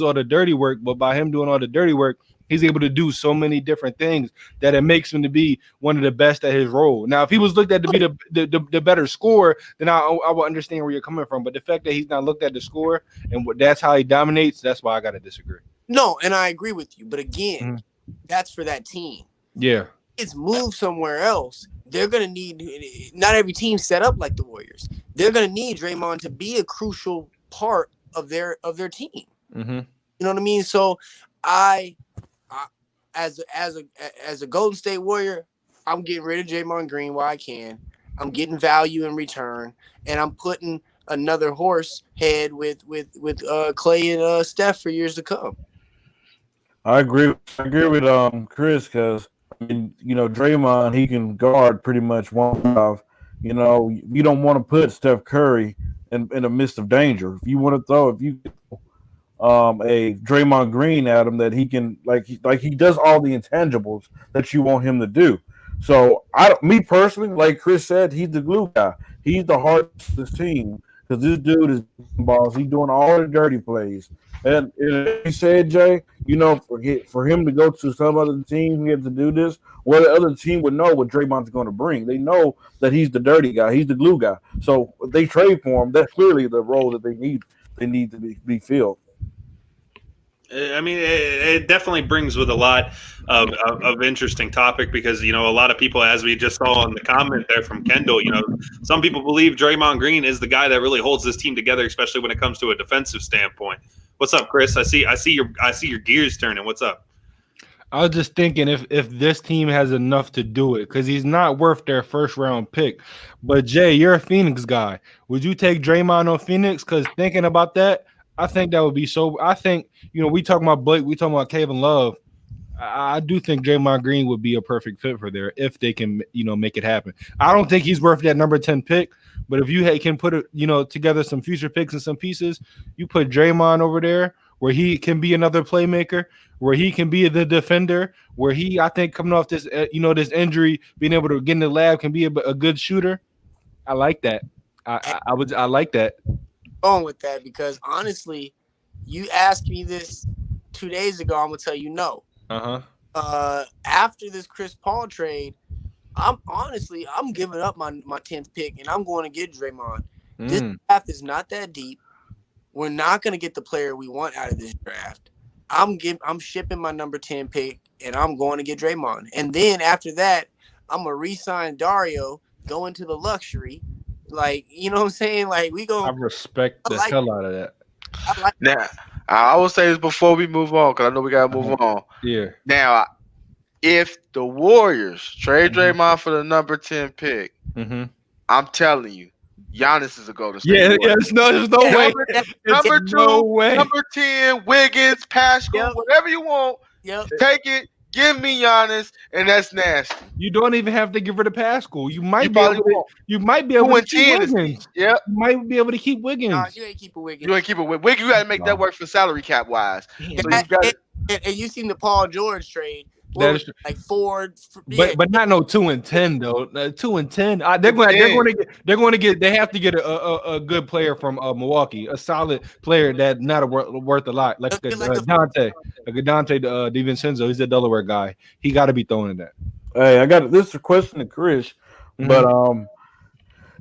all the dirty work, but by him doing all the dirty work, he's able to do so many different things that it makes him to be one of the best at his role. Now, if he was looked at to be the better scorer, then I will understand where you're coming from. But the fact that he's not looked at the score and that's how he dominates, that's why I got to disagree. No, and I agree with you. But again, that's for that team. Yeah. It's moved somewhere else. They're going to need – not every team set up like the Warriors. They're going to need Draymond to be a crucial part of their team. Mm-hmm. You know what I mean? So I as a Golden State Warrior, I'm getting rid of Draymond Green while I can. I'm getting value in return, and I'm putting another horse head with Klay and Steph for years to come. I agree with Chris, because Draymond, he can guard pretty much one off. You don't want to put Steph Curry in the midst of danger. If you want to throw, a Draymond Green at him, that he can like he does all the intangibles that you want him to do. So me personally, like Chris said, he's the glue guy. He's the heart of this team, because this dude is balls. He's doing all the dirty plays. And he said, Jay, for him to go to some other team, he had to do this. Well, the other team would know what Draymond's going to bring. They know that he's the dirty guy. He's the glue guy. So if they trade for him, that's clearly the role that they need. They need to be filled. I mean, it definitely brings with a lot of interesting topic, because, a lot of people, as we just saw in the comment there from Kendall, some people believe Draymond Green is the guy that really holds this team together, especially when it comes to a defensive standpoint. What's up, Chris? I see your gears turning. What's up? I was just thinking if this team has enough to do it, because he's not worth their first round pick. But Jay, you're a Phoenix guy. Would you take Draymond on Phoenix? Because thinking about that, I think that would be so. I think we talking about Blake, we talking about Kevin Love. I do think Draymond Green would be a perfect fit for there if they can, make it happen. I don't think he's worth that number 10 pick, but if you can put together some future picks and some pieces, you put Draymond over there where he can be another playmaker, where he can be the defender, where I think coming off this, this injury, being able to get in the lab can be a good shooter. I like that. I like that. Going with that because honestly, you asked me this 2 days ago, I'm gonna tell you no. After this Chris Paul trade, I'm giving up my 10th pick and I'm going to get Draymond. This draft is not that deep. We're not gonna get the player we want out of this draft. I'm shipping my number 10 pick and I'm going to get Draymond. And then after that, I'm gonna re-sign Dario, go into the luxury. Like, you know what I'm saying? Like I respect the hell out of that. Now, I will say this before we move on, because I know we gotta move on. Yeah. Now, if the Warriors trade Draymond for the number 10 pick, I'm telling you, Giannis is a Golden State Warrior. There's no way. Number 2, no way. Number 10, Wiggins, Pascal, whatever you want. Take it. Give me Giannis, and that's nasty. You don't even have to give her the Pascal. You might be able to keep Wiggins. Yeah, you might be able to keep Wiggins. Nah, you ain't keeping Wiggins. You ain't keep it with Wiggins. You got to make that work for salary cap wise. And you seen the Paul George trade. Like Ford, but not no 2 and 10 though. 2 and 10. They're going to get. They have to get a good player from Milwaukee, a solid player that not worth a lot, like Dante DiVincenzo. He's a Delaware guy. He got to be thrown in that. Hey, I got this a question to Chris, but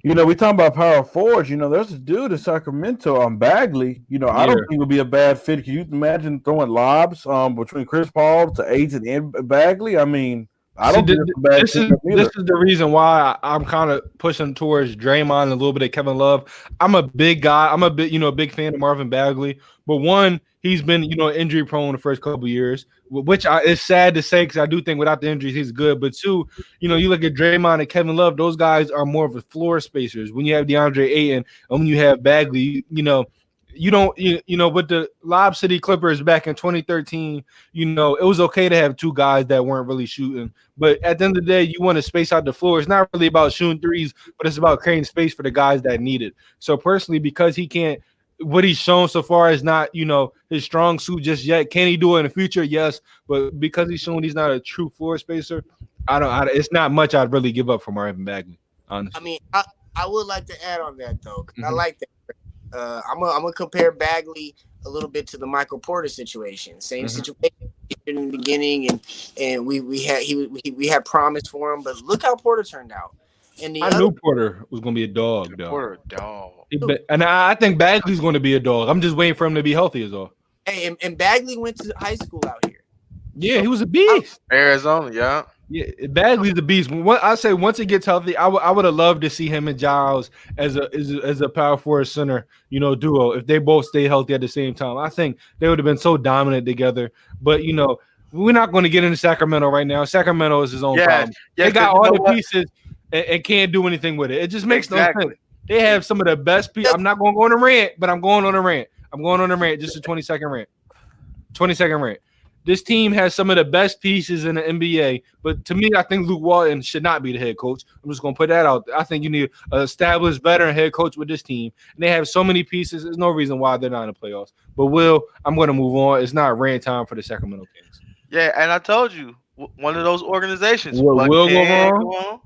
we talking about power forwards. There's a dude in Sacramento on Bagley. I don't think it would be a bad fit. Can you imagine throwing lobs between Chris Paul to Ayton and Bagley? I mean, I don't think it's a bad fit. This is the reason why I'm kind of pushing towards Draymond and a little bit of Kevin Love. I'm a big guy. I'm a big fan of Marvin Bagley. But one, he's been injury prone the first couple of years, which is sad to say because I do think without the injuries he's good. But two, you look at Draymond and Kevin Love; those guys are more of the floor spacers. When you have DeAndre Ayton and when you have Bagley, you don't with the Lob City Clippers back in 2013, it was okay to have two guys that weren't really shooting. But at the end of the day, you want to space out the floor. It's not really about shooting threes, but it's about creating space for the guys that need it. So personally, because he can't. What he's shown so far is not, his strong suit just yet. Can he do it in the future? Yes, but because he's shown he's not a true floor spacer, it's not much I'd really give up for Marvin Bagley. Honestly, I mean, I would like to add on that though. I like that. I'm gonna compare Bagley a little bit to the Michael Porter situation. Same situation in the beginning, and we had promise for him, but look how Porter turned out. I knew Porter was going to be a dog, though. Porter a dog. And I think Bagley's going to be a dog. I'm just waiting for him to be healthy as well. Hey, and Bagley went to high school out here. Yeah, he was a beast. Arizona, yeah. Yeah, Bagley's the beast. I say once he gets healthy, I would have loved to see him and Giles as a power forward center, duo. If they both stay healthy at the same time, I think they would have been so dominant together. But we're not going to get into Sacramento right now. Sacramento is his own problem. They got all the pieces. And can't do anything with it. It just makes no sense. They have some of the best people. I'm not going to go on a rant, but I'm going on a rant. I'm going on a rant, just a 20-second rant. 20-second rant. This team has some of the best pieces in the NBA, but to me, I think Luke Walton should not be the head coach. I'm just going to put that out there. I think you need an established veteran head coach with this team, and they have so many pieces. There's no reason why they're not in the playoffs. But I'm going to move on. It's not rant time for the Sacramento Kings. Yeah, and I told you, one of those organizations will go wrong.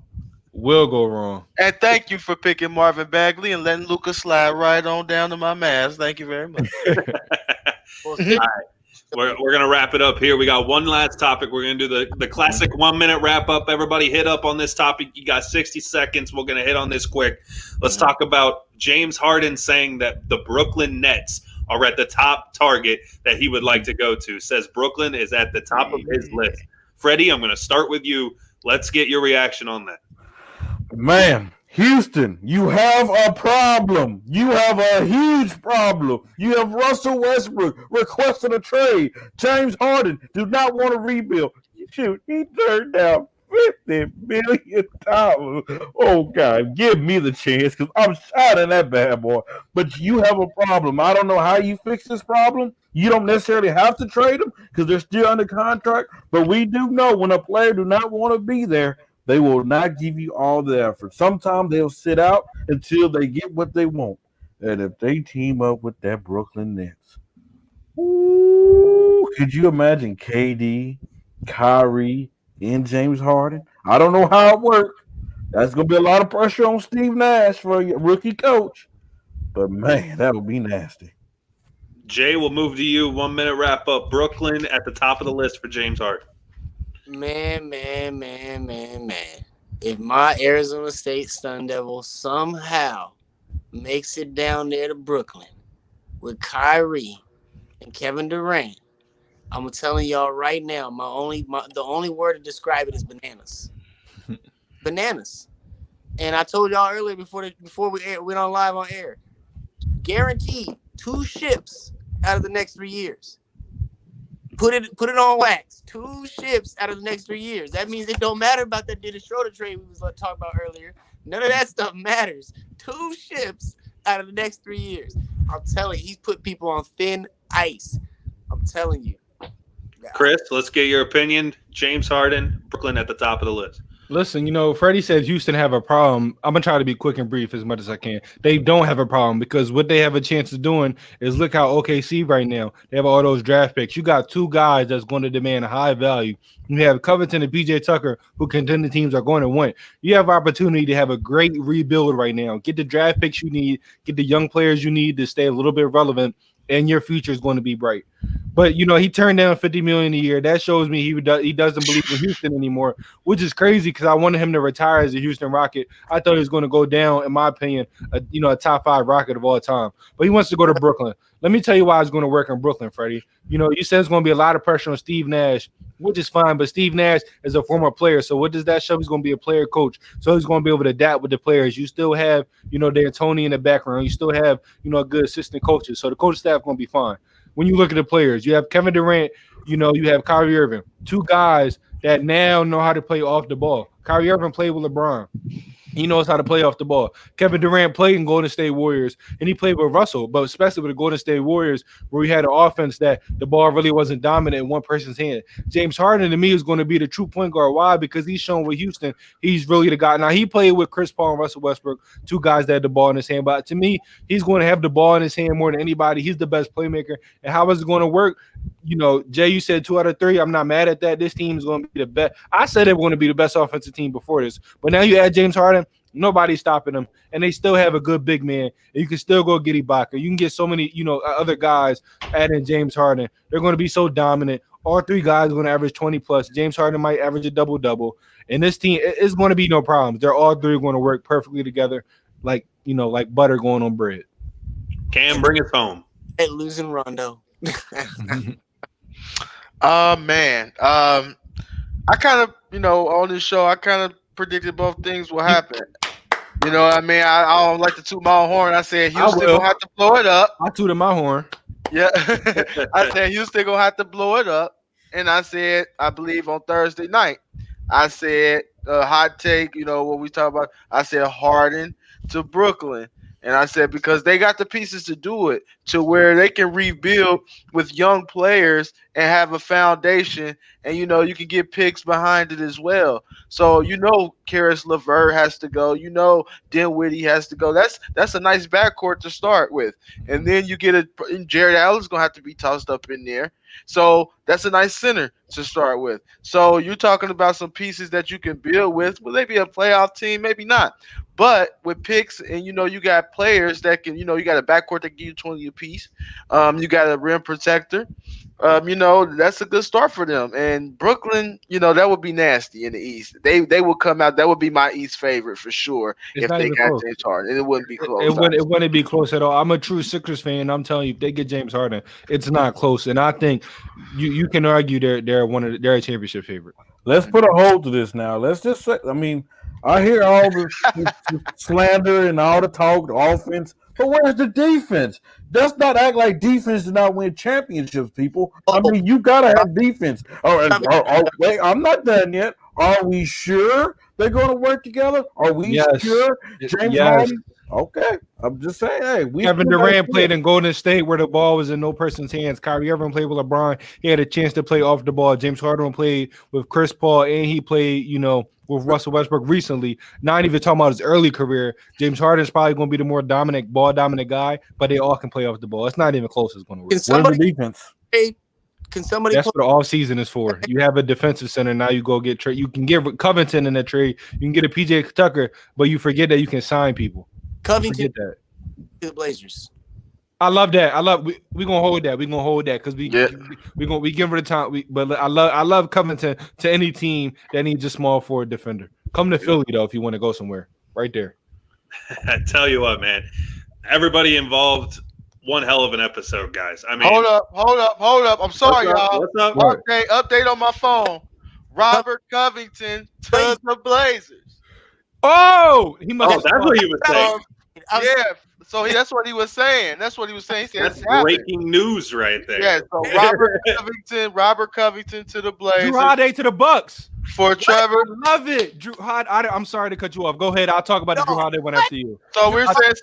Will go wrong. And thank you for picking Marvin Bagley and letting Luka slide right on down to my mask. Thank you very much. All right. We're going to wrap it up here. We got one last topic. We're going to do the classic 1 minute wrap up. Everybody hit up on this topic. You got 60 seconds. We're going to hit on this quick. Let's talk about James Harden saying that the Brooklyn Nets are at the top target that he would like to go to. Says Brooklyn is at the top of his list. Freddie, I'm going to start with you. Let's get your reaction on that. Man, Houston, you have a problem. You have a huge problem. You have Russell Westbrook requesting a trade. James Harden do not want to rebuild. Shoot, he turned down $50 million. Oh God, give me the chance because I'm shining that bad boy. But you have a problem. I don't know how you fix this problem. You don't necessarily have to trade them because they're still under contract. But we do know when a player do not want to be there, they will not give you all the effort. Sometimes they'll sit out until they get what they want. And if they team up with that Brooklyn Nets, ooh, could you imagine KD, Kyrie, and James Harden? I don't know how it works. That's going to be a lot of pressure on Steve Nash for a rookie coach. But, man, that would be nasty. Jay, we'll move to you. 1 minute wrap up. Brooklyn at the top of the list for James Harden. Man. If my Arizona State Sun Devils somehow makes it down there to Brooklyn with Kyrie and Kevin Durant, I'm telling y'all right now, the only word to describe it is bananas. Bananas. And I told y'all earlier before we went on live on air, guaranteed 2 ships out of the next 3 years. Put it on wax. 2 ships out of the next 3 years. That means it don't matter about that Dennis Schroeder trade we was talking about earlier. None of that stuff matters. 2 ships out of the next 3 years. I'm telling you, he's put people on thin ice. I'm telling you. Chris, let's get your opinion. James Harden, Brooklyn at the top of the list. Listen, Freddie said Houston have a problem. I'm going to try to be quick and brief as much as I can. They don't have a problem because what they have a chance of doing is look how OKC right now. They have all those draft picks. You got 2 guys that's going to demand a high value. You have Covington and PJ Tucker, who contender teams are going to win. You have opportunity to have a great rebuild right now. Get the draft picks you need, get the young players you need to stay a little bit relevant, and your future is going to be bright. But, he turned down $50 million a year. That shows me he doesn't believe in Houston anymore, which is crazy because I wanted him to retire as a Houston Rocket. I thought he was going to go down, in my opinion, a top 5 Rocket of all time. But he wants to go to Brooklyn. Let me tell you why it's going to work in Brooklyn, Freddie. You said it's going to be a lot of pressure on Steve Nash, which is fine. But Steve Nash is a former player. So what does that show? He's going to be a player coach. So he's going to be able to adapt with the players. You still have, D'Antoni in the background. You still have, a good assistant coaches. So the coach staff is going to be fine. When you look at the players, you have Kevin Durant, you have Kyrie Irving, 2 guys that now know how to play off the ball. Kyrie Irving played with LeBron. He knows how to play off the ball. Kevin Durant played in Golden State Warriors, and he played with Russell, but especially with the Golden State Warriors, where we had an offense that the ball really wasn't dominant in one person's hand. James Harden, to me, is going to be the true point guard. Why? Because he's shown with Houston, he's really the guy. Now, he played with Chris Paul and Russell Westbrook, 2 guys that had the ball in his hand. But to me, he's going to have the ball in his hand more than anybody. He's the best playmaker. And how is it going to work? Jay, you said 2 out of 3. I'm not mad at that. This team is going to be the best. I said they were going to be the best offensive team before this. But now you add James Harden, nobody's stopping them, and they still have a good big man. And you can still go get Ibaka. You can get so many, other guys adding James Harden. They're going to be so dominant. All 3 guys are going to average 20+. James Harden might average a double-double. And this team, it's going to be no problems. They're all 3 going to work perfectly together, like butter going on bread. Cam, bring us home. Hey, losing Rondo. Man. I kind of, on this show, I kind of predicted both things will happen. You know what I mean? I don't like to toot my own horn. I said Houston gonna have to blow it up. I tooted my horn. Yeah. I said Houston gonna have to blow it up. And I said, I believe on Thursday night, I said hot take, what we talk about. I said Harden to Brooklyn. And I said, because they got the pieces to do it, to where they can rebuild with young players and have a foundation. And, you can get picks behind it as well. So, Karis LeVert has to go. Dinwiddie has to go. That's a nice backcourt to start with. And then you get Jared Allen's going to have to be tossed up in there. So that's a nice center to start with. So you're talking about some pieces that you can build with. Will they be a playoff team? Maybe not. But with picks and, you got players that can, you got a backcourt that give you 20 apiece. You got a rim protector. That's a good start for them. And Brooklyn, that would be nasty in the East. They will come out. That would be my East favorite for sure if they got James Harden. It wouldn't be close. It wouldn't be close at all. I'm a true Sixers fan. I'm telling you, if they get James Harden, it's not close. And I think you can argue they're a championship favorite. Let's put a hold to this now. Let's just say, I hear all the slander and all the talk, the offense. But where's the defense? Let's not act like defense does not win championships, people. I mean, you gotta have defense. Wait, I'm not done yet. Are we sure they're going to work together? Are we sure James Harden? Okay, I'm just saying. Hey, Kevin Durant played in Golden State where the ball was in no person's hands. Kyrie Irving played with LeBron. He had a chance to play off the ball. James Harden played with Chris Paul, and he played, with Russell Westbrook recently. Not even talking about his early career. James Harden's probably going to be the more dominant guy, but they all can play off the ball. It's not even close. It's going to work. Where's the defense? Can somebody? That's what the off season is for. You have a defensive center now. You go get trade. You can get Covington in that trade. You can get a PJ Tucker, but you forget that you can sign people. Covington to the Blazers. I love that. We gonna hold that. We gonna hold that because we give her the time. But I love Covington to any team that needs a small forward defender. Come to Philly though if you want to go somewhere. Right there. I tell you what, man. Everybody involved. One hell of an episode, guys. I mean, hold up. I'm sorry, y'all. What's up? Update on my phone. Robert Covington to the Blazers. Oh, he must. Oh, that's what he was saying. That's what he was saying. That's what he was saying. He said, that's breaking news right there. Yeah. So Robert Covington to the Blazers. Drew Holiday to the Bucks. For Trevor, I love it. Drew Holiday. I'm sorry to cut you off. Go ahead. I'll talk about the Drew Holiday one after you. So we're saying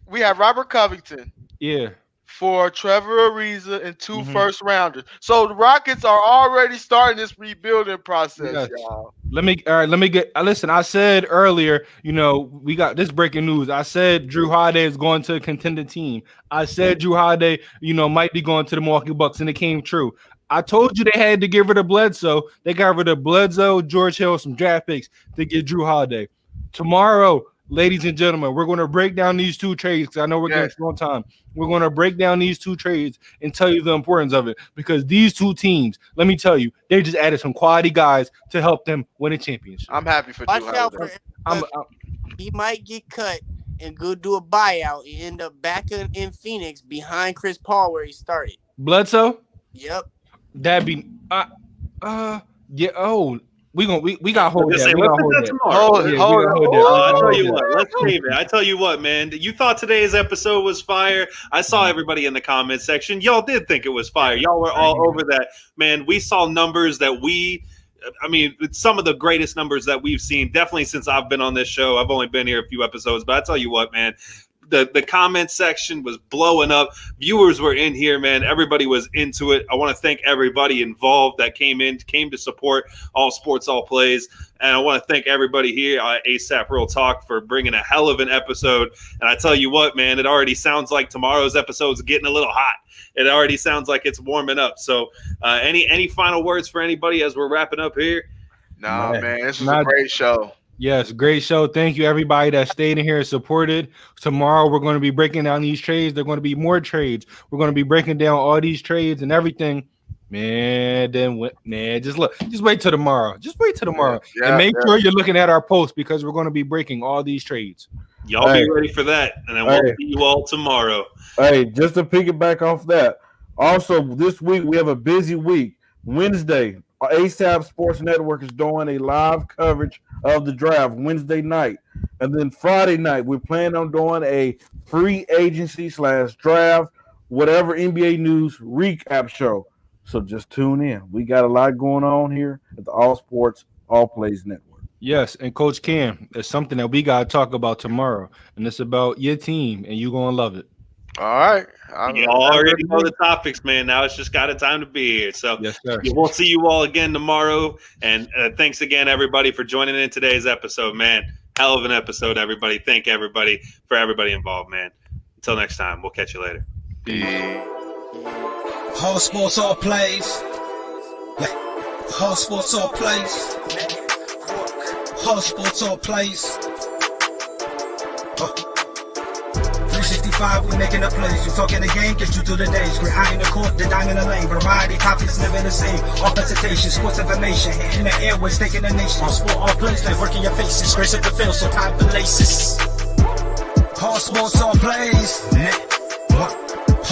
we have Robert Covington. Yeah. For Trevor Ariza and 2 first rounders. So the Rockets are already starting this rebuilding process, y'all. Let me listen. I said earlier, we got this breaking news. I said Drew Holiday is going to a contending team. I said Drew Holiday, might be going to the Milwaukee Bucks, and it came true. I told you they had to give rid of Bledsoe. They got rid of Bledsoe, George Hill, some draft picks to get Drew Holiday. Tomorrow, ladies and gentlemen, we're going to break down these 2 trades because I know we're getting short on time. We're going to break down these 2 trades and tell you the importance of it because these 2 teams, let me tell you, they just added some quality guys to help them win a championship. I'm happy for Drew Holiday. He might get cut and go do a buyout and end up back in Phoenix behind Chris Paul where he started. Bledsoe? Yep. That'd be yeah. Oh, we got to hold that. I tell you what, let's save it. I tell you what, man. You thought today's episode was fire. I saw everybody in the comment section. Y'all did think it was fire. Y'all were all over that, man. We saw numbers that some of the greatest numbers that we've seen, definitely since I've been on this show. I've only been here a few episodes, but I tell you what, man. The comment section was blowing up. Viewers were in here, man. Everybody was into it. I want to thank everybody involved that came to support All Sports, All Plays. And I want to thank everybody here at ASAP Real Talk for bringing a hell of an episode. And I tell you what, man, it already sounds like tomorrow's episode is getting a little hot. It already sounds like it's warming up. So any final words for anybody as we're wrapping up here? No, man, this was a great show. Yes, great show. Thank you, everybody that stayed in here and supported. Tomorrow, we're going to be breaking down these trades. There are going to be more trades. We're going to be breaking down all these trades and everything. Just wait till tomorrow. And make sure you're looking at our post because we're going to be breaking all these trades. Y'all be ready for that, and then we'll see you all tomorrow. Hey, just to piggyback off that, also this week we have a busy week. Wednesday, ASAP Sports Network is doing a live coverage of the draft Wednesday night. And then Friday night, we're planning on doing a free agency / draft, whatever NBA news recap show. So just tune in. We got a lot going on here at the All Sports, All Plays Network. Yes, and Coach Cam, it's something that we got to talk about tomorrow. And it's about your team, and you're going to love it. All right. You already know the topics, man. Now it's just got a time to be here. So yes, sir. We'll see you all again tomorrow. And thanks again, everybody, for joining in today's episode, man. Hell of an episode, everybody. Thank everybody for everybody involved, man. Until next time, we'll catch you later. All Sports, All Plays. All Sports, All Plays. All Sports, All Plays. 365, we making up plays. You talking the game, get you through the days. We're high in the court, the dime in the lane. Variety topics never the same. All presentation, sports information. In the airways, taking the nation. All sport, all plays, like working your faces. Grace up the field, so tie the laces. All Sports, All Plays.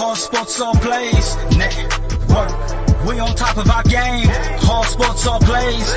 All Sports, All Plays. We on top of our game. All Sports, All Plays.